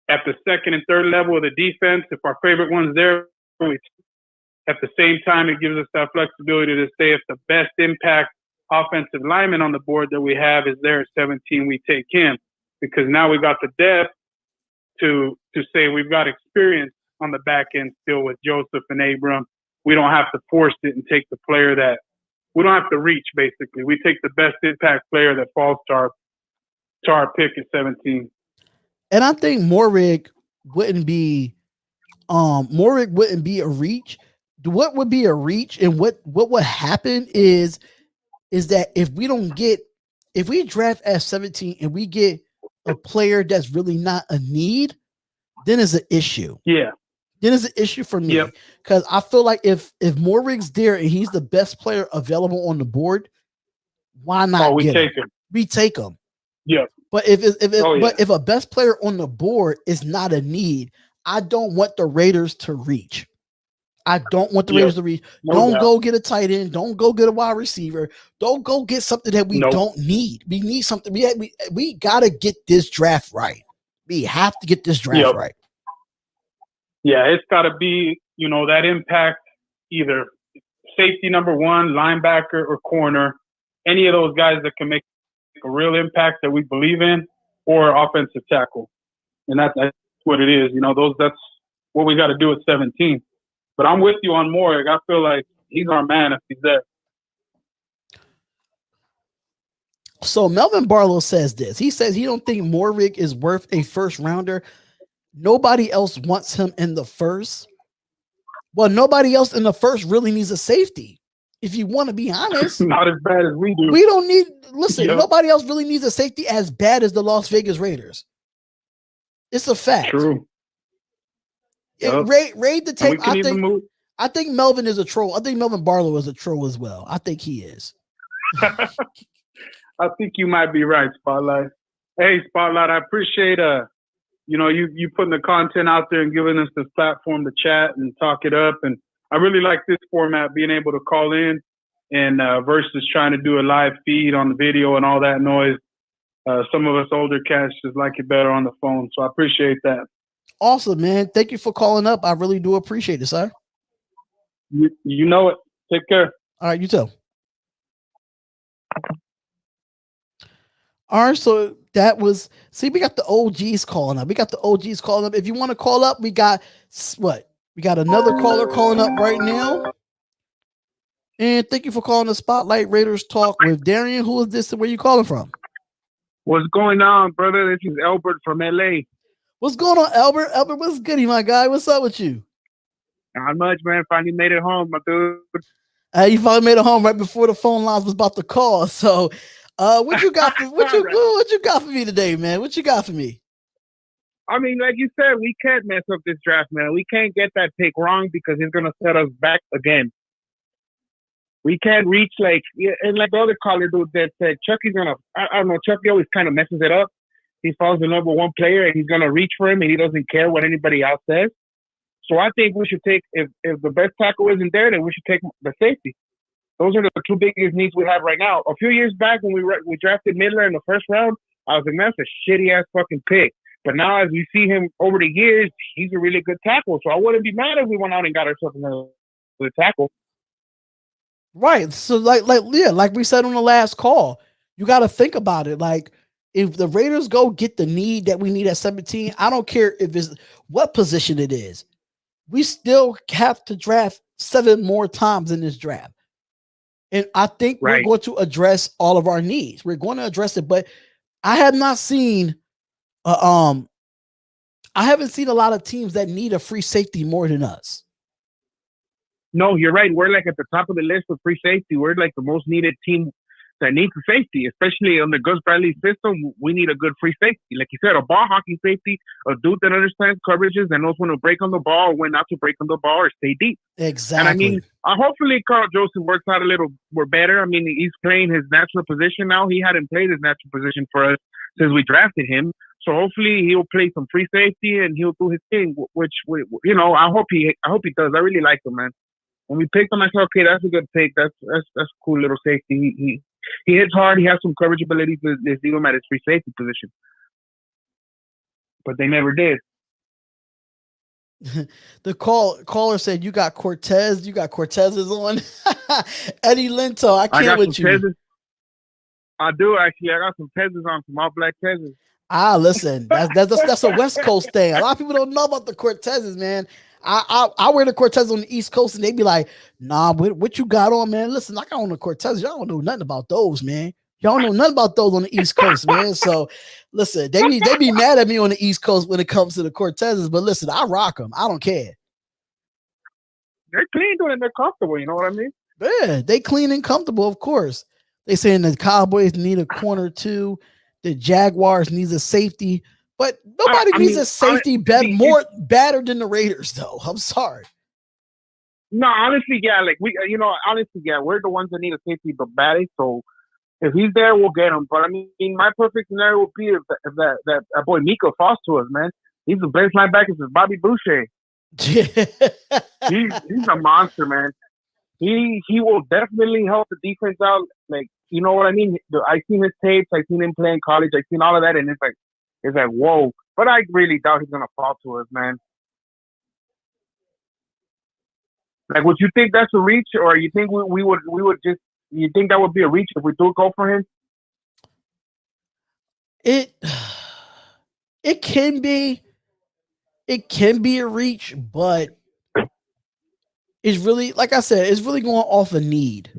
at the second and third level of the defense, if our favorite one's there, at the same time, it gives us that flexibility to say if the best impact offensive lineman on the board that we have is there at 17, we take him. Because now we got the depth to say we've got experience on the back end still with Joseph and Abram. We don't have to force it and take the player that – we don't have to reach, basically. We take the best impact player that falls to our pick at 17. And I think Morrig wouldn't be a reach. What would be a reach and what would happen is that if we draft at 17 and we get a player that's really not a need, then it's an issue. Yeah. Then it's an issue for me because I feel like if Morrig's there and he's the best player available on the board, why not? We take him. We take him. Yeah. But if a best player on the board is not a need, I don't want the Raiders to reach. I don't want the Raiders to reach. Don't go get a tight end. Don't go get a wide receiver. Don't go get something that we don't need. We need something. We got to get this draft right. We have to get this draft right. Yeah, it's got to be, that impact, either safety number one, linebacker, or corner, any of those guys that can make a real impact that we believe in, or offensive tackle. And that's what it is. That's what we got to do at 17. But I'm with you on Morrig. I feel like he's our man if he's there. So Melvin Barlow says this. He says he don't think Morrig is worth a first rounder. Nobody else wants him in the first. Well, nobody else in the first really needs a safety. If you want to be honest, Not as bad as we do. we don't need. Listen, Yep. nobody else really needs a safety as bad as the Las Vegas Raiders. It's a fact. True. Yep. Raid the And tape. we can even move. I think Melvin is a troll. I think Melvin Barlow is a troll as well. I think he is. I think you might be right, Spotlight. Hey, Spotlight, I appreciate you putting the content out there and giving us this platform to chat and talk it up. And I really like this format, being able to call in and versus trying to do a live feed on the video and all that noise. Some of us older cats just like it better on the phone. So I appreciate that. Awesome, man. Thank you for calling up. I really do appreciate it, sir. You know it. Take care. All right, you too. All right, so that was, see, we got the OGs calling up. If you want to call up, we got what? We got another caller calling up right now. And thank you for calling the Spotlight Raiders Talk with Darian. Who is this and where you calling from? What's going on, brother? This is Albert from LA. What's going on, Albert? Albert, what's goody, my guy? What's up with you? Not much, man. Finally made it home, my dude. You finally made it home right before the phone lines was about to call. So, what you got for what you got for me today, man? What you got for me? I mean, like you said, we can't mess up this draft, man. We can't get that pick wrong because it's gonna set us back again. We can't reach and like the other caller dude that said Chucky's gonna. I don't know. Chucky always kind of messes it up. He falls in love with one player and he's gonna reach for him and he doesn't care what anybody else says. So I think we should take, if the best tackle isn't there, then we should take the safety. Those are the two biggest needs we have right now. A few years back when we drafted Midler in the first round, I was like, that's a shitty-ass fucking pick. But now as we see him over the years, he's a really good tackle. So I wouldn't be mad if we went out and got ourselves another tackle. Right. So like we said on the last call, you got to think about it. Like, if the Raiders go get the need that we need at 17, I don't care if it's what position it is. We still have to draft 7 more times in this draft. And I think we're going to address all of our needs. We're going to address it, but I have not seen I haven't seen a lot of teams that need a free safety more than us. No, you're right. We're like at the top of the list of free safety. We're like the most needed team that needs a safety, especially on the Gus Bradley system. We need a good free safety. Like you said, a ball hockey safety, a dude that understands coverages and knows when to break on the ball, when not to break on the ball or stay deep. Exactly. And I mean, hopefully Carl Joseph works out a little more better. I mean, he's playing his natural position now. He hadn't played his natural position for us since we drafted him. So hopefully he'll play some free safety and he'll do his thing, which I hope he does. I really like him, man. When we picked him, I said, okay, that's a good pick. That's a cool little safety. He hits hard. He has some coverage ability to leave him at his free safety position. But they never did. The caller said, you got Cortez. You got Cortez's on. Eddie Linto, I can't with you. Tezes. I do, actually. I got some Tezes on, some all black Tezes. Listen, that's a West Coast thing. A lot of people don't know about the Cortezes, man. I wear the Cortez on the East Coast and they be like, nah, what you got on, man? Listen, I got on the Cortez. Y'all don't know nothing about those, man. Y'all don't know nothing about those on the East Coast, man. So listen, they be mad at me on the East Coast when it comes to the Cortezes, but listen, I rock them. I don't care. They're clean and they're comfortable, you know what I mean? Yeah, they clean and comfortable, of course. They saying the Cowboys need a corner too. The Jaguars needs a safety. But nobody needs a safety better than the Raiders, though. I'm sorry. No, honestly, yeah. We're the ones that need a safety the baddest. So if he's there, we'll get him. But I mean, my perfect scenario would be if that boy Miko falls to us, man. He's the best linebacker since Bobby Boucher. he's a monster, man. He will definitely help the defense out. Like, you know what I mean? I've seen his tapes. I've seen him play in college. I've seen all of that, and it's like, whoa. But I really doubt he's going to fall to us, man. Like, would you think that's a reach, or you think we would just, you think that would be a reach if we do go for him? It can be a reach, but it's really, like I said, it's really going off a need.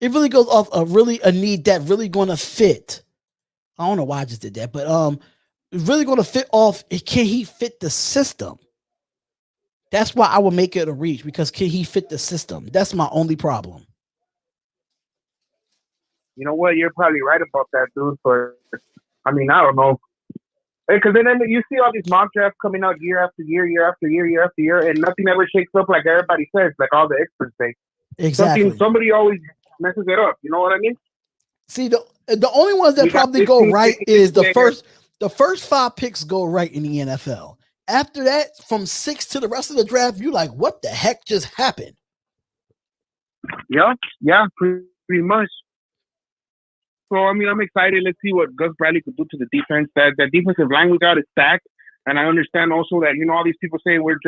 It really goes off a need that really going to fit. I don't know why I just did that, but it's really going to fit off. Can he fit the system? That's why I would make it a reach because can he fit the system? That's my only problem. You know what? You're probably right about that, dude. But I mean, I don't know. Because then you see all these mock drafts coming out year after year, year after year, year after year, and nothing ever shakes up like everybody says, like all the experts say. Exactly. Somebody always messes it up. You know what I mean? See, the only ones that probably go right is the first 5 picks go right in the NFL. After that, from 6 to the rest of the draft, you're like, what the heck just happened? Yeah, pretty much. So, I mean, I'm excited. Let's see what Gus Bradley could do to the defense. That defensive line we got is stacked. And I understand also that, all these people say we're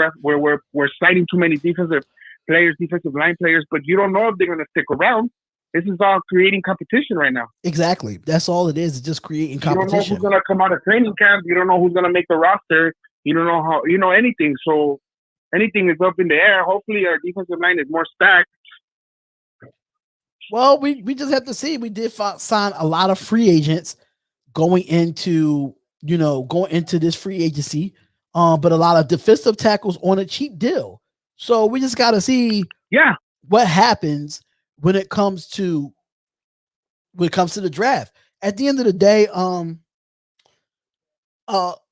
citing too many defensive line players, but you don't know if they're going to stick around. This is all creating competition right now. Exactly. That's all it is. It's just creating competition. You don't know who's going to come out of training camp. You don't know who's going to make the roster. You don't know how, anything. So anything is up in the air. Hopefully our defensive line is more stacked. Well, we just have to see. We did sign a lot of free agents going into this free agency, but a lot of defensive tackles on a cheap deal. So we just got to see what happens when it comes to the draft. At the end of the day,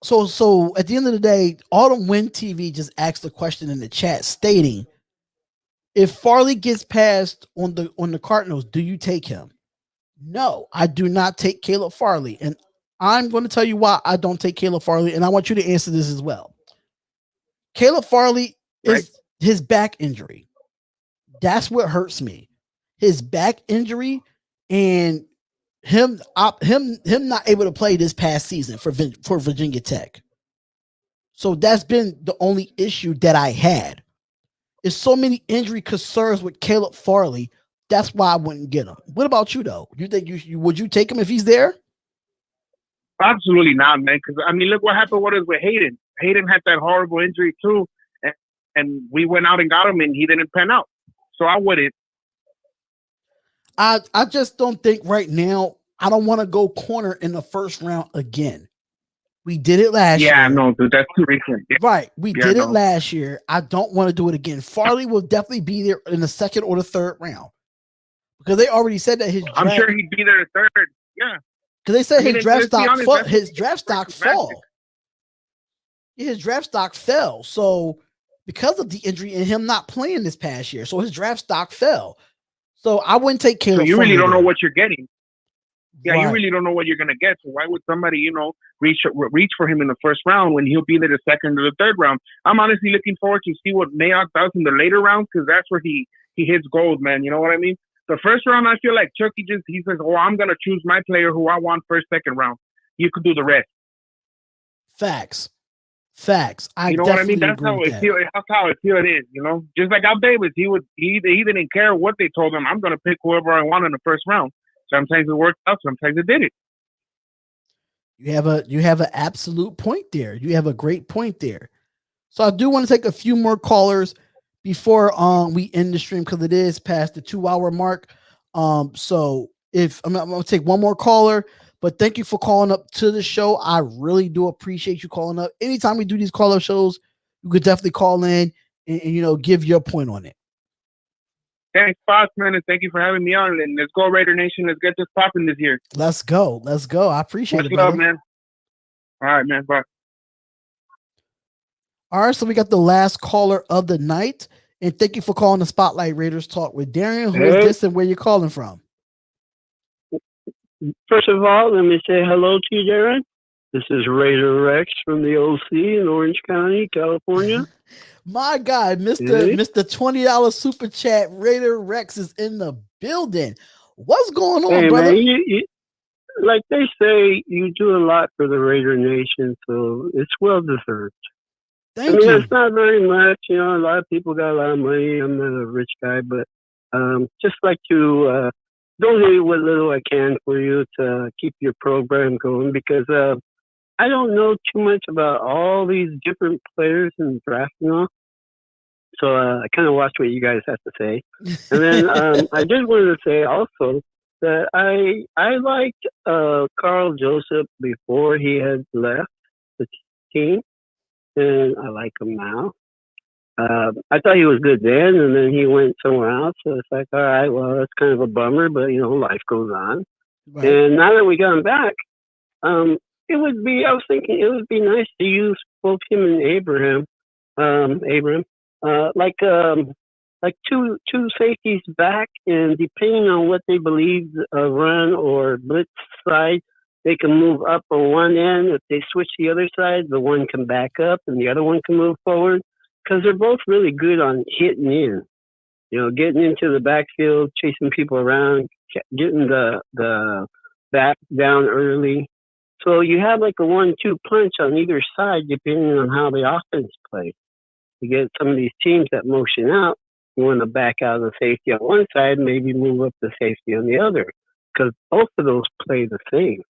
so at the end of the day, Autumn Win TV just asked a question in the chat stating, if Farley gets passed on the Cardinals, do you take him? No, I do not take Caleb Farley. And I'm going to tell you why I don't take Caleb Farley. And I want you to answer this as well. Caleb Farley is his back injury. That's what hurts me. His back injury and him not able to play this past season for Virginia Tech. So that's been the only issue that I had. There's so many injury concerns with Caleb Farley. That's why I wouldn't get him. What about you, though? You think would you take him if he's there? Absolutely not, man. Because, I mean, look what happened with Hayden. Hayden had that horrible injury, too. And we went out and got him, and he didn't pan out. So I wouldn't. I just don't think right now, I don't want to go corner in the first round again. We did it last year. Yeah, no, dude, that's too recent. Yeah. Right. We did it last year. I don't want to do it again. Farley will definitely be there in the second or the third round. Because they already said that his draft, I'm sure he'd be there the third. Yeah. Because they said his draft stock fell. Yeah, his draft stock fell. So because of the injury and him not playing this past year. So his draft stock fell. So I wouldn't take Caleb. So you really don't know what you're getting. Yeah, Right. you really don't know what you're going to get. So why would somebody, reach for him in the first round when he'll be there the second or the third round? I'm honestly looking forward to see what Mayock does in the later rounds because that's where he hits gold, man. You know what I mean? The first round, I feel like Chucky he says, "Oh, I'm going to choose my player who I want first, second round. You could do the rest." Facts. You know what I mean? That's how it is. Just like Al Davis, he didn't care what they told him. I'm going to pick whoever I want in the first round. Sometimes it worked out, sometimes it didn't. You have an absolute point there. You have a great point there. So I do want to take a few more callers before we end the stream because it is past the 2-hour mark. So if I'm going to take one more caller, but thank you for calling up to the show. I really do appreciate you calling up. Anytime we do these call-up shows, you could definitely call in and give your point on it. Thanks, Fox, man, and thank you for having me on. And let's go, Raider Nation. Let's get this popping this year. Let's go. I appreciate it, love, man. All right, man. Bye. All right, so we got the last caller of the night. And thank you for calling the Spotlight Raiders Talk with Darian. Who is this and where you calling from? First of all, let me say hello to you, Darren. This is Raider Rex from the OC in Orange County, California. My God, Mr. $20 super chat, Raider Rex is in the building. What's going on, brother? Man, you, like they say, you do a lot for the Raider Nation, so it's well deserved. Thank you. It's not very much. A lot of people got a lot of money. I'm not a rich guy, but just like to donate what little I can for you to keep your program going because I don't know too much about all these different players and drafting off. So I kind of watch what you guys have to say. And then I just wanted to say also that I liked Carl Joseph before he had left the team, and I like him now. I thought he was good then, and then he went somewhere else. So it's like, all right, well, that's kind of a bummer, but life goes on. Right. And now that we got him back, it would be. I was thinking it would be nice to use both him and Abraham, like two safeties back, and depending on what they believe run or blitz side, they can move up on one end. If they switch the other side, the one can back up and the other one can move forward, because they're both really good on hitting in. Getting into the backfield, chasing people around, getting the back down early. So you have like a 1-2 punch on either side, depending on how the offense plays. You get some of these teams that motion out. You want to back out of the safety on one side, maybe move up the safety on the other, because both of those play the same.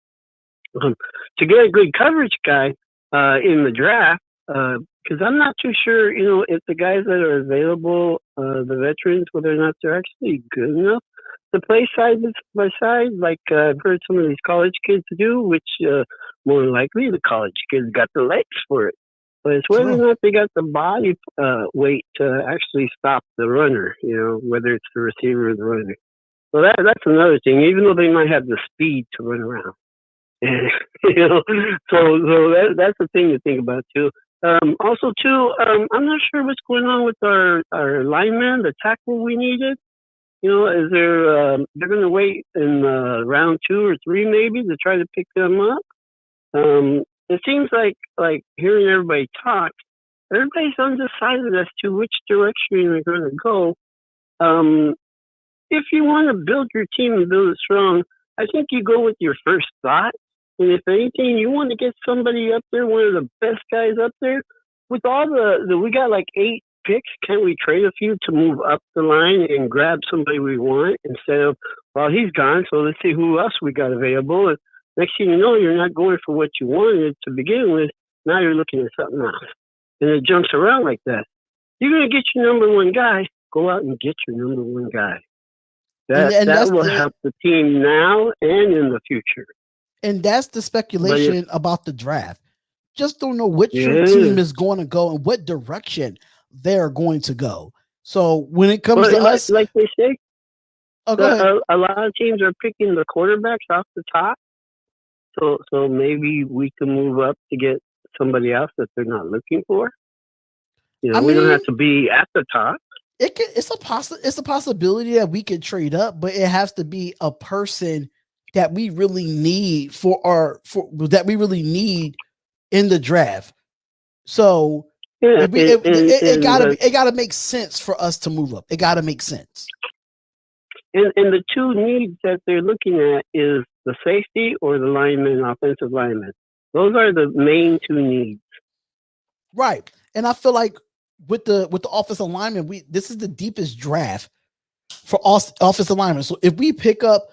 To get a good coverage guy in the draft, because I'm not too sure, if the guys that are available, the veterans, whether or not they're actually good enough to play side by side, like I've heard some of these college kids do, which more likely the college kids got the legs for it. But it's whether or not they got the body weight to actually stop the runner, whether it's the receiver or the runner. So that's another thing, even though they might have the speed to run around. And, so that's the thing to think about too. Also too, I'm not sure what's going on with our lineman, the tackle we needed. Is there they're going to wait in round 2 or 3 maybe to try to pick them up? It seems like hearing everybody talk, everybody's undecided as to which direction they're going to go. If you want to build your team and build it strong, I think you go with your first thought. And if anything, you want to get somebody up there, one of the best guys up there. With all we got like 8 picks, can't we trade a few to move up the line and grab somebody we want instead of, well, he's gone, so let's see who else we got available. And next thing you know, you're not going for what you wanted to begin with. Now you're looking at something else. And it jumps around like that. You're going to get your number one guy. Go out and get your number one guy. That will help the team now and in the future. And that's the speculation about the draft. Just don't know which your team is going to go and what direction they're going to go. So when it comes to us, like they say, a lot of teams are picking the quarterbacks off the top. So maybe we can move up to get somebody else that they're not looking for. We don't have to be at the top. It's a possibility that we could trade up, but it has to be a person that we really need that we really need in the draft. So it gotta make sense for us to move up. It gotta make sense. And the two needs that they're looking at is the safety or the lineman, offensive lineman. Those are the main 2 needs. Right. And I feel like with the offensive lineman, this is the deepest draft for offensive linemen. So if we pick up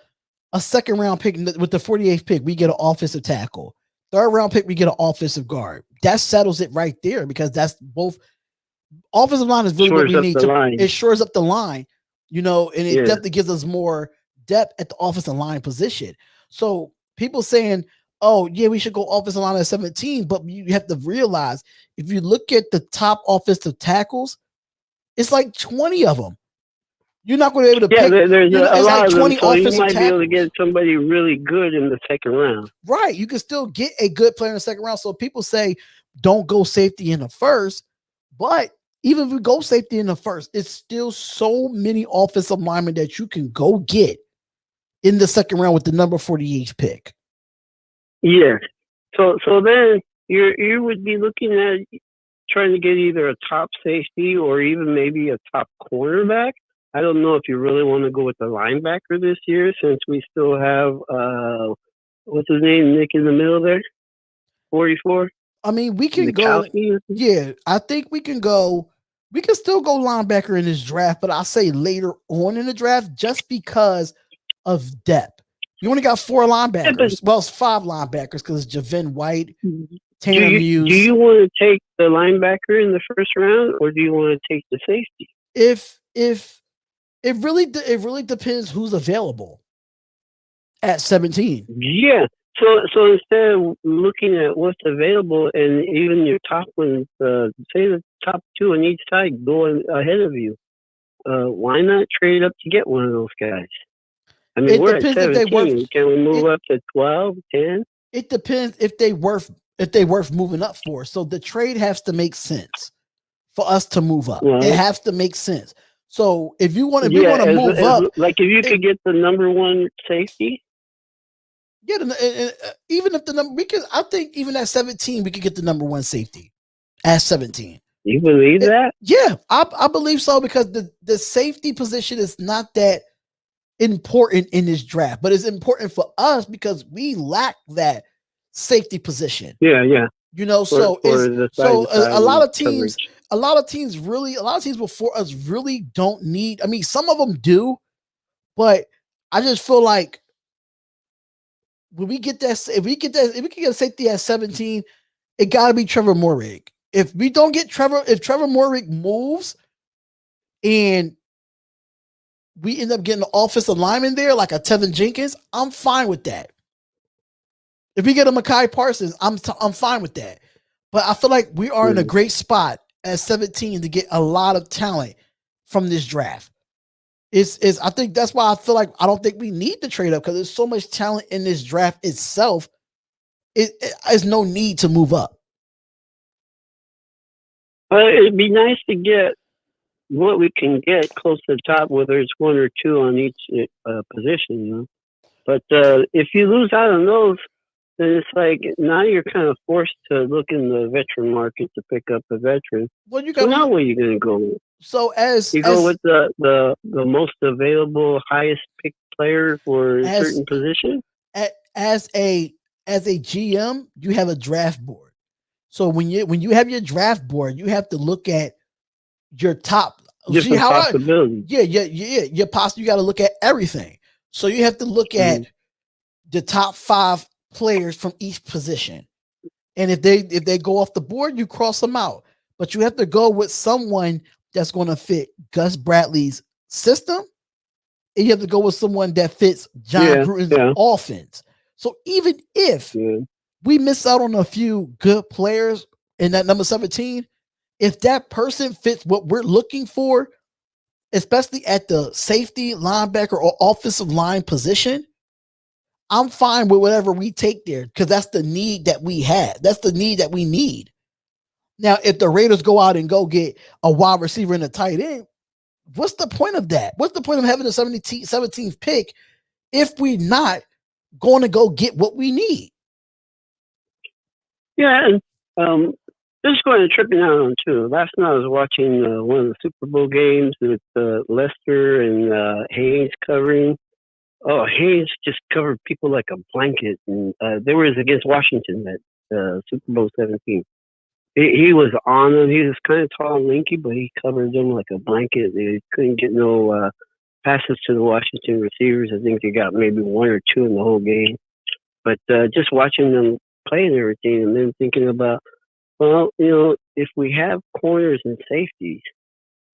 a second round pick with the 48th pick, we get an offensive tackle. Third round pick, we get an offensive guard. That settles it right there, because that's both offensive line is really what we need to. It shores up the line, and it definitely gives us more depth at the offensive line position. So people saying, "Oh, yeah, we should go offensive line at 17," but you have to realize if you look at the top offensive tackles, it's like 20 of them. You're not going to be able to pick. There's a lot of 20 them, so you might tackles. be able to get somebody really good in the second round. Right. You can still get a good player in the second round. So people say don't go safety in the first, but even if we go safety in the first, it's still so many offensive linemen that you can go get in the second round with the number 48 pick. Yeah. So then you would be looking at trying to get either a top safety or even maybe a top cornerback. I don't know if you really want to go with the linebacker this year, since we still have what's his name, Nick in the middle there, 44. I mean, we can go. Yeah, I think we can go. We can still go linebacker in this draft, but I say later on in the draft, just because of depth. You only got 4 linebackers. Well, it's 5 linebackers because it's Javin White, Tanner Muse. Do you want to take the linebacker in the first round, or do you want to take the safety? If it really depends who's available at 17. Yeah. So instead of looking at what's available and even your top ones, say that top two on each side going ahead of you. Why not trade up to get one of those guys? I mean, we're at 17. Can we move up to 12, 10? It depends if they worth moving up for. So the trade has to make sense for us to move up. It has to make sense. So if you want to move up, like if you could get the number one safety. Yeah, even if the number, I think even at 17, we could get the number one safety at 17. You believe that? Yeah, I believe so, because the safety position is not that important in this draft, but it's important for us because we lack that safety position. Yeah, yeah. You know, a lot of teams before us really don't need. I mean, some of them do, but I just feel like when we get that, if we can get a safety at 17, it got to be Trevor Moehrig. If we don't get if Trevor Moehrig moves and we end up getting an offensive lineman there, like a Tevin Jenkins, I'm fine with that. If we get a Mekhi Parsons, I'm fine with that. But I feel like we are in a great spot at 17 to get a lot of talent from this draft. I think that's why I feel like I don't think we need to trade up, because there's so much talent in this draft itself. There's no need to move up. It'd be nice to get what we can get close to the top, whether it's one or two on each position, you know. But if you lose out on those, then it's like now you're kind of forced to look in the veteran market to pick up a veteran. Well, so now where are you going to go with? So go with the most available, highest picked player for a certain position. As a GM, you have a draft board. So when you have your draft board, you have to look at your top possibilities. You got to look at everything. So you have to look at the top 5 players from each position, and if they go off the board, you cross them out. But you have to go with someone that's going to fit Gus Bradley's system, and you have to go with someone that fits John Gruden's offense. So even if we miss out on a few good players in that number 17, if that person fits what we're looking for, especially at the safety, linebacker, or offensive line position, I'm fine with whatever we take there, because that's the need that we have. That's the need that we need. Now, if the Raiders go out and go get a wide receiver and a tight end, what's the point of that? What's the point of having a 17th pick if we're not going to go get what we need? Yeah, and just going to tripping out on too. Last night I was watching one of the Super Bowl games with Lester and Haynes covering. Oh, Haynes just covered people like a blanket, and they were against Washington at Super Bowl 17. He was on them. He was kind of tall and lanky, but he covered them like a blanket. They couldn't get no passes to the Washington receivers. I think they got maybe 1 or 2 in the whole game. But just watching them play and everything, and then thinking about, well, you know, if we have corners and safeties,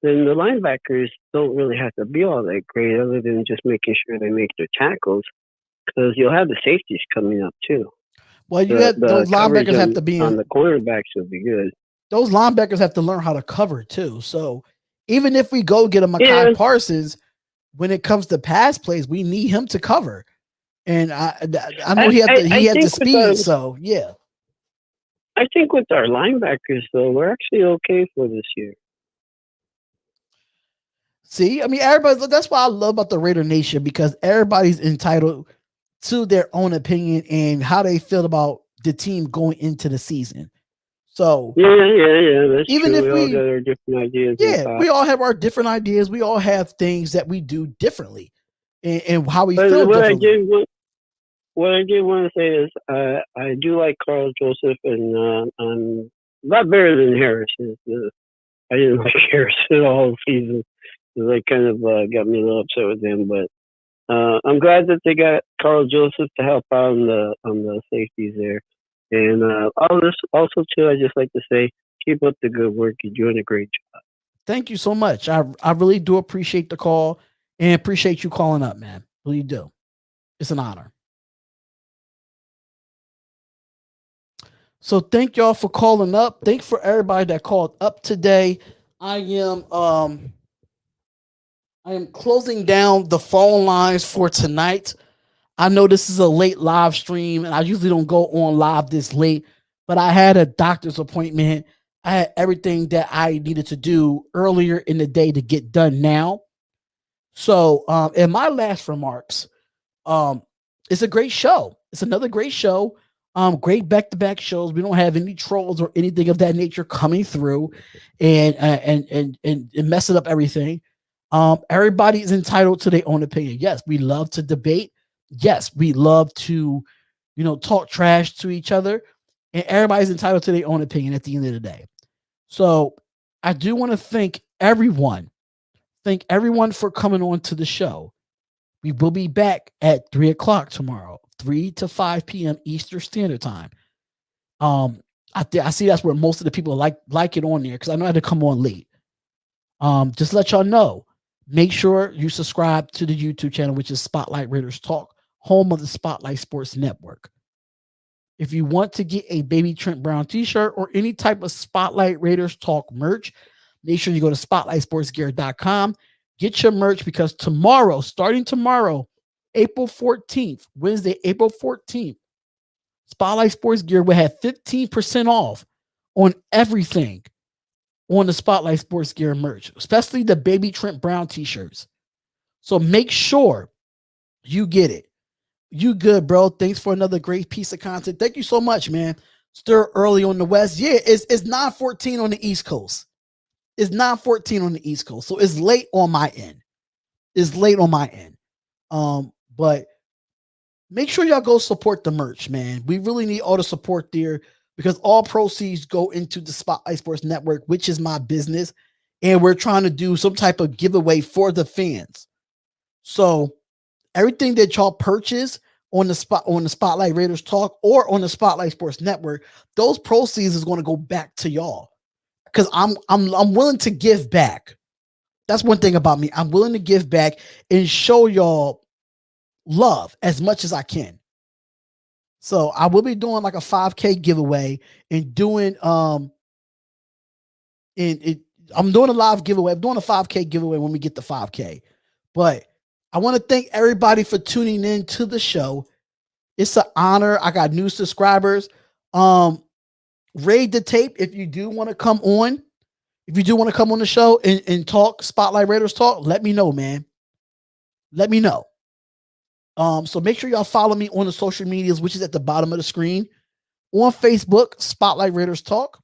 then the linebackers don't really have to be all that great, other than just making sure they make their tackles, because you'll have the safeties coming up too. Well, those linebackers have to be on the cornerbacks would be good. Those linebackers have to learn how to cover too. So even if we go get a Mekhi Parsons, when it comes to pass plays, we need him to cover. And I know he has the speed. So yeah. I think with our linebackers though, we're actually okay for this year. See, I mean, that's why I love about the Raider Nation, because everybody's entitled to their own opinion and how they feel about the team going into the season. So yeah, that's even true. if we all got our different ideas. Yeah, we all have our different ideas. We all have things that we do differently, and how we feel differently. What I did want to say is I do like Carl Joseph, and I'm a lot better than Harris. I didn't like Harris at all season. They kind of got me a little upset with him, but I'm glad that they got Carl Joseph to help out on the safeties there. And all this also too, I just like to say, keep up the good work. You're doing a great job. Thank you so much. I really do appreciate the call and appreciate you calling up, man. Really do. It's an honor. So thank y'all for calling up. Thank for everybody that called up today. I am closing down the phone lines for tonight. I know this is a late live stream, and I usually don't go on live this late, but I had a doctor's appointment. I had everything that I needed to do earlier in the day to get done now. So, in my last remarks, it's a great show. It's another great show. Great back-to-back shows. We don't have any trolls or anything of that nature coming through and messing up everything. Everybody is entitled to their own opinion. Yes, we love to debate. Yes, we love to, talk trash to each other, and everybody's entitled to their own opinion at the end of the day. So I do want to thank everyone for coming on to the show. We will be back at 3:00 tomorrow, 3 to 5 p.m. Eastern Standard Time. I see that's where most of the people like it on there, because I know I had to come on late. Just let y'all know. Make sure you subscribe to the YouTube channel, which is Spotlight Raiders Talk, home of the Spotlight Sports Network. If you want to get a Baby Trent Brown t-shirt or any type of Spotlight Raiders Talk merch, make sure you go to spotlightsportsgear.com. Get your merch, because starting tomorrow, April 14th, Wednesday, April 14th, Spotlight Sports Gear will have 15% off on everything on the Spotlight Sports Gear merch, especially the Baby Trent Brown t-shirts. So make sure you get it. You good, bro. Thanks for another great piece of content. Thank you so much, man. Still early on the West. Yeah, it's 9:14 on the East Coast. It's 9:14 on the East Coast. So it's late on my end. But make sure y'all go support the merch, man. We really need all the support there, because all proceeds go into the Spotlight Sports Network, which is my business. And we're trying to do some type of giveaway for the fans. So everything that y'all purchase on the Spotlight Raiders Talk or on the Spotlight Sports Network, those proceeds is going to go back to y'all. Because I'm willing to give back. That's one thing about me. I'm willing to give back and show y'all love as much as I can. So I will be doing like a 5K giveaway and doing I'm doing a live giveaway. I'm doing a 5K giveaway when we get the 5K. But I want to thank everybody for tuning in to the show. It's an honor. I got new subscribers. Raid the tape if you do want to come on. If you do want to come on the show and talk Spotlight Raiders Talk, let me know, man. Let me know. So make sure y'all follow me on the social medias, which is at the bottom of the screen. On Facebook, Spotlight Raiders Talk.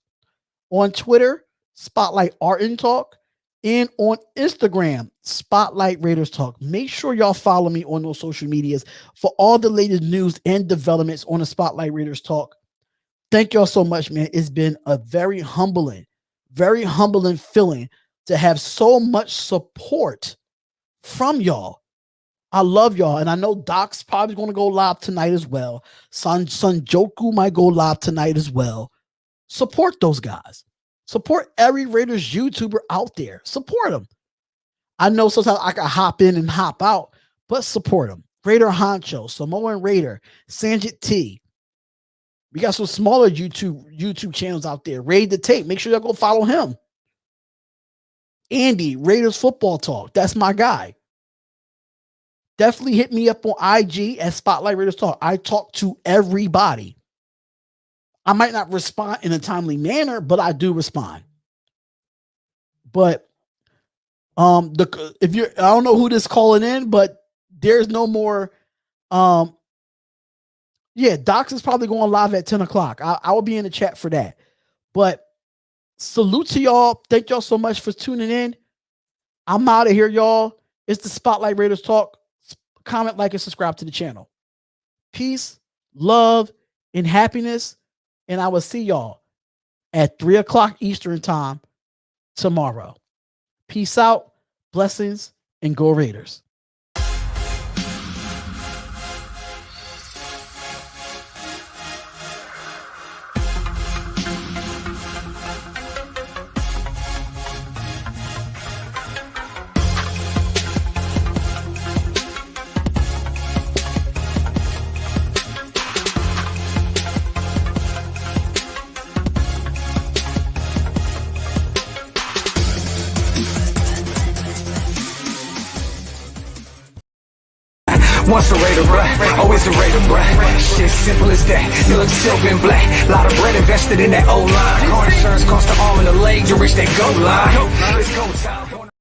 On Twitter, Spotlight Art and Talk. And on Instagram, Spotlight Raiders Talk. Make sure y'all follow me on those social medias for all the latest news and developments on the Spotlight Raiders Talk. Thank y'all so much, man. It's been a very humbling feeling to have so much support from y'all. I love y'all. And I know Doc's probably going to go live tonight as well. Joku might go live tonight as well. Support those guys. Support every Raiders YouTuber out there. Support them. I know sometimes I can hop in and hop out, but support them. Raider Honcho, Samoan Raider, Sanjit T. We got some smaller YouTube channels out there. Raid the Tape. Make sure y'all go follow him. Andy, Raiders Football Talk. That's my guy. Definitely hit me up on IG at Spotlight Raiders Talk. I talk to everybody. I might not respond in a timely manner, but I do respond. But I don't know who this calling in, but there's no more. Docs is probably going live at 10 o'clock. I will be in the chat for that. But salute to y'all. Thank y'all so much for tuning in. I'm out of here, y'all. It's the Spotlight Raiders Talk. Comment, like, and subscribe to the channel. Peace, love, and happiness. And I will see y'all at 3 o'clock Eastern Time tomorrow. Peace out, blessings, and go Raiders. Once a Raider, bruh, always a Raider, bruh. Shit simple as that. You look silver and black. Lot of bread invested in that O-line. Car insurance cost the arm and a leg to reach that goal line. It's go time.